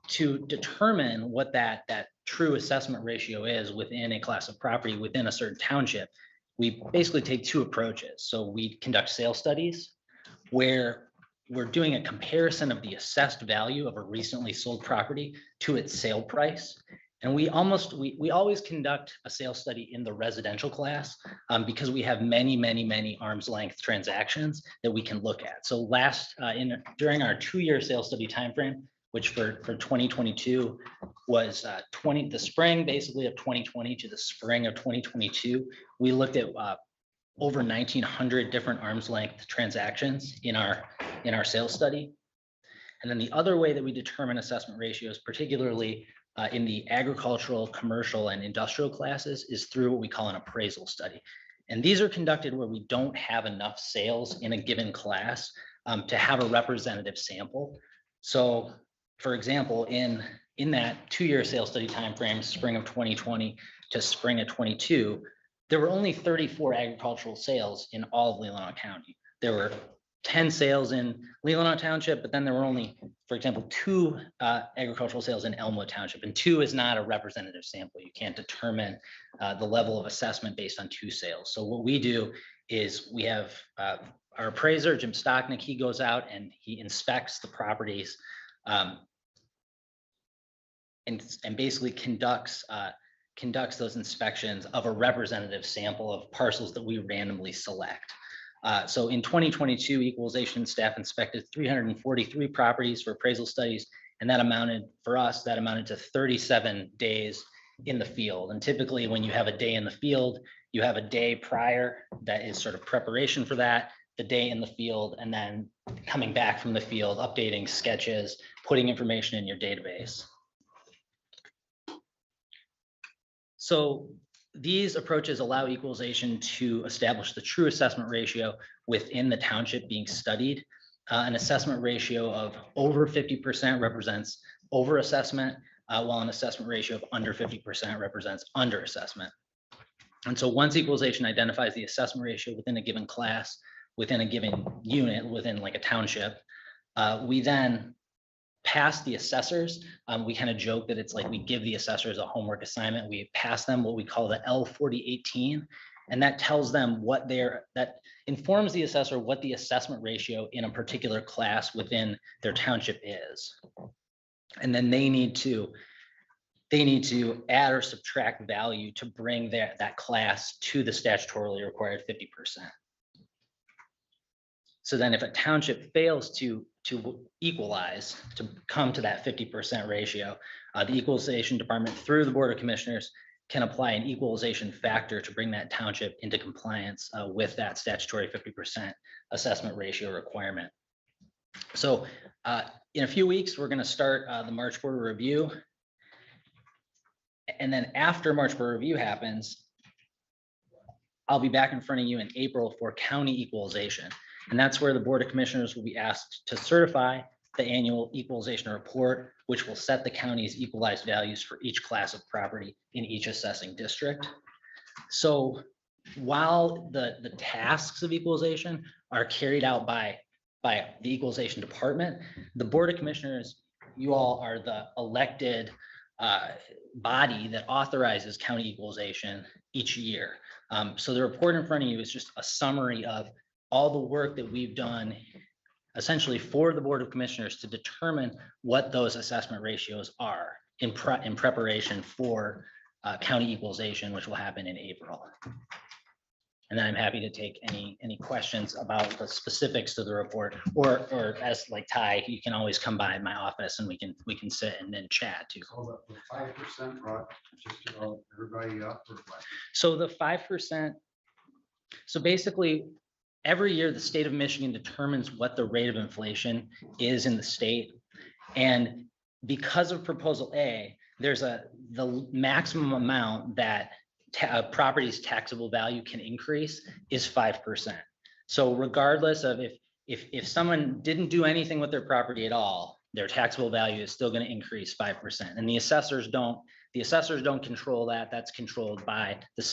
to determine what that true assessment ratio is within a class of property within a certain township, we basically take 2 approaches. So we conduct sales studies where we're doing a comparison of the assessed value of a recently sold property to its sale price. And we always conduct a sales study in the residential class because we have many arm's length transactions that we can look at. So during our 2-year sales study timeframe, which for 2022 was the spring basically of 2020 to the spring of 2022, we looked at over 1,900 different arm's length transactions in our sales study. And then the other way that we determine assessment ratios, particularly in the agricultural, commercial, and industrial classes, is through what we call an appraisal study. And these are conducted where we don't have enough sales in a given class to have a representative sample. So for example, in that 2-year sales study timeframe, spring of 2020 to spring of 22, there were only 34 agricultural sales in all of Leelanau County. There were 10 sales in Leelanau Township, but then there were only, for example, 2 agricultural sales in Elmwood Township, and 2 is not a representative sample. You can't determine the level of assessment based on 2 sales. So what we do is we have our appraiser, Jim Stocknick, he goes out and he inspects the properties and basically conducts those inspections of a representative sample of parcels that we randomly select. So in 2022, equalization staff inspected 343 properties for appraisal studies, and that amounted to 37 days in the field. And typically when you have a day in the field, you have a day prior that is sort of preparation for that, the day in the field, and then coming back from the field, updating sketches, putting information in your database. So these approaches allow equalization to establish the true assessment ratio within the township being studied. An assessment ratio of over 50% represents overassessment, while an assessment ratio of under 50% represents underassessment. And so once equalization identifies the assessment ratio within a given class, within a given unit, within like a township, we then pass the assessors. We kind of joke that it's like we give the assessors a homework assignment. We pass them what we call the L4018, and that tells them what that informs the assessor what the assessment ratio in a particular class within their township is. And then they need to add or subtract value to bring that class to the statutorily required 50%. So then if a township fails to equalize, to come to that 50% ratio, the equalization department through the Board of Commissioners can apply an equalization factor to bring that township into compliance with that statutory 50% assessment ratio requirement. So in a few weeks, we're going to start the March Board review. And then after March Board review happens, I'll be back in front of you in April for county equalization. And that's where the Board of Commissioners will be asked to certify the annual equalization report, which will set the county's equalized values for each class of property in each assessing district. So while the tasks of equalization are carried out by the equalization department, the Board of Commissioners, you all are the elected body that authorizes county equalization each year. So the report in front of you is just a summary of all the work that we've done essentially for the Board of Commissioners to determine what those assessment ratios are in preparation for county equalization, which will happen in April. And then I'm happy to take any questions about the specifics of the report, or as like Ty, you can always come by my office and we can sit and then chat too. So the 5% brought just about everybody up or what? So the 5%, so basically every year the state of Michigan determines what the rate of inflation is in the state. And because of Proposal A, there's the maximum amount that a property's taxable value can increase is 5%. So regardless of if someone didn't do anything with their property at all, their taxable value is still going to increase 5%. And the assessors don't control that. That's controlled by the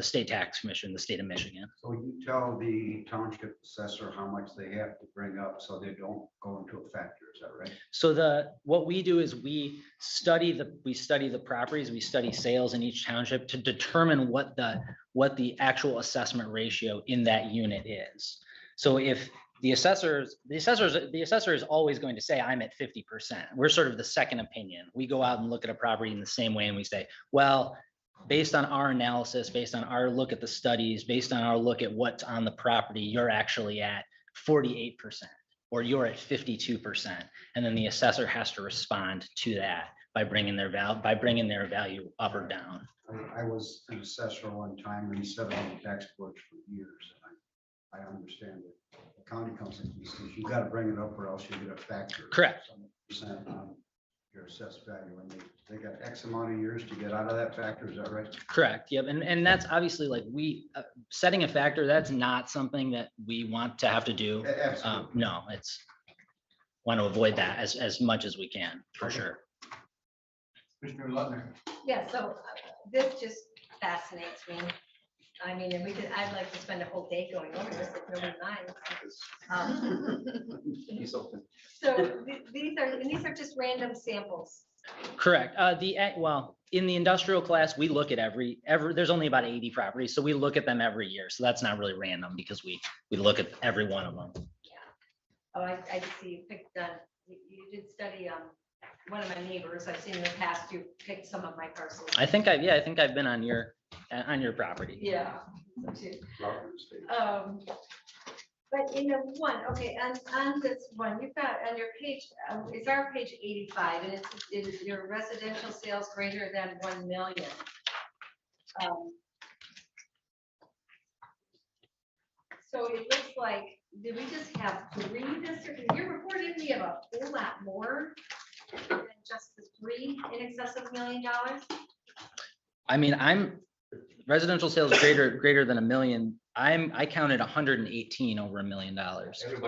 state tax commission, the state of Michigan. So you tell the township assessor how much they have to bring up so they don't go into a factor, is that right? So what we do is we study the properties, we study sales in each township to determine what the actual assessment ratio in that unit is. So if the assessor is always going to say, I'm at 50%. We're sort of the second opinion. We go out and look at a property in the same way and we say, well, based on our analysis, based on our look at the studies, based on our look at what's on the property, you're actually at 48%, or you're at 52%. And then the assessor has to respond to that by bringing their value up or down. I was an assessor one time and he said on the tax books for years. And I understand it. The county comes in and says, you got to bring it up or else you get a factor. Correct. Percent on your assessed value, and they got X amount of years to get out of that factor, is that right? Correct. Yep. And that's obviously like setting a factor, that's not something that we want to have to do. No, want to avoid that as much as we can, for sure. Commissioner Lutner. Yeah, so this just fascinates me. I mean, and I'd like to spend a whole day going over this if nobody minds. So these are just random samples. Correct. Well, in the industrial class, we look at there's only about 80 properties. So we look at them every year. So that's not really random because we look at every one of them. Yeah. Oh, I see you picked you did study one of my neighbors. I've seen in the past, you picked some of my parcels. I think I've been on your property. Yeah. So too. But in the one, okay, on this one, you've got on your page, it's our page 85, and it's your residential sales greater than 1 million. So it looks like, did we just have 3 this year? Your report didn't we have a whole lot more than just the 3 in excess of $1 million? I mean, I'm residential sales greater than 1 million. I counted 118 over $1 million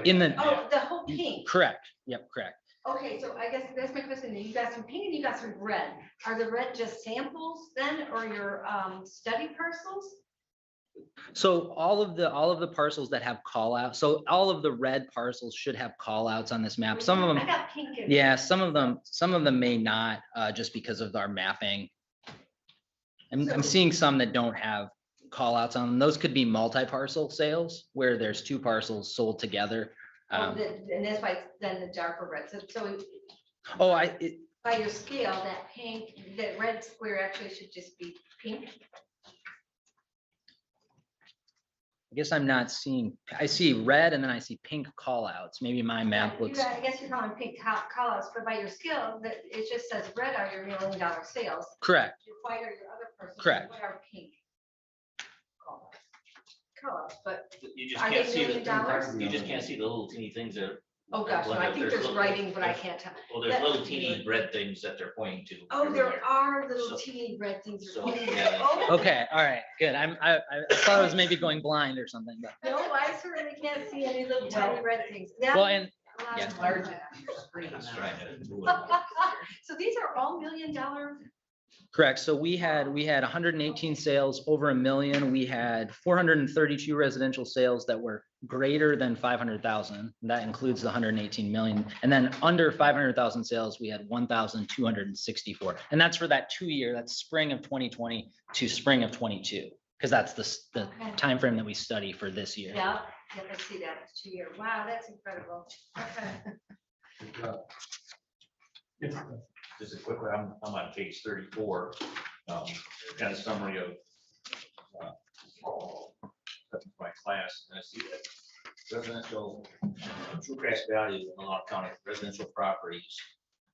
in the. Oh, the whole pink. Correct. Yep, correct. Okay, so I guess that's my question. You got some pink and you got some red. Are the red just samples then, or your study parcels? So all of the parcels that have call out, so all of the red parcels should have call outs on this map. Some of them, I got pink and. yeah, some of them may not, just because of our mapping. I'm seeing some that don't have call outs on them. Those could be multi-parcel sales where there's 2 parcels sold together. And that's why it's then the darker red. So by your scale, that red square actually should just be pink. I guess I'm not seeing, I see red and then I see pink call outs. Maybe my map looks. I guess you're calling pink call outs, but by your scale, that it just says red are your $1 million sales. Correct. Your white are your other persons. Correct. What are pink? Call outs, but You just are can't they see $1 million? you just can't see the little teeny things that. Oh, gosh, no, I think there's writing, but I can't tell. Well, there's That- little teeny red things that they're pointing to. Oh, there everywhere. are little So- teeny red things. so, you're pointing yeah, at. that's- Oh, Okay, all right, good. I thought I was maybe going blind or something, but. no, I certainly can't see any little tiny red things. Well, and Yeah. It's trying to do it. So these are all $1 million. correct. So we had 118 sales over 1 million. We had 432 residential sales that were greater than 500,000. That includes the 118 million. And then under 500,000 sales, we had 1,264. And that's for that 2-year, that's spring of 2020 to spring of 22, because that's the Okay. time frame that we study for this year. Yeah, I see that. It's 2 year. Wow, that's incredible. Okay. Just a quick one, I'm on page 34, kind of summary of my class, and I see that residential, true cash value in Leelanau County residential properties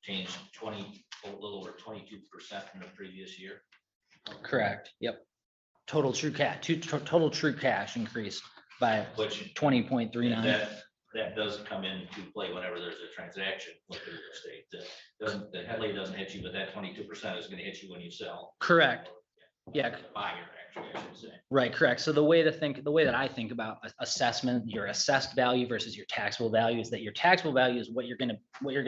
changed a little over 22% from the previous year. Correct. Yep. Total true cash increased by Which 20.39. that does come into play whenever there's a transaction with the real estate. The headlight doesn't hit you, but that 22% is gonna hit you when you sell. Correct. Yeah. Buyer, actually, I should say. Right, correct. So the way that I think about assessment, your assessed value versus your taxable value is that your taxable value is what you're gonna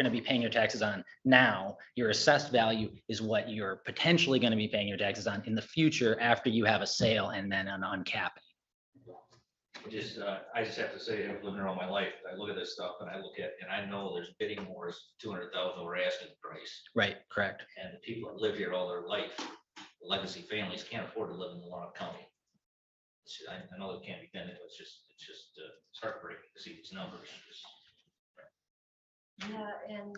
be paying your taxes on now. Your assessed value is what you're potentially gonna be paying your taxes on in the future after you have a sale and then an uncapping. I just have to say, I've lived here all my life. I look at this stuff and I know there's bidding wars, 200,000 over asking price. Right, correct. And the people that live here all their life, the legacy families can't afford to live in Leelanau County. I know it can't be done. It's heartbreaking to see these numbers. Yeah, and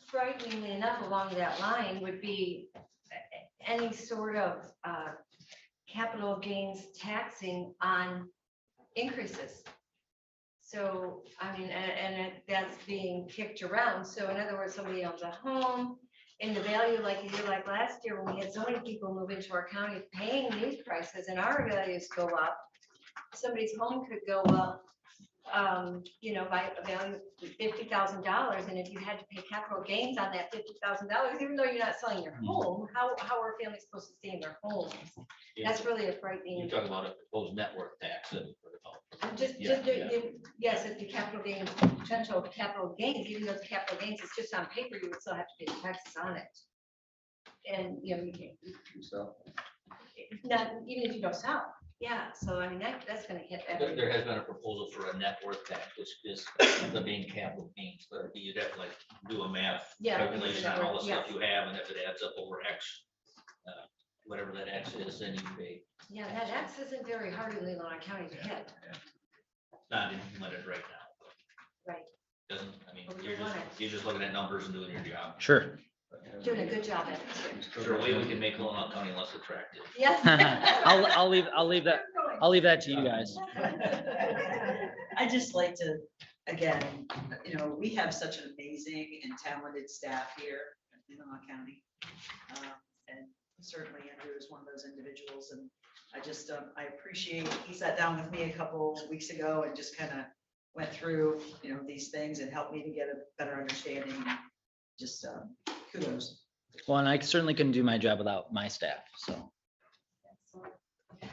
frighteningly enough, along that line would be any sort of capital gains taxing on increases. So, I mean, that's being kicked around. So in other words, somebody owns a home and the value, like a year like last year, when we had so many people move into our county paying these prices and our values go up, somebody's home could go up, by a value of $50,000. And if you had to pay capital gains on that $50,000, even though you're not selling your home, how are families supposed to stay in their homes? That's really a frightening. You talk about a proposed network tax. Yes, if the capital gains, potential capital gains, even though the capital gains is just on paper, you would still have to pay the taxes on it. And, you can't, so, not, even if you don't sell. Yeah, so I mean, that's gonna hit everything. There has been a proposal for a net worth tax, which is the main capital gains, but you'd have to like do a math calculation on all the stuff you have, and if it adds up over X, whatever that X is, then you pay. Yeah, that X isn't very hard in Leelanau County to hit. Not implemented right now. Right. Doesn't, I mean, you're just looking at numbers and doing your job. Sure. Doing a good job at it. Is there a way we can make Leelanau County less attractive? Yes. I'll leave that. I'll leave that to you guys. I just like to, again, you know, we have such an amazing and talented staff here in Leelanau County. And certainly Andrew is one of those individuals, and I just, I appreciate, he sat down with me a couple weeks ago and just kind of went through, you know, these things and helped me to get a better understanding. Just kudos. Well, and I certainly couldn't do my job without my staff, so.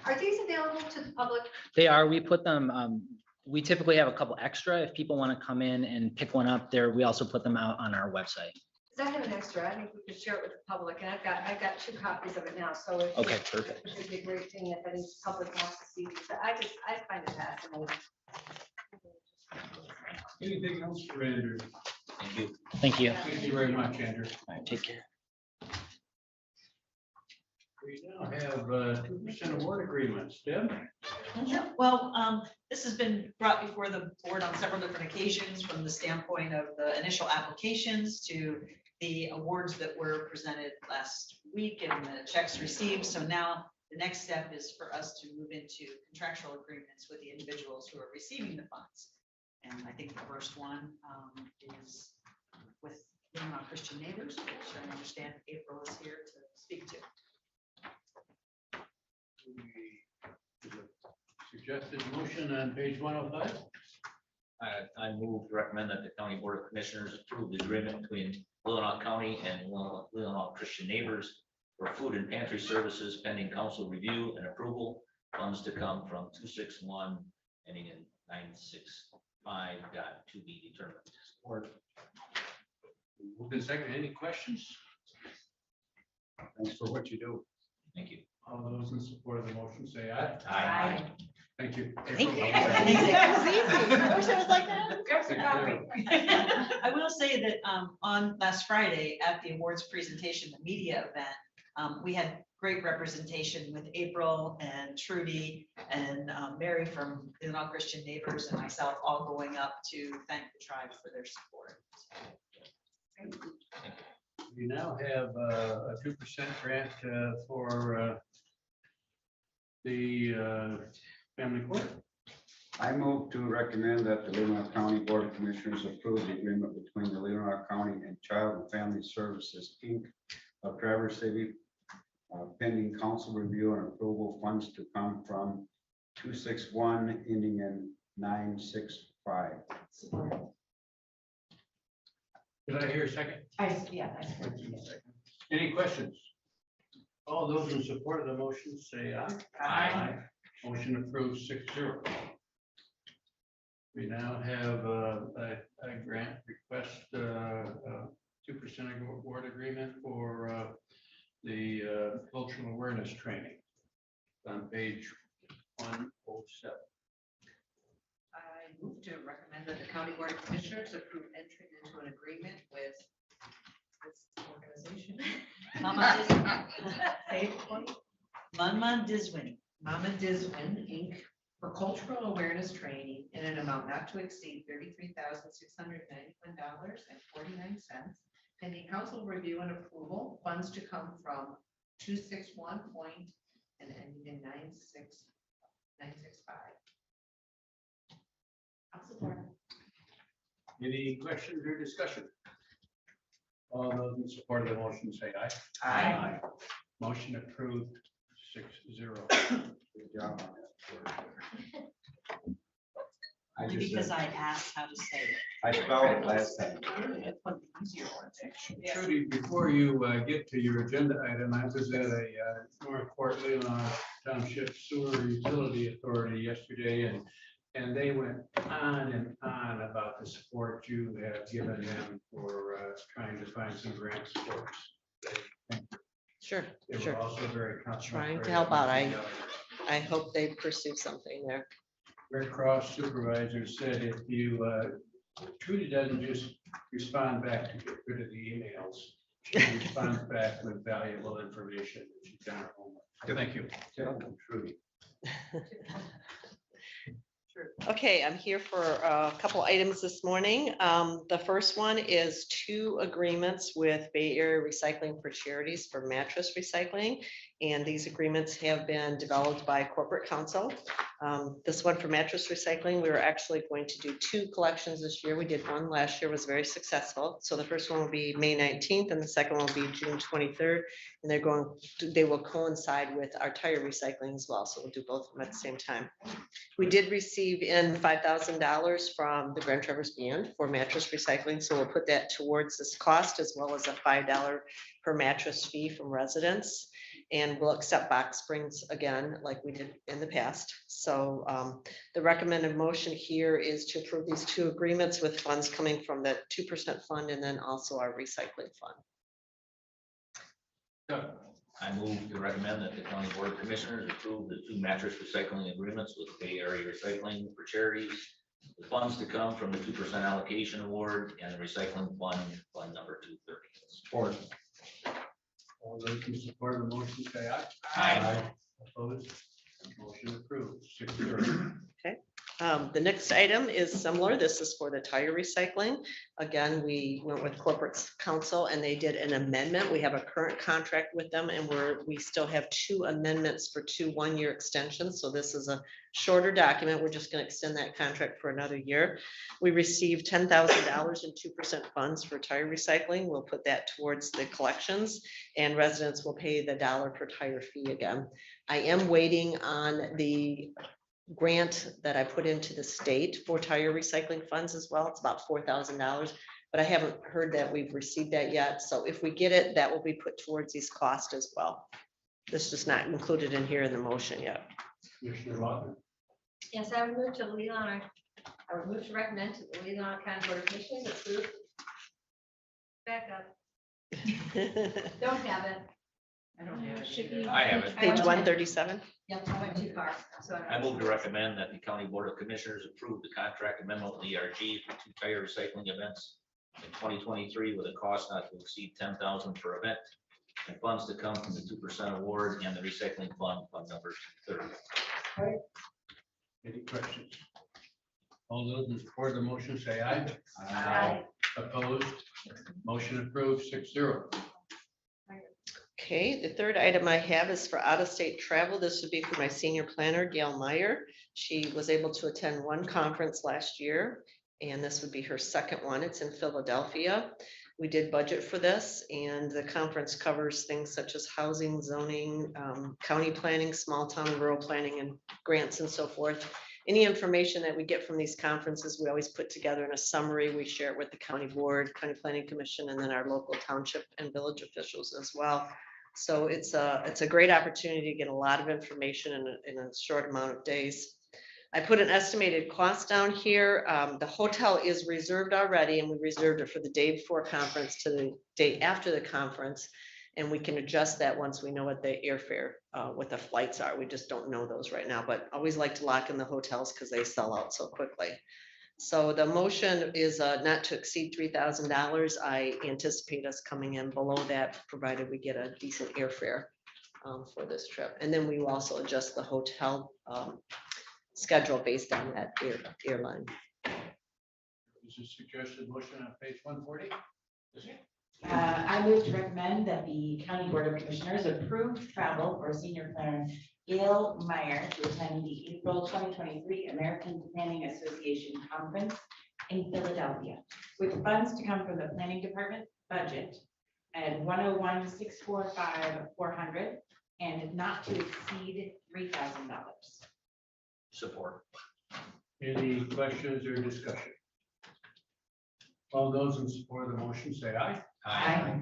Are these available to the public? They are, we put them, we typically have a couple extra. If people want to come in and pick one up there, we also put them out on our website. Because I have an extra, I think we could share it with the public, and I've got 2 copies of it now, so. Okay, perfect. It would be a great thing if any public wants to see these, but I find it fascinating. Anything else for Andrew? Thank you. Thank you. Thank you very much, Andrew. All right, take care. We now have 2% award agreements. Deb? Yeah, well, this has been brought before the board on several different occasions, from the standpoint of the initial applications to the awards that were presented last week and the checks received. So now the next step is for us to move into contractual agreements with the individuals who are receiving the funds. And I think the first one is with Leelanau Christian Neighbors, which I understand April is here to speak to. Suggested motion on page 105. I move to recommend that the County Board of Commissioners approve the agreement between Leelanau County and Leelanau Christian Neighbors for food and pantry services pending council review and approval. Funds to come from 261 ending in 965 to be determined. Support. Moved in second. Any questions? Thanks for what you do. Thank you. All those in support of the motion say aye. Aye. Thank you. Thank you. April. That was easy. I wish I was like that. Grab some coffee. I will say that on last Friday at the awards presentation, the media event, we had great representation with April and Trudy and Mary from Leelanau Christian Neighbors and myself all going up to thank the tribe for their support. We now have a 2% grant for the family court. I move to recommend that the Leelanau County Board of Commissioners approve the agreement between the Leelanau County and Child and Family Services, Inc. of Traverse City, pending council review and approval. Funds to come from 261 ending in 965. Did I hear a second? Yeah. Any questions? All those in support of the motion say aye. Aye. Motion approved 6-0. We now have a grant request, 2% award agreement for the cultural awareness training on page 107. I move to recommend that the County Board of Commissioners approve entry into an agreement with this organization. Mama Diswin. Mama Diswin, Inc. for cultural awareness training in an amount not to exceed $33,691.49. Pending council review and approval, funds to come from 261 point and ending in 965. I'll support. Any questions or discussion? All those in support of the motion say aye. Aye. Motion approved 6-0. Good job on that. Only because I asked how to say it. I spelled it last time. It's one of the easier ones, actually. Trudy, before you get to your agenda item, I was at a North Port Leelanau Township Sewer Utility Authority yesterday, and they went on and on about the support you have given them for trying to find some grant supports. Sure, They were sure. also very Trying complimentary. to help out. I hope they pursue something there. Red Cross supervisor said if you, Trudy doesn't just respond back to get rid of the emails. She responds back with valuable information that she's done her homework. Thank you. Trudy. Okay, I'm here for a couple items this morning. The first one is 2 agreements with Bay Area Recycling for Charities for mattress recycling. And these agreements have been developed by corporate counsel. This one for mattress recycling, we were actually going to do 2 collections this year. We did one last year, was very successful. So the first one will be May 19th and the second one will be June 23rd. And they will coincide with our tire recycling as well. So we'll do both of them at the same time. We did receive in $5,000 from the Grand Traverse Band for mattress recycling. So we'll put that towards this cost as well as a $5 per mattress fee from residents. And we'll accept box springs again, like we did in the past. So the recommended motion here is to approve these 2 agreements with funds coming from the 2% fund and then also our recycling fund. I move to recommend that the County Board of Commissioners approve the 2 mattress recycling agreements with Bay Area Recycling for Charities. The funds to come from the 2% allocation award and the recycling fund, fund number 230. Support. All those in support of the motion say aye. Aye. Opposed? Motion approved. 6-0. Okay. The next item is similar. This is for the tire recycling. Again, we went with corporate counsel and they did an amendment. We have a current contract with them and we still have 2 amendments for 2 one-year extensions. So this is a shorter document. We're just going to extend that contract for another year. We received $10,000 in 2% funds for tire recycling. We'll put that towards the collections and residents will pay the $1 per tire fee again. I am waiting on the grant that I put into the state for tire recycling funds as well. It's about $4,000, but I haven't heard that we've received that yet. So if we get it, that will be put towards these costs as well. This is not included in here in the motion yet. Commissioner Lawton. Yes, I would move to Leelanau. I would move to recommend to the Leelanau County Board of Commissioners approve. Back up. Don't have it. I don't have it. Should be. I have it. Page 137. Yep, I went too far. So I move to recommend that the County Board of Commissioners approve the contract amendment with ERG for 2 tire recycling events in 2023 with a cost not to exceed $10,000 per event and funds to come from the 2% award and the recycling fund, fund number 30. Any questions? All those in support of the motion say aye. Aye. Opposed? Motion approved. 6-0. Okay, the third item I have is for out-of-state travel. This would be for my senior planner, Gail Meyer. She was able to attend 1 conference last year, and this would be her second one. It's in Philadelphia. We did budget for this, and the conference covers things such as housing, zoning, county planning, small town and rural planning, and grants and so forth. Any information that we get from these conferences, we always put together in a summary. We share it with the county board, county planning commission, and then our local township and village officials as well. So it's a great opportunity to get a lot of information in a short amount of days. I put an estimated cost down here. The hotel is reserved already, and we reserved it for the day before conference to the day after the conference. And we can adjust that once we know what the airfare, what the flights are. We just don't know those right now, but always like to lock in the hotels because they sell out so quickly. So the motion is not to exceed $3,000. I anticipate us coming in below that, provided we get a decent airfare for this trip. And then we will also adjust the hotel schedule based on that airline. This is suggested motion on page 140. I move to recommend that the County Board of Commissioners approve travel for senior planner Gail Meyer to attend the April 2023 American Planning Association Conference in Philadelphia, with funds to come from the Planning Department budget at 101,645,400 and not to exceed $3,000. Support. Any questions or discussion? All those in support of the motion say aye. Aye.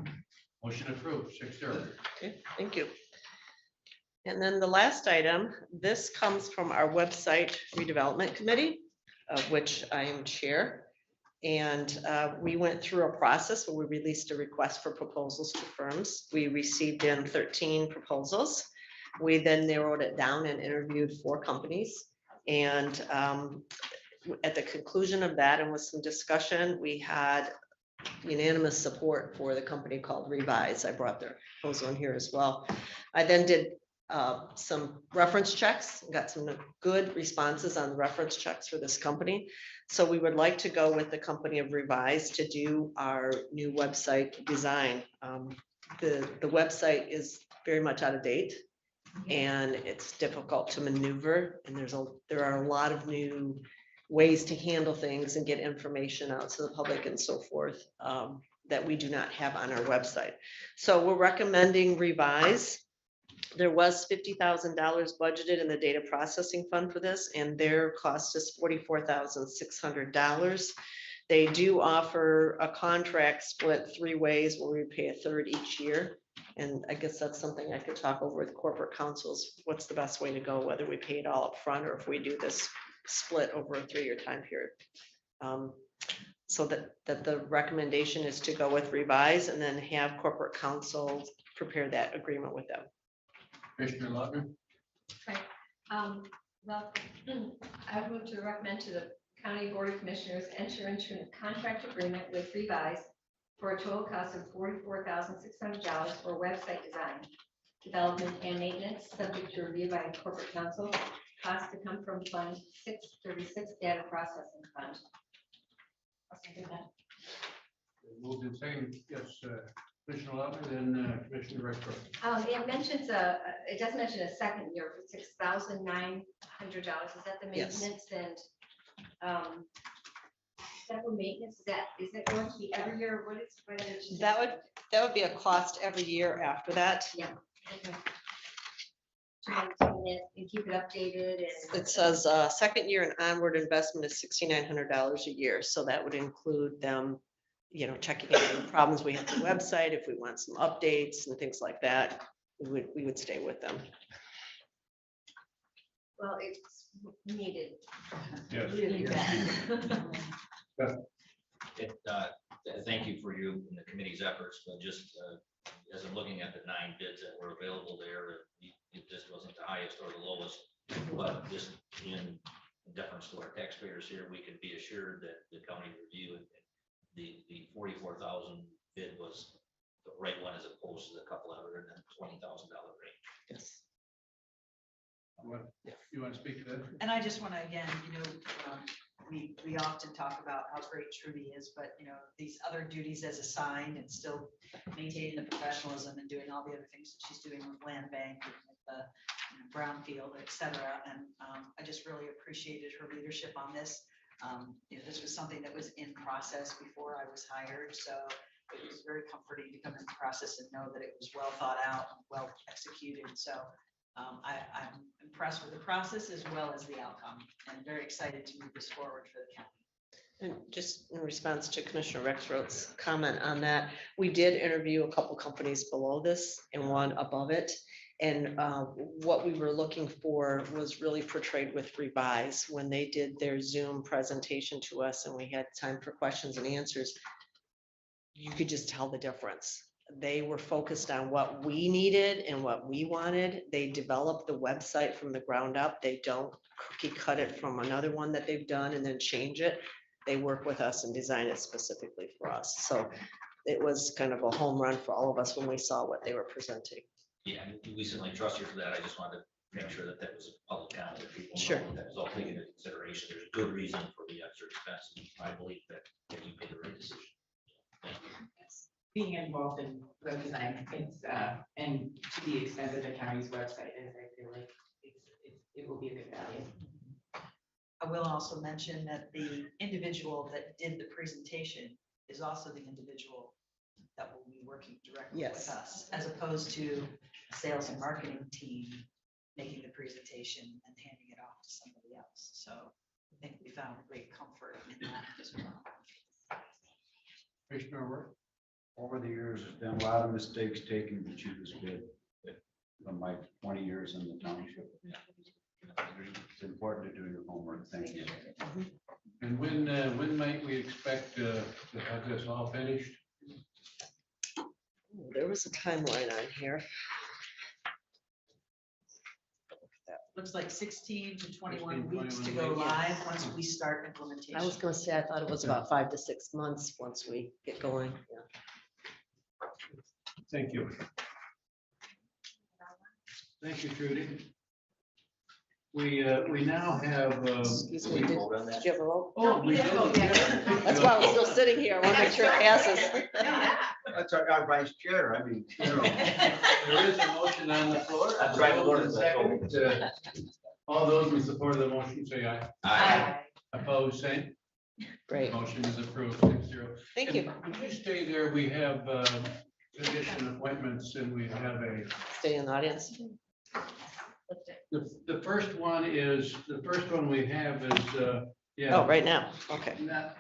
Motion approved. 6-0. Okay, thank you. And then the last item, this comes from our website redevelopment committee, of which I am chair. And we went through a process where we released a request for proposals to firms. We received in 13 proposals. We then narrowed it down and interviewed 4 companies. And at the conclusion of that, and with some discussion, we had unanimous support for the company called Revise. I brought their proposal in here as well. I then did some reference checks, got some good responses on reference checks for this company. So we would like to go with the company of Revise to do our new website design. The website is very much out of date and it's difficult to maneuver, and there are a lot of new ways to handle things and get information out to the public and so forth, that we do not have on our website. So we're recommending Revise. There was $50,000 budgeted in the data processing fund for this, and their cost is $44,600. They do offer a contract split 3 ways where we pay a third each year. And I guess that's something I could talk over with corporate councils. What's the best way to go, whether we pay it all up front or if we do this split over a 3-year time period. So that the recommendation is to go with Revise and then have corporate counsel prepare that agreement with them. Commissioner Lautner? Right. Well, I would move to recommend to the County Board of Commissioners enter into a contract agreement with Revise for a total cost of $44,600 for website design, development, and maintenance, subject to review by corporate counsel. Cost to come from Fund 636 Data Processing Fund. I'll second that. Moved in second, yes, Commissioner Lautner, then Commissioner Rexroth. It mentions it does mention a second year for $6,900. Is that the Yes. maintenance and several maintenance? Is that going to be every year? What is? That would be a cost every year after that. Yeah. Okay. To maintain it and keep it updated and. It says second year and onward investment is $6,900 a year. So that would include them, checking any problems we have on the website. If we want some updates and things like that, we would stay with them. Well, it's needed. Yes. Really bad. Thank you for you and the committee's efforts, but just as I'm looking at the 9 bids that were available there, it just wasn't the highest or the lowest. But just in deference to our taxpayers here, we can be assured that the county review and the 44,000 bid was the right one as opposed to the couple other than $20,000 range. Yes. You want to speak to that? And I just want to, again, we often talk about how great Trudy is, but, these other duties as assigned and still maintaining the professionalism and doing all the other things that she's doing with land bank and with the brownfield, et cetera. And I just really appreciated her leadership on this. This was something that was in process before I was hired, so it was very comforting to come in the process and know that it was well thought out, and well executed. So I'm impressed with the process as well as the outcome, and very excited to move this forward for the county. And just in response to Commissioner Rexroth's comment on that, we did interview a couple companies below this and one above it. And what we were looking for was really portrayed with Revise when they did their Zoom presentation to us and we had time for questions and answers. You could just tell the difference. They were focused on what we needed and what we wanted. They developed the website from the ground up. They don't cookie cut it from another one that they've done and then change it. They work with us and design it specifically for us. So it was kind of a home run for all of us when we saw what they were presenting. Yeah, we certainly trust you for that. I just wanted to make sure that was a public comment that people Sure. know that was all taken into consideration. There's good reason for the extra expense. And I believe that you made the right decision. Thank you. Being involved in web design, it's, and to the extent that the county's website is, I feel like it will be a good value. I will also mention that the individual that did the presentation is also the individual that will be working directly with Yes. us, as opposed to a sales and marketing team making the presentation and handing it off to somebody else. So I think we found great comfort in that as well. Commissioner O'Rourke? Over the years, there's been a lot of mistakes taken to choose bid from my 20 years in the township. It's important to do your homework. Thank you. And when might we expect to have this all finished? There was a timeline on here. Looks like 16 to 21 16, weeks to 21 go weeks. live once we start implementation. I was gonna say, I thought it was about 5 to 6 months once we get going. Yeah. Thank you. Thank you, Trudy. We now have. Excuse me, did you have a roll? Oh, we did. That's why I'm still sitting here. I want to make sure it passes. That's our vice chair, I mean, you know. There is a motion on the floor. I'm trying to learn this. Second, all those in support of the motion, say aye. Aye. Opposed, same. Great. Motion is approved, 6-0. Thank And you. Would you stay there? We have additional appointments and we have a, Stay in the audience. the first one we have is, yeah. Oh, right now. Okay. Not-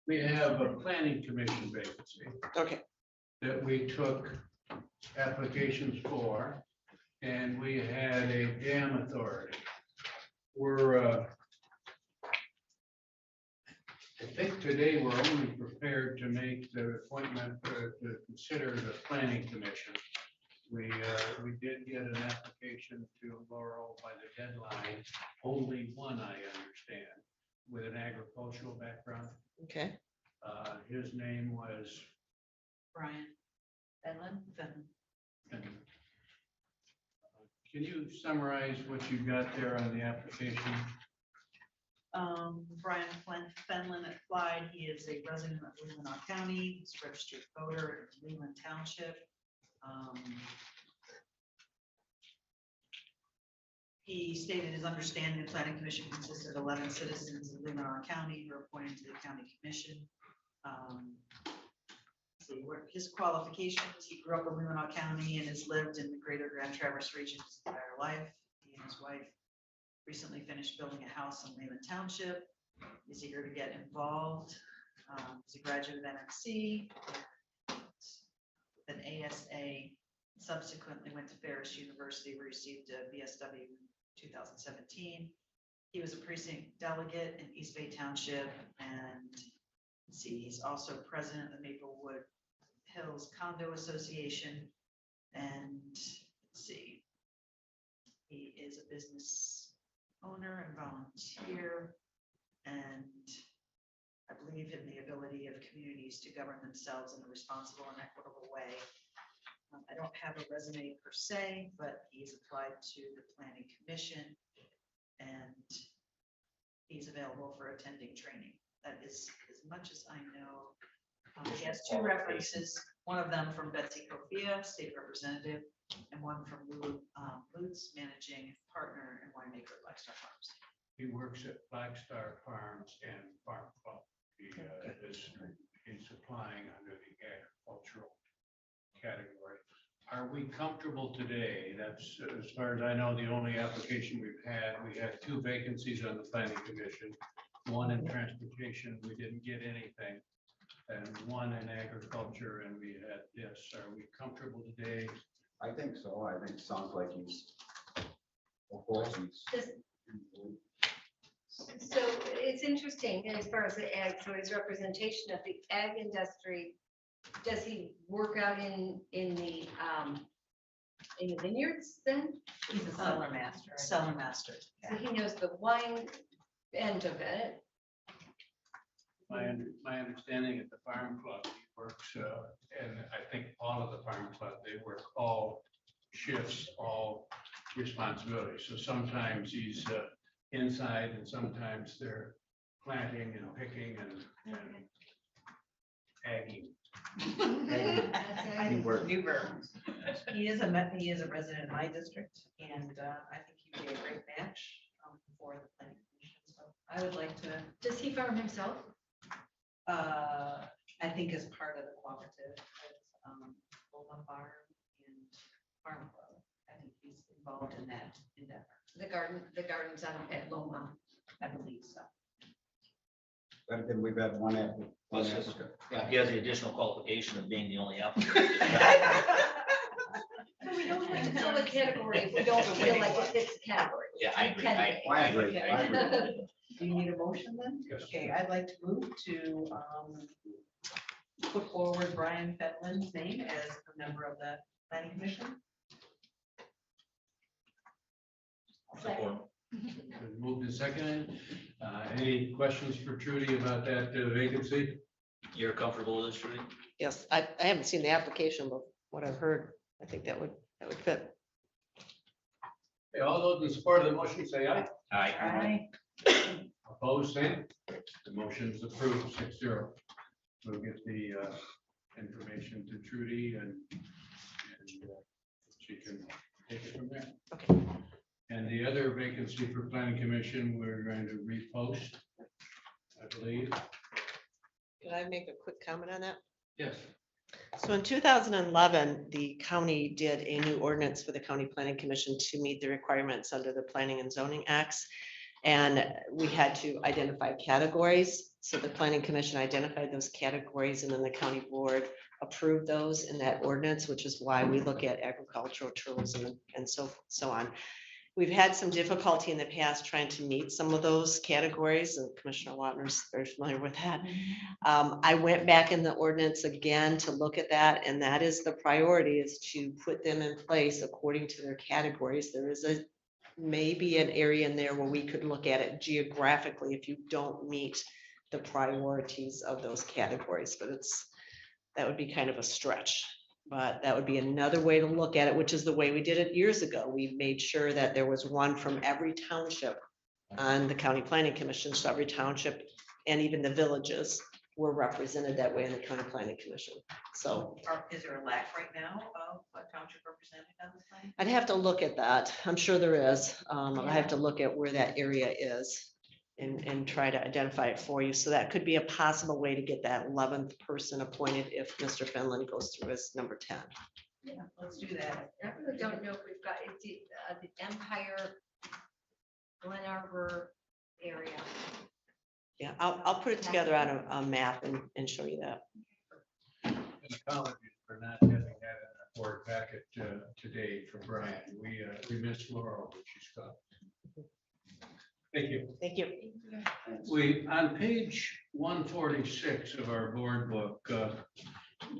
We have a planning commission vacancy Okay. that we took applications for, and we had a dam authority. We're, I think today we're only prepared to make the appointment to consider the planning commission. We did get an application to Laurel by the deadline, only one, I understand, with an agricultural background. Okay. His name was. Brian Fenlon. And, can you summarize what you got there on the application? Brian Fenlon applied. He is a resident of Leelanau County. He's a registered voter in Leland Township. He stated his understanding the planning commission consists of 11 citizens of Leelanau County who are appointed to the county commission. See what his qualifications. He grew up in Leelanau County and has lived in the greater Grand Traverse region his entire life. He and his wife recently finished building a house in Leland Township. He's eager to get involved. He's a graduate of MMC, with an ASA, subsequently went to Ferris University, received a BSW in 2017. He was a precinct delegate in East Bay Township, and let's see, he's also president of the Maplewood Hills Condo Association. And let's see, he is a business owner and volunteer, and I believe in the ability of communities to govern themselves in a responsible and equitable way. I don't have a resume per se, but he's applied to the planning commission and he's available for attending training. That is as much as I know. He has 2 references, one of them from Betsy Cofia, state representative, and one from Lutz, managing partner and winemaker at Blackstar Farms. He works at Blackstar Farms and Farm Club. He's applying under the agricultural category. Are we comfortable today? That's, as far as I know, the only application we've had. We had 2 vacancies on the planning commission, one in transportation, we didn't get anything, and one in agriculture, and we had this. Are we comfortable today? I think so. I think it sounds like he's. Of course, he's. So it's interesting as far as the ag, so his representation of the ag industry, does he work out in the vineyards then? He's a cellar master. Cellar master. So he knows the wine end of it. My understanding at the farm club, he works, and I think all of the farm club, they work all shifts, all responsibilities. So sometimes he's inside and sometimes they're planting and picking and agging. New verb. He is a resident of my district, and I think he'd be a great match for the planning commission. So I would like to. Does he farm himself? I think as part of the cooperative, Loma Farm and Farm Club. I think he's involved in that endeavor. The gardens on at Loma. I believe so. But then we've had one applicant. Yeah, he has the additional qualification of being the only applicant. So we don't have to fill the category if we don't feel like it fits the category. Yeah, I agree. I agree. Do you need a motion then? Yes. Okay, I'd like to move to put forward Brian Fetlin's name as a member of the planning commission. Moved and seconded. Any questions for Trudy about that vacancy? You're comfortable with this, Trudy? Yes, I haven't seen the application, but what I've heard I think that would fit. Okay, all those in support of the motion, say aye. Aye. Opposed, same. The motion is approved 6-0. We'll get the information to Trudy and she can take it from there. Okay. And the other vacancy for planning commission, we're going to repost, I believe. Can I make a quick comment on that? Yes. So in 2011, the county did a new ordinance for the County Planning Commission to meet the requirements under the Planning and Zoning Acts. And we had to identify categories. So the Planning Commission identified those categories and then the county board approved those in that ordinance, which is why we look at agricultural, tourism, and so on. We've had some difficulty in the past trying to meet some of those categories, and Commissioner Watner's very familiar with that. I went back in the ordinance again to look at that, and that is the priority, is to put them in place according to their categories. There is maybe an area in there where we could look at it geographically if you don't meet the priorities of those categories, but that would be kind of a stretch. But that would be another way to look at it, which is the way we did it years ago. We made sure that there was one from every township on the County Planning Commission. So every township and even the villages were represented that way in the County Planning Commission. So Is there a lack right now of a township representative on the plan? I'd have to look at that. I'm sure there is. I have to look at where that area is and try to identify it for you. So that could be a possible way to get that 11th person appointed if Mr. Fenlon goes through as number 10. Yeah, let's do that. I really don't know if we've got, it's the Empire Glen Arbor area. Yeah, I'll put it together on a map and show you that. And apologies for not having that in our board packet today for Brian. We missed Laurel when she's gone. Thank you. Thank you. We, on page 146 of our board book,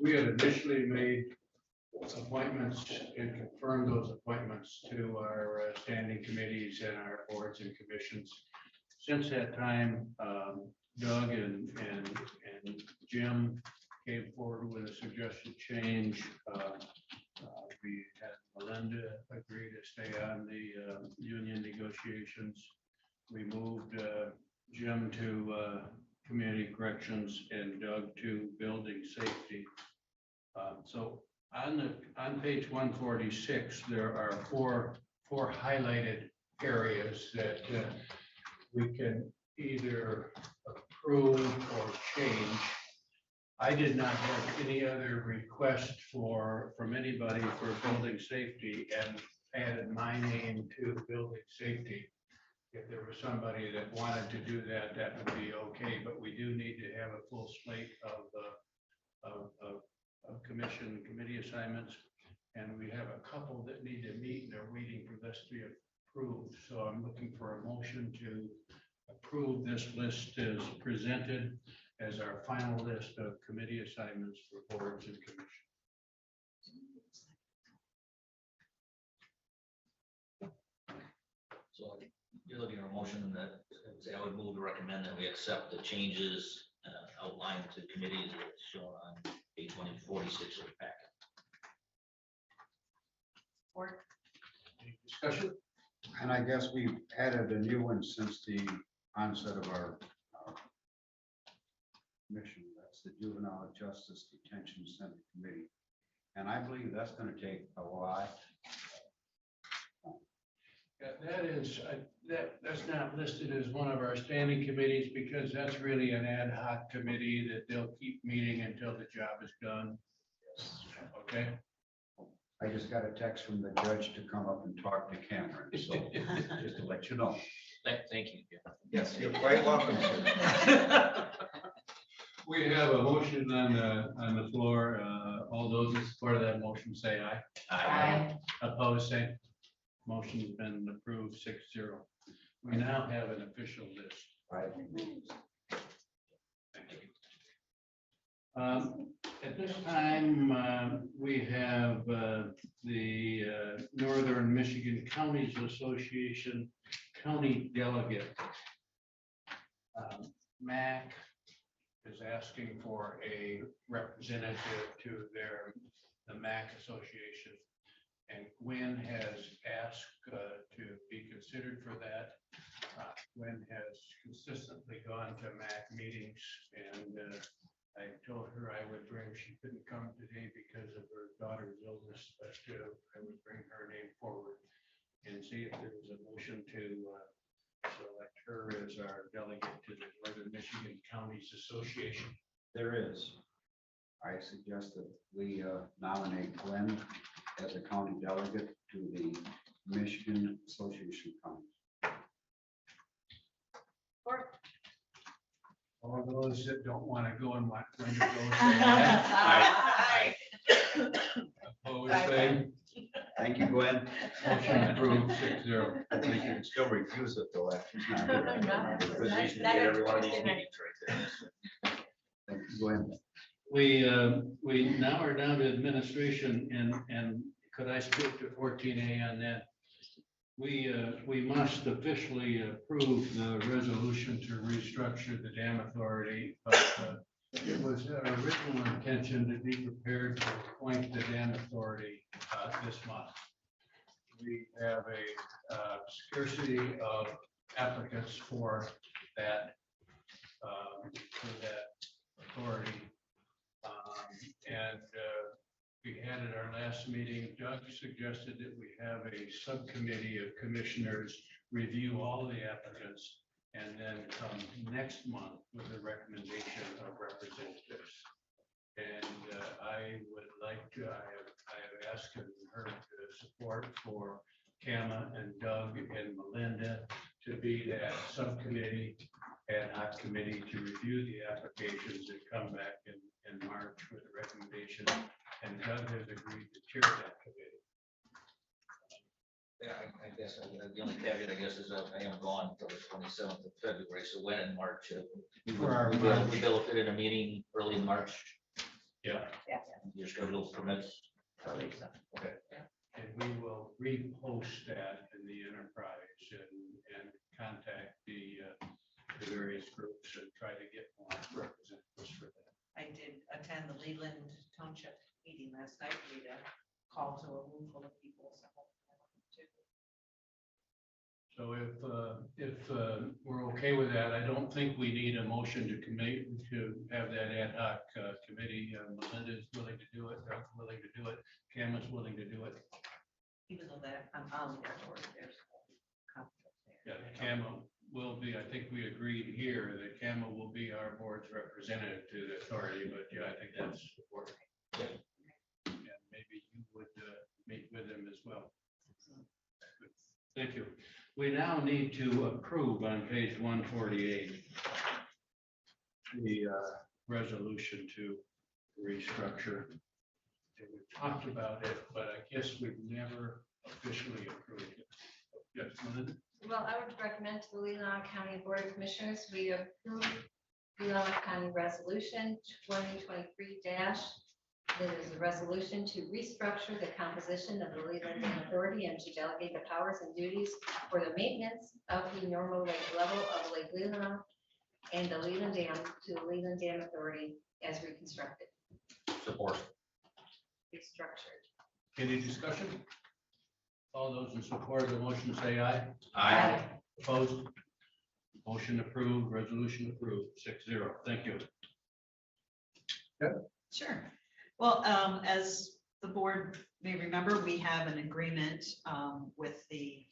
we had initially made appointments and confirmed those appointments to our standing committees and our boards and commissions. Since that time, Doug and Jim came forward with a suggested change. We had Melinda agree to stay on the union negotiations. We moved Jim to community corrections and Doug to building safety. So on page 146, there are four highlighted areas that we can either approve or change. I did not have any other request from anybody for building safety and added my name to building safety. If there was somebody that wanted to do that, that would be okay, but we do need to have a full slate of committee assignments. And we have a couple that need to meet and they're waiting for this to be approved. So I'm looking for a motion to approve this list as presented as our final list of committee assignments for boards and commissions. So you're looking at a motion that I would move to recommend that we accept the changes outlined to committees that's shown on page 146 of the packet. Any discussion? And I guess we've added a new one since the onset of our mission. That's the Juvenile Justice Detention Center Committee. And I believe that's going to take a lot. Yeah, that's not listed as one of our standing committees because that's really an ad hoc committee that they'll keep meeting until the job is done. Okay. I just got a text from the judge to come up and talk to Cameron, so just to let you know. Thank you. Yes, you're quite welcome. We have a motion on the floor. All those in support of that motion say aye. Aye. Opposed, say. Motion's been approved 6-0. We now have an official list. At this time, we have the Northern Michigan Counties Association County Delegate. MAC is asking for a representative to the MAC Association. And Gwen has asked to be considered for that. Gwen has consistently gone to MAC meetings, and I told her I would bring, she couldn't come today because of her daughter's illness, but I would bring her name forward and see if there was a motion to select her as our delegate to the Northern Michigan Counties Association. There is. I suggest that we nominate Glenn as a county delegate to the Michigan Association of Counties. All those that don't want to go and want Gwen to go, say aye. Opposed, say. Thank you, Gwen. Motion approved 6-0. I think you can still refuse it though after she's not here. Because you get every one of these meetings right there. Thank you, Gwen. We now are down to administration, and could I speak to 14A on that? We must officially approve the resolution to restructure the dam authority, but it was our original intention to be prepared to appoint the dam authority this month. We have a scarcity of applicants for that authority. And we had at our last meeting, Doug suggested that we have a subcommittee of commissioners review all the applicants and then come next month with a recommendation of representatives. And I would like to, I have asked her to support for Kama and Doug and Melinda to be that subcommittee, ad hoc committee to review the applications that come back in March with a recommendation. And Doug has agreed to chair that committee. Yeah, I guess the only caveat, I guess, is I am gone until the 27th of February, so when in March? For our We'll be able to fit in a meeting early in March. Yeah. Your schedule permits. Okay. And we will repost that in the enterprise and contact the various groups and try to get more representatives for that. I did attend the Leland Township meeting last night. We had a call to a room full of people. So if we're okay with that, I don't think we need a motion to have that ad hoc committee. Melinda's willing to do it, Doug's willing to do it, Cameron's willing to do it. Even though that I'm on the board, there's conflict there. Yeah, Cameron will be, I think we agreed here that Cameron will be our board's representative to the authority, but yeah, I think that's important. And maybe you would meet with him as well. Thank you. We now need to approve on page 148 the resolution to restructure. And we talked about it, but I guess we've never officially approved it. Yes, Melinda? Well, I would recommend to the Leelanau County Board of Commissioners, we approve Leelanau County Resolution 2023 That is a resolution to restructure the composition of the Leland Dam Authority and to delegate the powers and duties for the maintenance of the normal lake level of Lake Leelanau and the Leland Dam to the Leland Dam Authority as reconstructed. Support. Restructured. Any discussion? All those in support of the motion say aye. Aye. Opposed? Motion approved, resolution approved, 6-0. Thank you. Sure. Well, as the board may remember, we have an agreement with the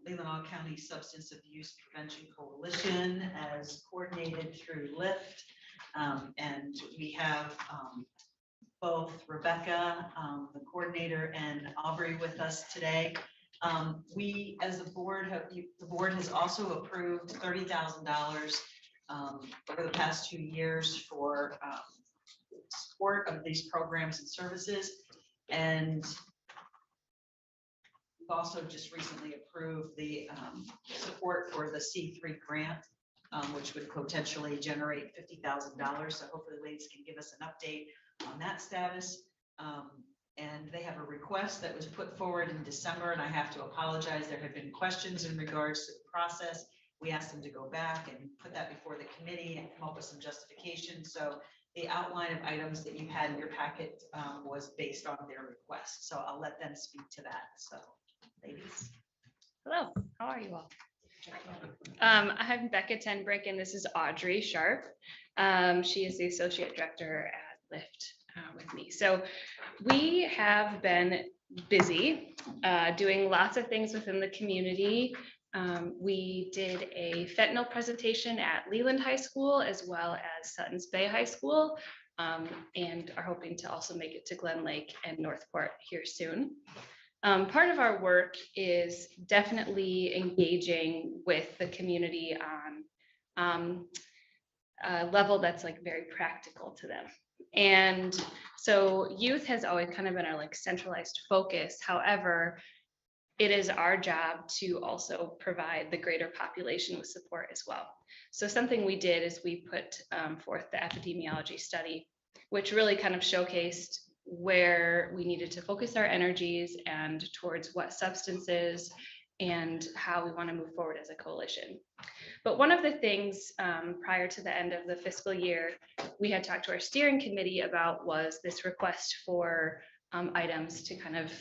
Leelanau County Substance Abuse Prevention Coalition as coordinated through LIFT. And we have both Rebecca, the coordinator, and Aubrey with us today. We, as a board, the board has also approved $30,000 over the past 2 years for support of these programs and services. And we've also just recently approved the support for the C3 grant, which would potentially generate $50,000. So hopefully the ladies can give us an update on that status. And they have a request that was put forward in December, and I have to apologize. There had been questions in regards to the process. We asked them to go back and put that before the committee and come up with some justification. So the outline of items that you had in your packet was based on their request. So I'll let them speak to that. So, ladies. Hello, how are you all? I'm Becca Tenbrick and this is Audrey Sharp. She is the Associate Director at Lyft with me. So we have been busy doing lots of things within the community. We did a fentanyl presentation at Leland High School as well as Sutton's Bay High School, and are hoping to also make it to Glen Lake and Northport here soon. Part of our work is definitely engaging with the community on a level that's like very practical to them. And so youth has always kind of been our like centralized focus. However, it is our job to also provide the greater population with support as well. So something we did is we put forth the epidemiology study, which really kind of showcased where we needed to focus our energies and towards what substances and how we want to move forward as a coalition. But one of the things prior to the end of the fiscal year, we had talked to our steering committee about was this request for items to kind of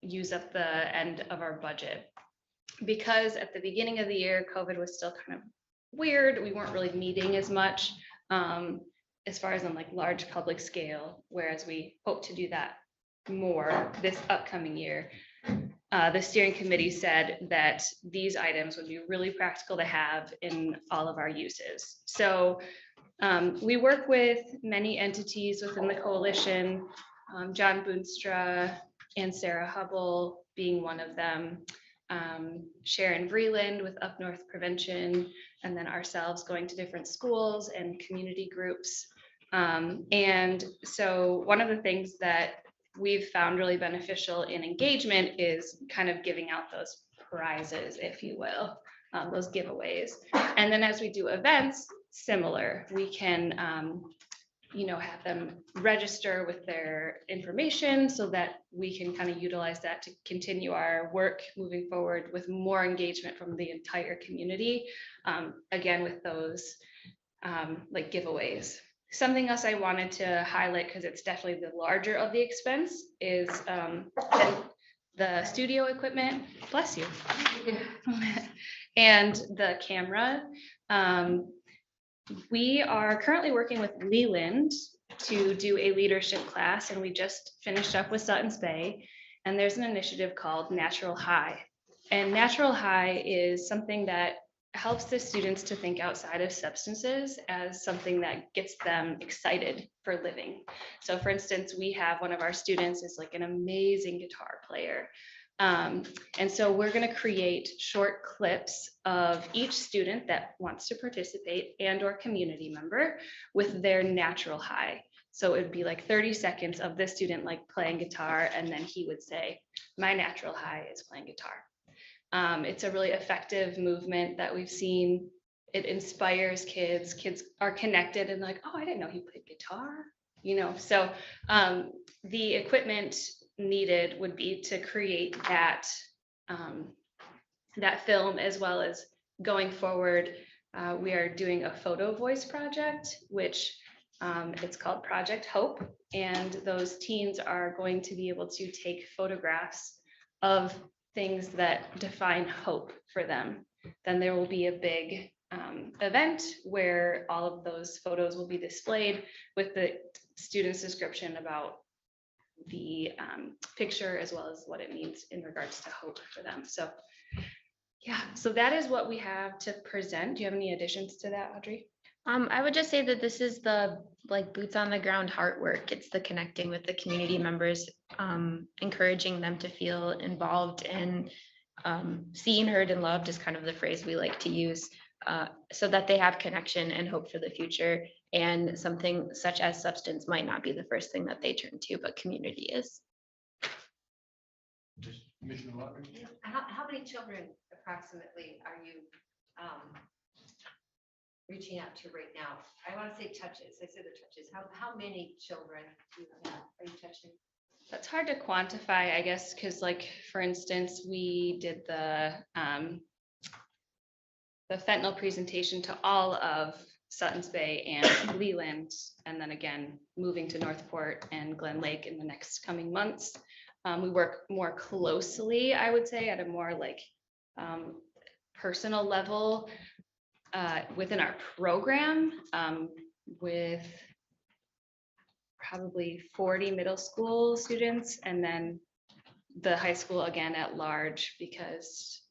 use up the end of our budget. Because at the beginning of the year, COVID was still kind of weird. We weren't really meeting as much as far as on like large public scale, whereas we hope to do that more this upcoming year. The steering committee said that these items would be really practical to have in all of our uses. So we work with many entities within the coalition, John Boonstra and Sarah Hubble being one of them, Sharon Vreeland with Up North Prevention, and then ourselves going to different schools and community groups. And so one of the things that we've found really beneficial in engagement is kind of giving out those prizes, if you will, those giveaways. And then as we do events, similar, we can have them register with their information so that we can kind of utilize that to continue our work moving forward with more engagement from the entire community. Again, with those like giveaways. Something else I wanted to highlight, because it's definitely the larger of the expense, is the studio equipment, bless you, and the camera. We are currently working with Leland to do a leadership class, and we just finished up with Sutton's Bay, and there's an initiative called Natural High. And Natural High is something that helps the students to think outside of substances as something that gets them excited for living. So for instance, we have one of our students is like an amazing guitar player. And so we're going to create short clips of each student that wants to participate and or community member with their natural high. So it would be like 30 seconds of this student like playing guitar, and then he would say, my natural high is playing guitar. It's a really effective movement that we've seen. It inspires kids. Kids are connected and like, oh, I didn't know he played guitar. So the equipment needed would be to create that film, as well as going forward. We are doing a photo voice project, which it's called Project Hope. And those teens are going to be able to take photographs of things that define hope for them. Then there will be a big event where all of those photos will be displayed with the student's description about the picture, as well as what it means in regards to hope for them. So yeah, so that is what we have to present. Do you have any additions to that, Audrey? I would just say that this is the like boots on the ground heart work. It's the connecting with the community members, encouraging them to feel involved and seen, heard, and loved is kind of the phrase we like to use, so that they have connection and hope for the future. And something such as substance might not be the first thing that they turn to, but community is. How many children approximately are you reaching out to right now? I want to say touches. I said the touches. How many children are you touching? That's hard to quantify, I guess, because like, for instance, we did the fentanyl presentation to all of Suttons Bay and Leland, and then again, moving to Northport and Glen Lake in the next coming months. We work more closely, I would say, at a more like personal level within our program with probably 40 middle school students, and then the high school again at large, because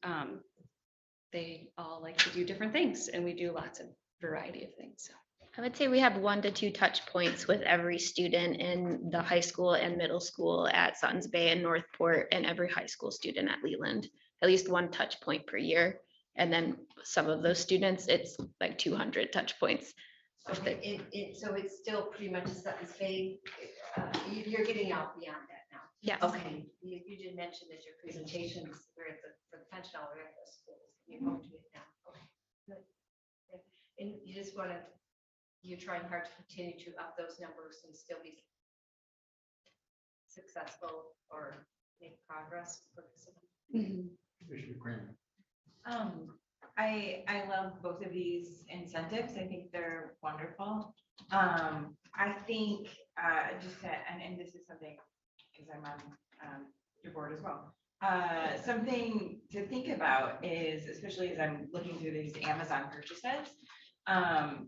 they all like to do different things, and we do lots of variety of things. So. I would say we have 1 to 2 touch points with every student in the high school and middle school at Suttons Bay and Northport, and every high school student at Leland, at least 1 touch point per year. And then some of those students, it's like 200 touch points. Okay, so it's still pretty much a Suttons Bay, you're getting out beyond that now. Yes. Okay, you did mention that your presentations were at for the pension, all at the schools, you moved to it now, okay, good. Yeah. And you just wanna, you're trying hard to continue to up those numbers and still be successful or make progress. Commissioner Kramer. I love both of these incentives. I think they're wonderful. I think just to, and this is something, because I'm on your board as well. Something to think about is, especially as I'm looking through these Amazon purchases,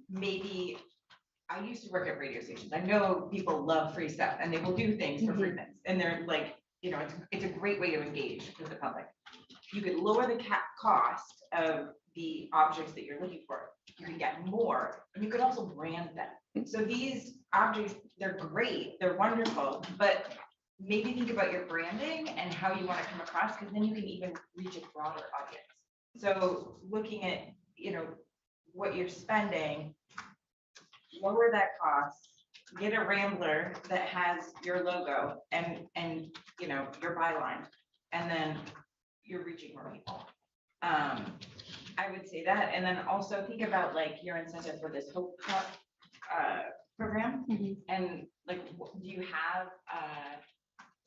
maybe I used to work at radio stations. I know people love free stuff and they will do things for free things. And they're like, you know, it's a great way to engage with the public. You could lower the cost of the objects that you're looking for. You can get more, and you could also brand them. So these objects, they're great, they're wonderful, but maybe think about your branding and how you want to come across, because then you can even reach a broader audience. So looking at, you know, what you're spending, lower that cost, get a Rambler that has your logo and you know, your byline, and then you're reaching more people. I would say that, and then also think about like your incentive for this Hope Cup program, and like, do you have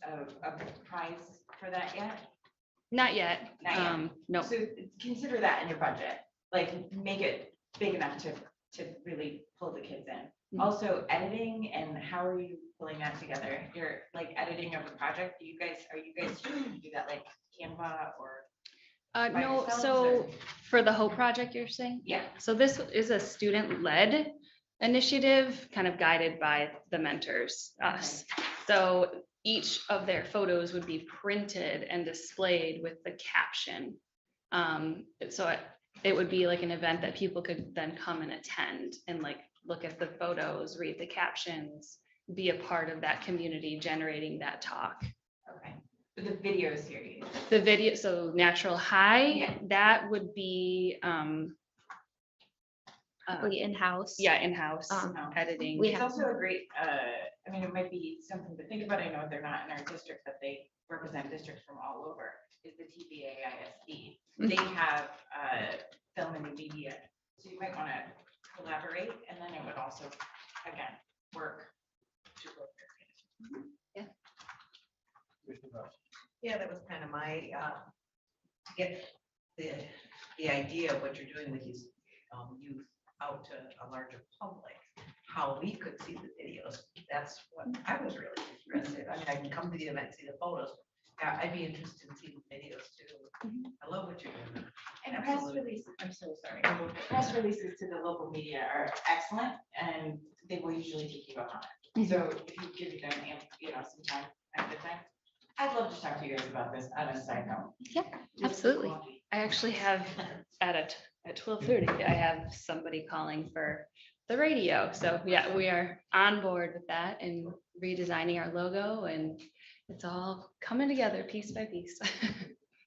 a prize for that yet? Not yet. Not yet. No. So consider that in your budget, like make it big enough to really pull the kids in. Also editing, and how are you pulling that together? You're like editing of a project. Are you guys do that like Canva or? by No, yourselves, so or- for the Hope Project, you're saying? Yeah. So this is a student-led initiative, kind of guided by the mentors, us. So each of their photos would be printed and displayed with the caption. So it would be like an event that people could then come and attend and like look at the photos, read the captions, be a part of that community generating that talk. Okay. The video series. The video, so Natural High, Yeah. that would be Probably in-house. yeah, in-house No. editing. We It's have- also a great, I mean, it might be something to think about. I know they're not in our district, but they represent districts from all over, is the TBAISD. They have film and media, so you might want to collaborate, and then it would also, again, work to both areas. Yeah, that was kind of my, to get the idea of what you're doing with these youth out to a larger public, how we could see the videos. That's what I was really interested in. I mean, I can come to the event, see the photos. Yeah, I'd be interested in seeing the videos too. I love what you're doing. And press releases, I'm so sorry. Press releases to the local media are excellent, and they will usually take you up on it. So if you give them, you know, some time at the time, I'd love to talk to you guys about this on a side note. Yeah, absolutely. I actually have at 12:30, I have somebody calling for the radio. So yeah, we are on board with that and redesigning our logo, and it's all coming together piece by piece.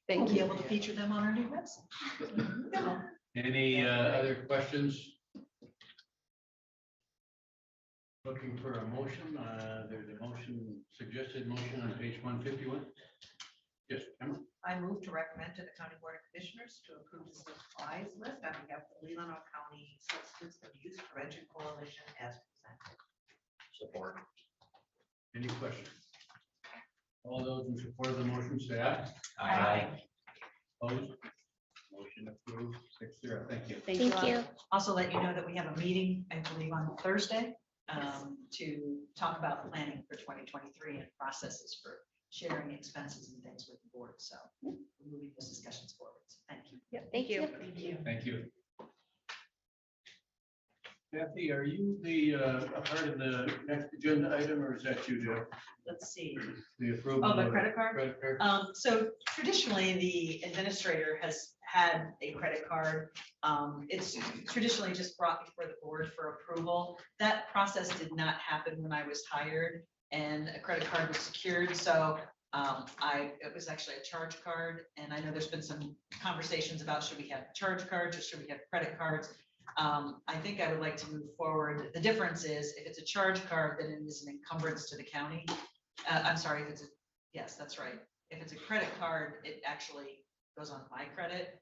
Thank We'll be you. able to feature them on our new website. Any other questions? Looking for a motion. There's a motion, suggested motion on page 151. Yes, Emma. I move to recommend to the County Board of Commissioners to approve the supplies list on behalf of the Leelanau County Substance Abuse Prevention Coalition as presented. Support. Any questions? All those in support of the motion say aye. Aye. Opposed? Motion Motion approved, 6-0. Thank you. Thank you. Also let you know that we have a meeting, I believe, on Thursday to talk about planning for 2023 and processes for sharing expenses and things with the board. So we're moving those discussions forward. So thank you. Thank you. Thank you. Thank you. Kathy, are you the, a part of the next agenda item, or is that you, Joe? Let's see. The approval? Oh, the of credit card? Credit card? So traditionally, the administrator has had a credit card. It's traditionally just brought before the board for approval. That process did not happen when I was hired and a credit card was secured. So it was actually a charge card. And I know there's been some conversations about should we have charge cards or should we have credit cards? I think I would like to move forward. The difference is if it's a charge card, then it is an encumbrance to the county. I'm sorry, if it's yes, that's right. If it's a credit card, it actually goes on my credit,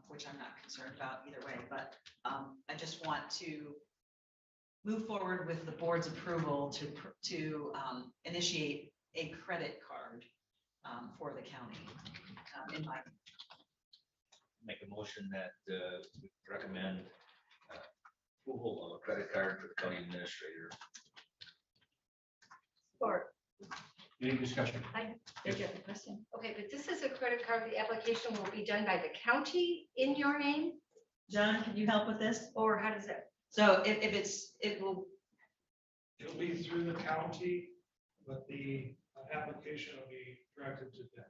which I'm not concerned about either way, but I just want to move forward with the board's approval to initiate a credit card for the county in my. Make a motion that we recommend approval of a credit card for the county administrator. Or, Any discussion? I did you have a question? Okay, but this is a credit card, the application will be done by the county in your name, John, can you help with this? or how does that? So if it will. It'll be through the county, but the application will be directed to them.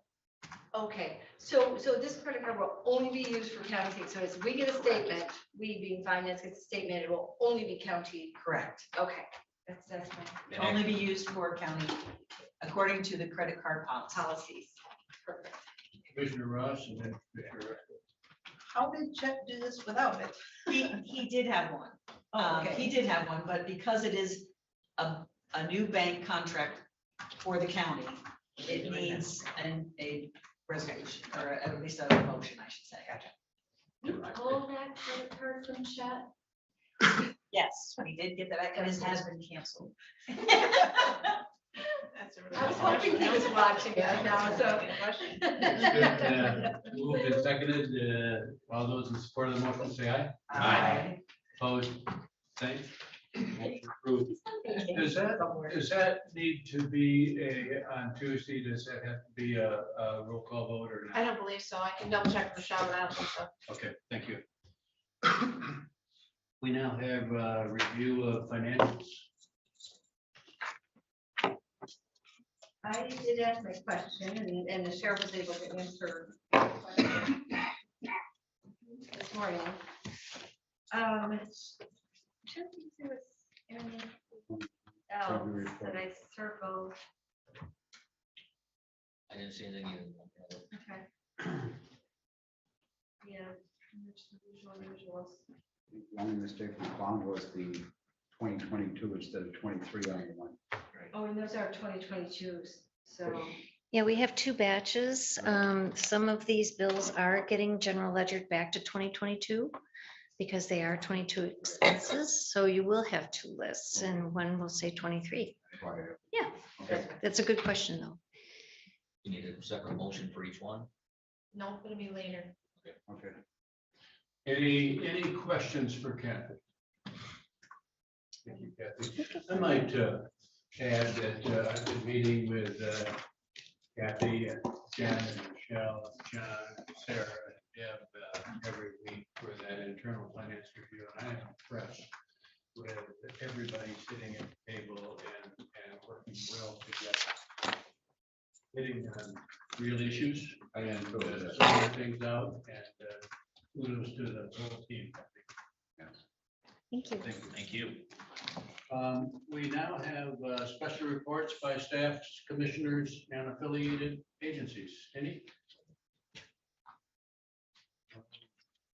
Okay, so this credit card will only be used for county, so as we get a statement, we being finance gets a statement, it will only be county. Correct. Okay, that's my Can only be used for county according to the credit card policies. Perfect. Commissioner Ross and then Commissioner. How did Chet do this without it? He did have one. Oh, okay. He did have one, but because it is a new bank contract for the county, it needs a resolution or at least a motion, I should say. You pull that credit card from Chet? Yes, we did get that back and it has been canceled. I was hoping he was watching it now, so. Moved and seconded, all those in support of the motion, say aye. Aye. Opposed, same. Motion approved. Does that need to be on Tuesday? Does that have to be a roll call vote or I not? don't believe so. I can double check with Michelle, but I don't think so. Okay, thank you. We now have a review of financials. I did ask my question and the sheriff was able to answer the question this morning. I'm trying to think if there was anything else that I circled. I didn't see anything either. Okay. Yeah. Visuals. The only mistake we found was the 2022 instead of 23 on the one. Oh, and those are 2022s, so. Yeah, we have two batches. Some of these bills are getting general ledgered back to 2022 because they are 22 expenses. So you will have two lists and one will say 23. Yeah, Okay. that's a good question though. You need a separate motion for each one? No, it'll be later. Okay. Any questions for Kathy? Thank you, Kathy. I might add that I've been meeting with Kathy and Jen and Michelle, and John, and Sarah, and Deb every week for that internal finance review. And I'm impressed with everybody sitting at the table and working well together. Hitting on real issues and sorting things out and kudos to the whole team. Thank you. Thank you. We now have special reports by staffs, commissioners, and affiliated agencies. Any?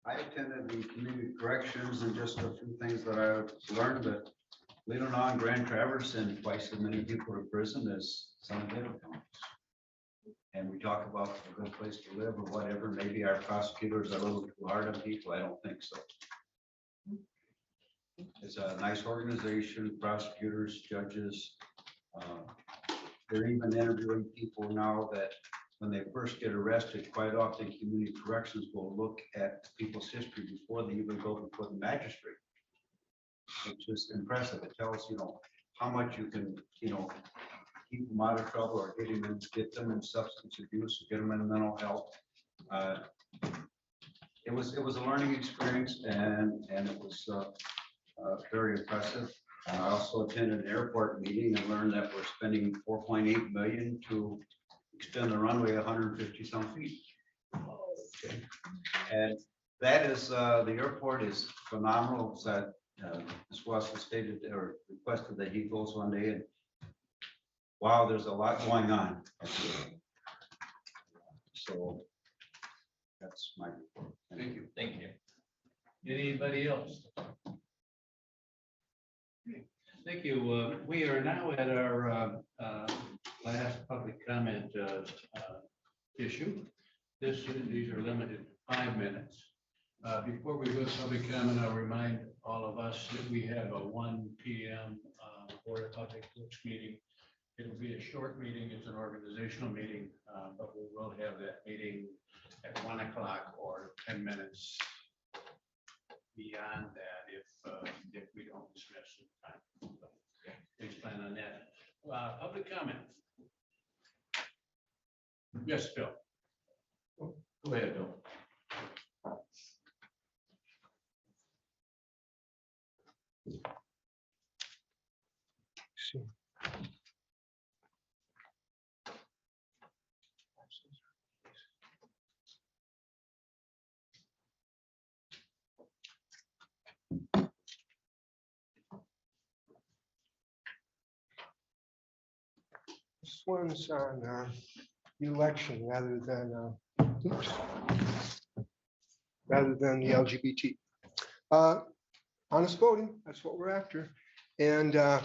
I attended the community corrections and just a few things that I learned that Leelanau and Grand Traverse send twice as many people to prison as some of the other counties. And we talk about a good place to live or whatever. Maybe our prosecutors are a little too hard on people. I don't think so. It's a nice organization, prosecutors, judges. They're even interviewing people now that when they first get arrested, quite often community corrections will look at people's history before they even go before the magistrate. It's just impressive. It tells, how much you can, keep them out of trouble or get them in substance abuse, get them in mental health. It was a learning experience and it was very impressive. I also attended an airport meeting and learned that we're spending 4.8 million to extend the runway 150 some feet. Okay. And that is, the airport is phenomenal. That Ms. Wessel stated or requested that he goes one day, and wow, there's a lot going on. So that's my report. Thank you. Thank you. Anybody else? Thank you. We are now at our last public comment issue. These are limited to 5 minutes. Before we go to public comment, I'll remind all of us that we have a 1 p.m. Board of Public Works meeting. It'll be a short meeting. It's an organizational meeting, but we will have that meeting at 1 o'clock or 10 minutes beyond that if we don't dismiss in time. Please plan on that. Public comment. Yes, Bill. Go ahead, Bill. This one's on election rather than the LGBT. Honest voting, that's what we're after. And the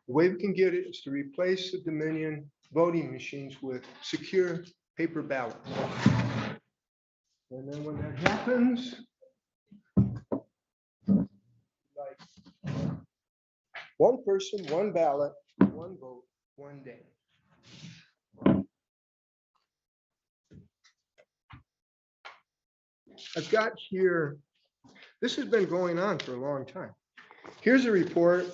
way we can get it is to replace the Dominion voting machines with secure paper ballots. And then when that happens, like one person, one ballot, one vote, one day. I've got here, this has been going on for a long time. Here's a report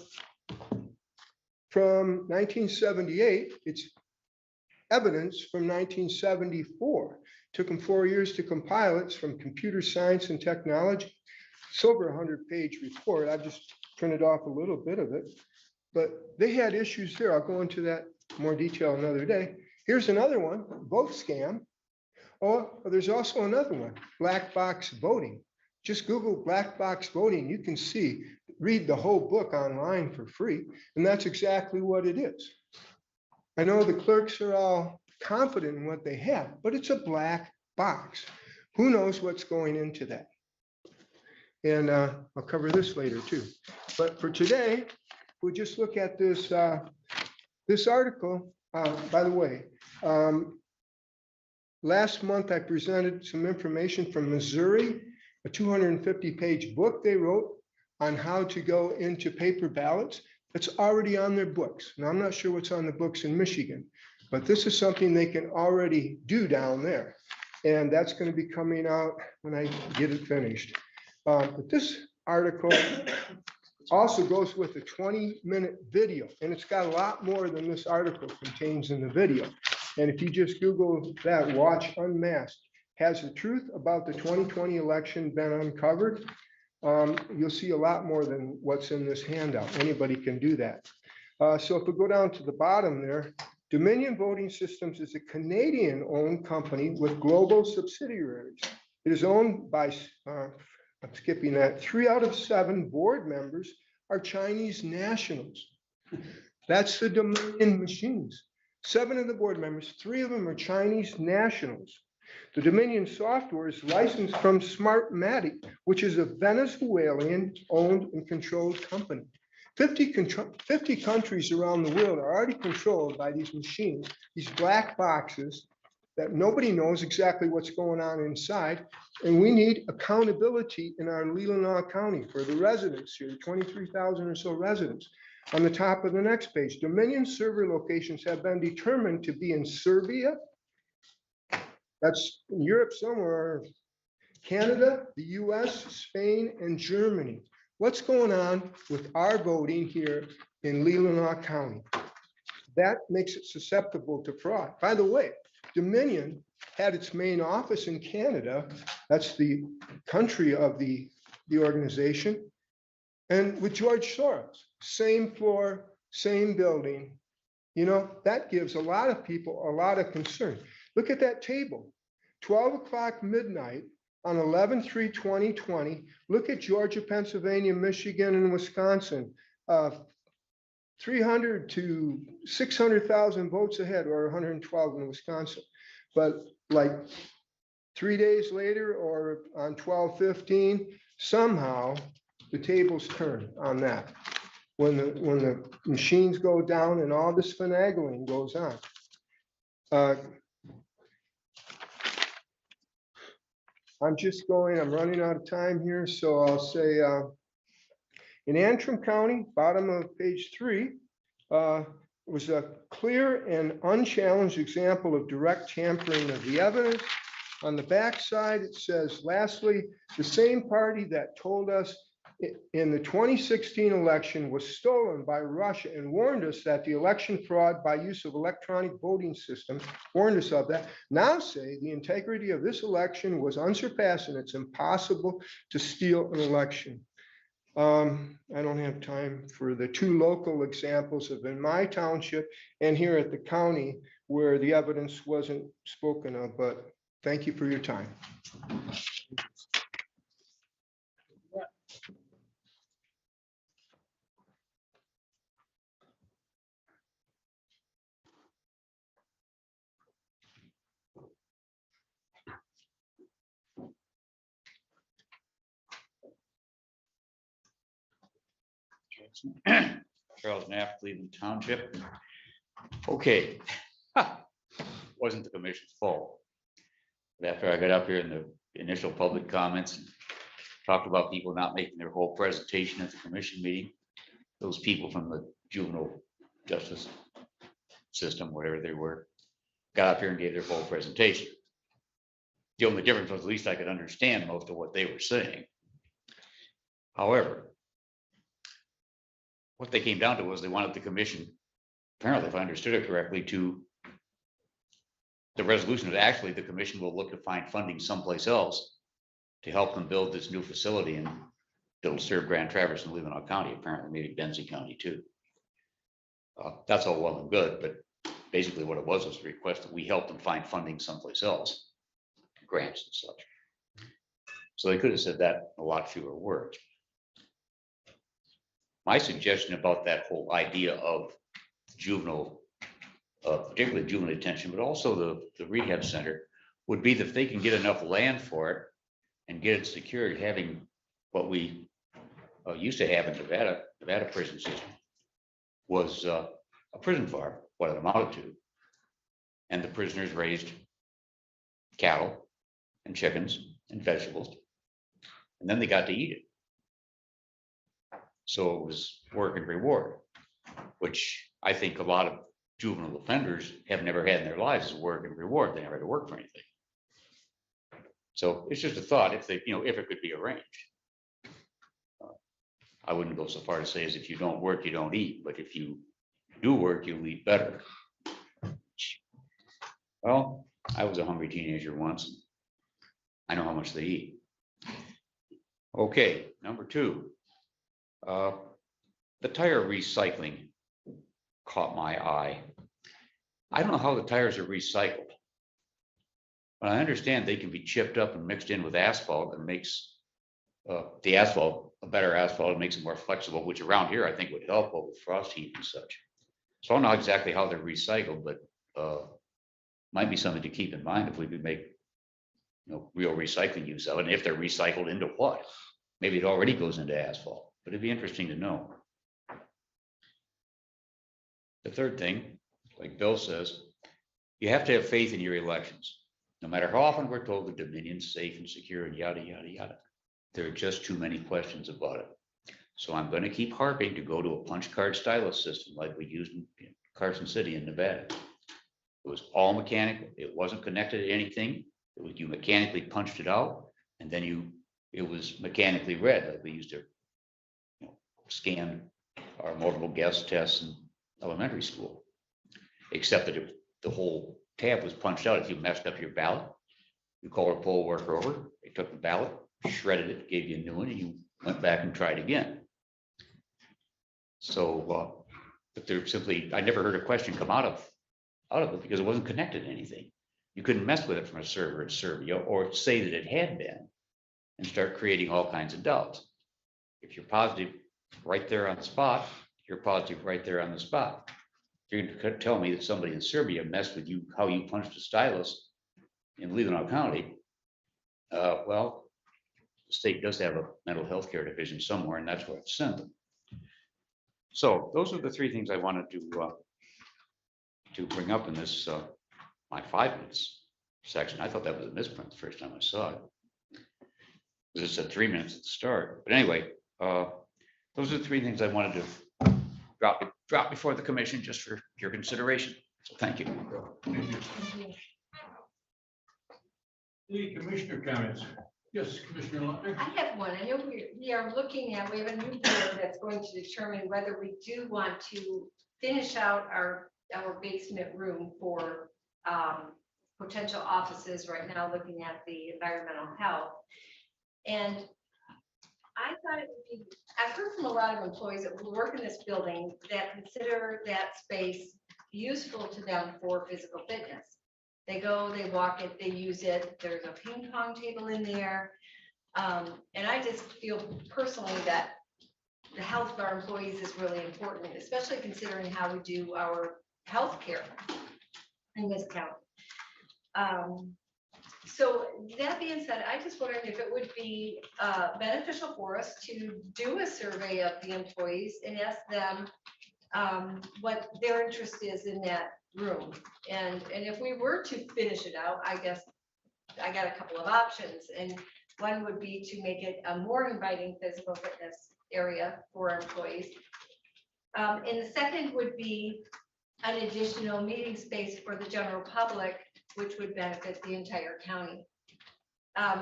from 1978. It's evidence from 1974. Took them 4 years to compile it. It's from Computer Science and Technology. It's over a 100-page report. I've just printed off a little bit of it. But they had issues there. I'll go into that more detail another day. Here's another one, vote scam. Oh, there's also another one, black box voting. Just Google black box voting. You can see, read the whole book online for free. And that's exactly what it is. I know the clerks are all confident in what they have, but it's a black box. Who knows what's going into that? And I'll cover this later too. But for today, we'll just look at this, this article. By the way, last month I presented some information from Missouri, a 250-page book they wrote on how to go into paper ballots. It's already on their books. Now, I'm not sure what's on the books in Michigan, but this is something they can already do down there. And that's going to be coming out when I get it finished. But this article also goes with a 20-minute video, and it's got a lot more than this article contains in the video. And if you just Google that, watch Unmasked, has the truth about the 2020 election been uncovered? You'll see a lot more than what's in this handout. Anybody can do that. So if we go down to the bottom there, Dominion Voting Systems is a Canadian-owned company with global subsidiaries. It is owned by, I'm skipping that, 3 out of 7 board members are Chinese nationals. That's the Dominion machines. 7 of the board members, 3 of them are Chinese nationals. The Dominion software is licensed from Smartmatic, which is a Venezuelan-owned and controlled company. 50 countries around the world are already controlled by these machines, these black boxes that nobody knows exactly what's going on inside. And we need accountability in our Leelanau County for the residents here, 23,000 or so residents. On the top of the next page, Dominion server locations have been determined to be in Serbia, That's in Europe somewhere, Canada, the US, Spain, and Germany. What's going on with our voting here in Leelanau County? That makes it susceptible to fraud. By the way, Dominion had its main office in Canada. That's the country of the organization. And with George Soros, same floor, same building. You know, that gives a lot of people a lot of concern. Look at that table, 12 o'clock midnight on 11/3/2020. Look at Georgia, Pennsylvania, Michigan, and Wisconsin. 300 to 600,000 votes ahead, or 112 in Wisconsin. But like 3 days later, or on 12/15, somehow the tables turn on that. When the machines go down and all this finagling goes on. I'm running out of time here, so I'll say, in Antrim County, bottom of page 3, was a clear and unchallenged example of direct tampering of the evidence. On the back side, it says, lastly, the same party that told us in the 2016 election was stolen by Russia and warned us that the election fraud by use of electronic voting systems, warned us of that, now say the integrity of this election was unsurpassed and it's impossible to steal an election. I don't have time for the 2 local examples of in my township and here at the county where the evidence wasn't spoken of, but thank you for your time. Charles Knapp, Cleveland Township. Okay. Wasn't the commission's fault. But after I got up here in the initial public comments, talked about people not making their whole presentation at the commission meeting, those people from the juvenile justice system, whatever they were, got up here and gave their full presentation. The only difference was at least I could understand most of what they were saying. However, what they came down to was they wanted the commission, apparently, if I understood it correctly, to the resolution that actually the commission will look to find funding someplace else to help them build this new facility, and it'll serve Grand Traverse and Leelanau County, apparently maybe Benzie County too. That's all well and good, but basically what it was a request that we help them find funding someplace else, grants and such. So they could have said that in a lot fewer words. My suggestion about that whole idea of juvenile, particularly juvenile detention, but also the rehab center, would be that if they can get enough land for it and get it secured, having what we used to have in Nevada prison system was a prison farm, what it amounted to. And the prisoners raised cattle and chickens and vegetables, and then they got to eat it. So it was work and reward, which I think a lot of juvenile offenders have never had in their lives is work and reward. They never had to work for anything. So it's just a thought if they, if it could be arranged. I wouldn't go so far to say as if you don't work, you don't eat, but if you do work, you'll eat better. Well, I was a hungry teenager once. I know how much they eat. Okay, number 2. The tire recycling caught my eye. I don't know how the tires are recycled, but I understand they can be chipped up and mixed in with asphalt and makes the asphalt a better asphalt. It makes it more flexible, which around here I think would help with frost heat and such. So I don't know exactly how they're recycled, but might be something to keep in mind if we could make real recycling use of it. And if they're recycled into what? Maybe it already goes into asphalt, but it'd be interesting to know. The third thing, like Bill says, you have to have faith in your elections. No matter how often we're told the Dominion's safe and secure and yada, yada, yada. There are just too many questions about it. So I'm going to keep harping to go to a punch card stylus system like we used in Carson City in Nevada. It was all mechanical. It wasn't connected to anything. You mechanically punched it out and then it was mechanically read, like we used to scan our multiple guest tests in elementary school. Except that the whole tab was punched out. If you messed up your ballot, you called a poll worker over, they took the ballot, shredded it, gave you a new one, and you went back and tried again. So, but there simply, I never heard a question come out of it because it wasn't connected to anything. You couldn't mess with it from a server in Serbia or say that it had been and start creating all kinds of doubts. If you're positive right there on the spot, you're positive right there on the spot. You're going to tell me that somebody in Serbia messed with you, how you punched a stylus in Leelanau County. Well, the state does have a mental health care division somewhere, and that's where it's sent them. So those are the three things I wanted to bring up in this my 5 minutes section. I thought that was a misprint the first time I saw it. Because it said 3 minutes at the start. But anyway, those are the three things I wanted to drop before the commission just for your consideration. So thank you. Any commissioner comments? Yes, Commissioner Lautner. I have one. I know we have a new board that's going to determine whether we do want to finish out our basement room for potential offices right now, looking at the environmental health. And I thought it would be, I've heard from a lot of employees that work in this building that consider that space useful to them for physical fitness. They go, they walk it, they use it. There's a ping pong table in there. And I just feel personally that the health of our employees is really important, especially considering how we do our health care in this county. So that being said, I just wondered if it would be beneficial for us to do a survey of the employees and ask them what their interest is in that room. And if we were to finish it out, I guess I got a couple of options. And one would be to make it a more inviting physical fitness area for our employees. And the second would be an additional meeting space for the general public, which would benefit the entire county.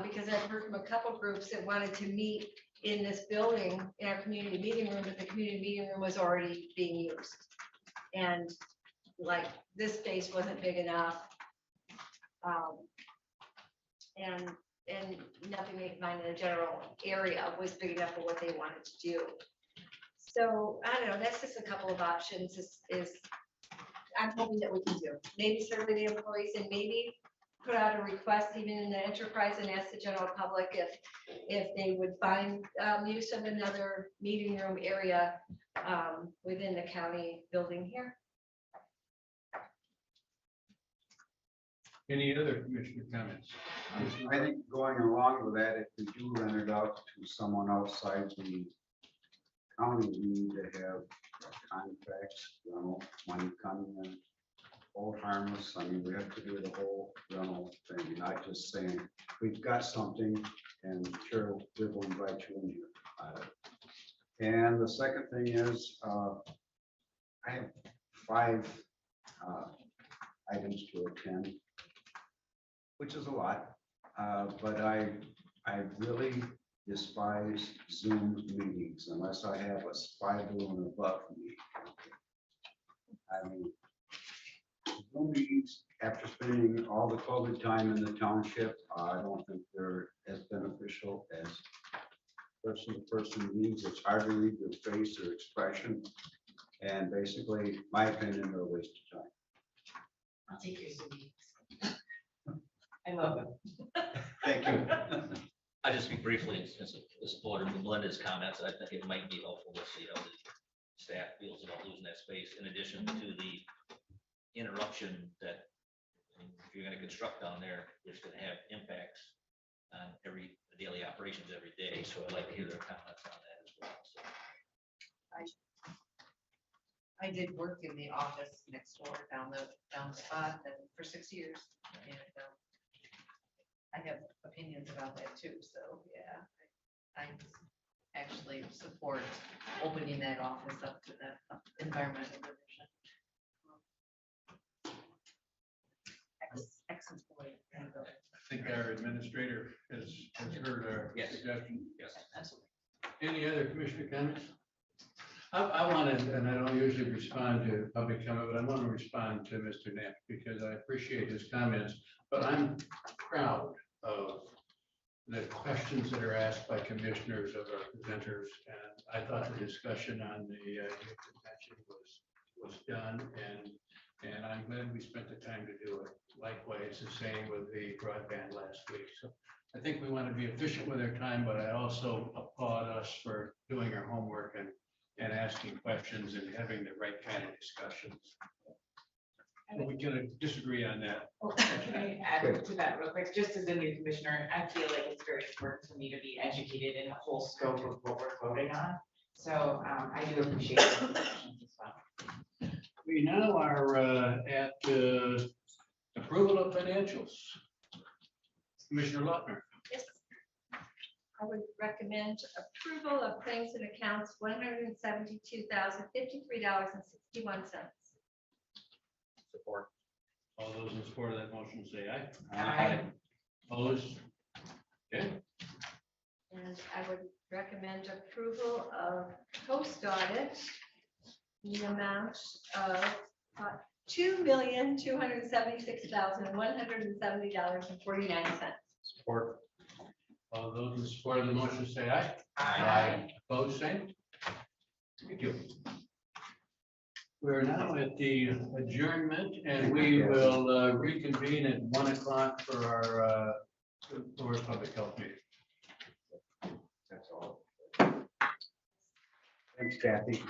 Because I've heard from a couple groups that wanted to meet in this building, in our community meeting room, but the community meeting room was already being used. And like this space wasn't big enough. And nothing they could find in the general area was big enough for what they wanted to do. So I don't know, that's just a couple of options is I'm hoping that we can do. Maybe survey the employees and maybe put out a request even in the enterprise and ask the general public if they would find use of another meeting room area within the county building here. Any other commissioner comments? I think going along with that, if we do rent it out to someone outside the county, we need to have contracts, money coming in, hold harmless. I mean, we have to do the whole rental thing, not just saying, we've got something and sure, we will invite you in here. And the second thing is, I have 5 items to attend, which is a lot, but I really despise Zoom meetings unless I have a spy balloon above me. I mean, Zoom meetings, after spending all the COVID time in the township, I don't think they're as beneficial as person-to-person meetings. It's hard to read their face or expression. And basically, my opinion, they're a waste of time. I'll take your Zoom meetings. I love them. Thank you. I just speak briefly, since this board and Melinda's comments, I think it might be helpful to see how the staff feels about losing that space, in addition to the interruption that if you're gonna construct down there, it's gonna have impacts on the daily operations every day, so I'd like to hear their comments on that as well. So. I did work in the office next door down the spot and for 6 years. And I have opinions about that too. So yeah, I actually support opening that office up to the environmental division. Ex-employee. think our administrator has heard our Yes. suggestion. Yes. Absolutely. Any other commissioner comments? I wanted, and I don't usually respond to public comment, but I want to respond to Mr. Knapp because I appreciate his comments, but I'm proud of the questions that are asked by commissioners of our presenters. And I thought the discussion on the convention was done, and I'm glad we spent the time to do it. Likewise, the same with the broadband last week. So I think we want to be efficient with our time, but I also applaud us for doing our homework and asking questions and having the right kind of discussions. But we can disagree on that. Well, can I add to that real quick? Just as a new commissioner, I feel like it's very important for me to be educated in the whole scope of what we're voting on. So I do appreciate the questions as well. We now are at approval of financials. Commissioner Lautner. Yes. I would recommend approval of claims and accounts, $172,053.61. Support. All those in support of that motion say aye. Aye. Opposed? Okay. And I would recommend approval of post audit, the amount of $2,276,170.49. Support. All those in support of the motion say aye. Aye. Opposed, same. Thank you. We're now at the adjournment and we will reconvene at 1 o'clock for our public health meeting. That's all. Thanks, Kathy.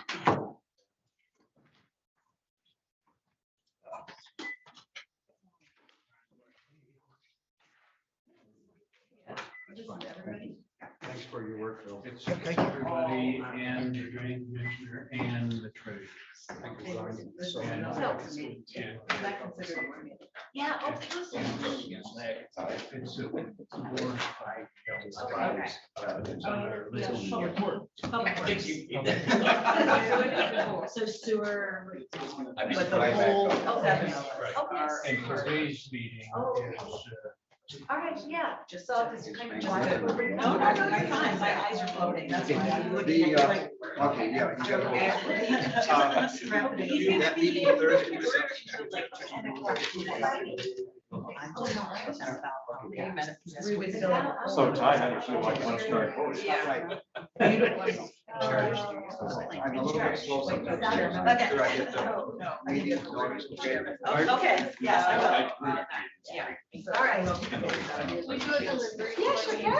Thanks for your work, Phil. It's everybody and the drain commissioner and the treasurer. Yeah. It's a board. It's on our list. So sewer. I'd be But the surprised. whole Right. 7 are- And today's meeting is. All right, yeah. Just So so this this kind kind of. of. No, I'm fine. My eyes are floating. That's why I'm looking The, at you like. Okay, yeah. you gotta hold. Okay. That meeting Thursday was- So Ty, I actually want to start voting. Yeah. I'm a little bit slow sometimes. Okay. Sure, I get the No. meeting notice, okay? Okay, yeah. All right. We We do it delivery. Yes, you can.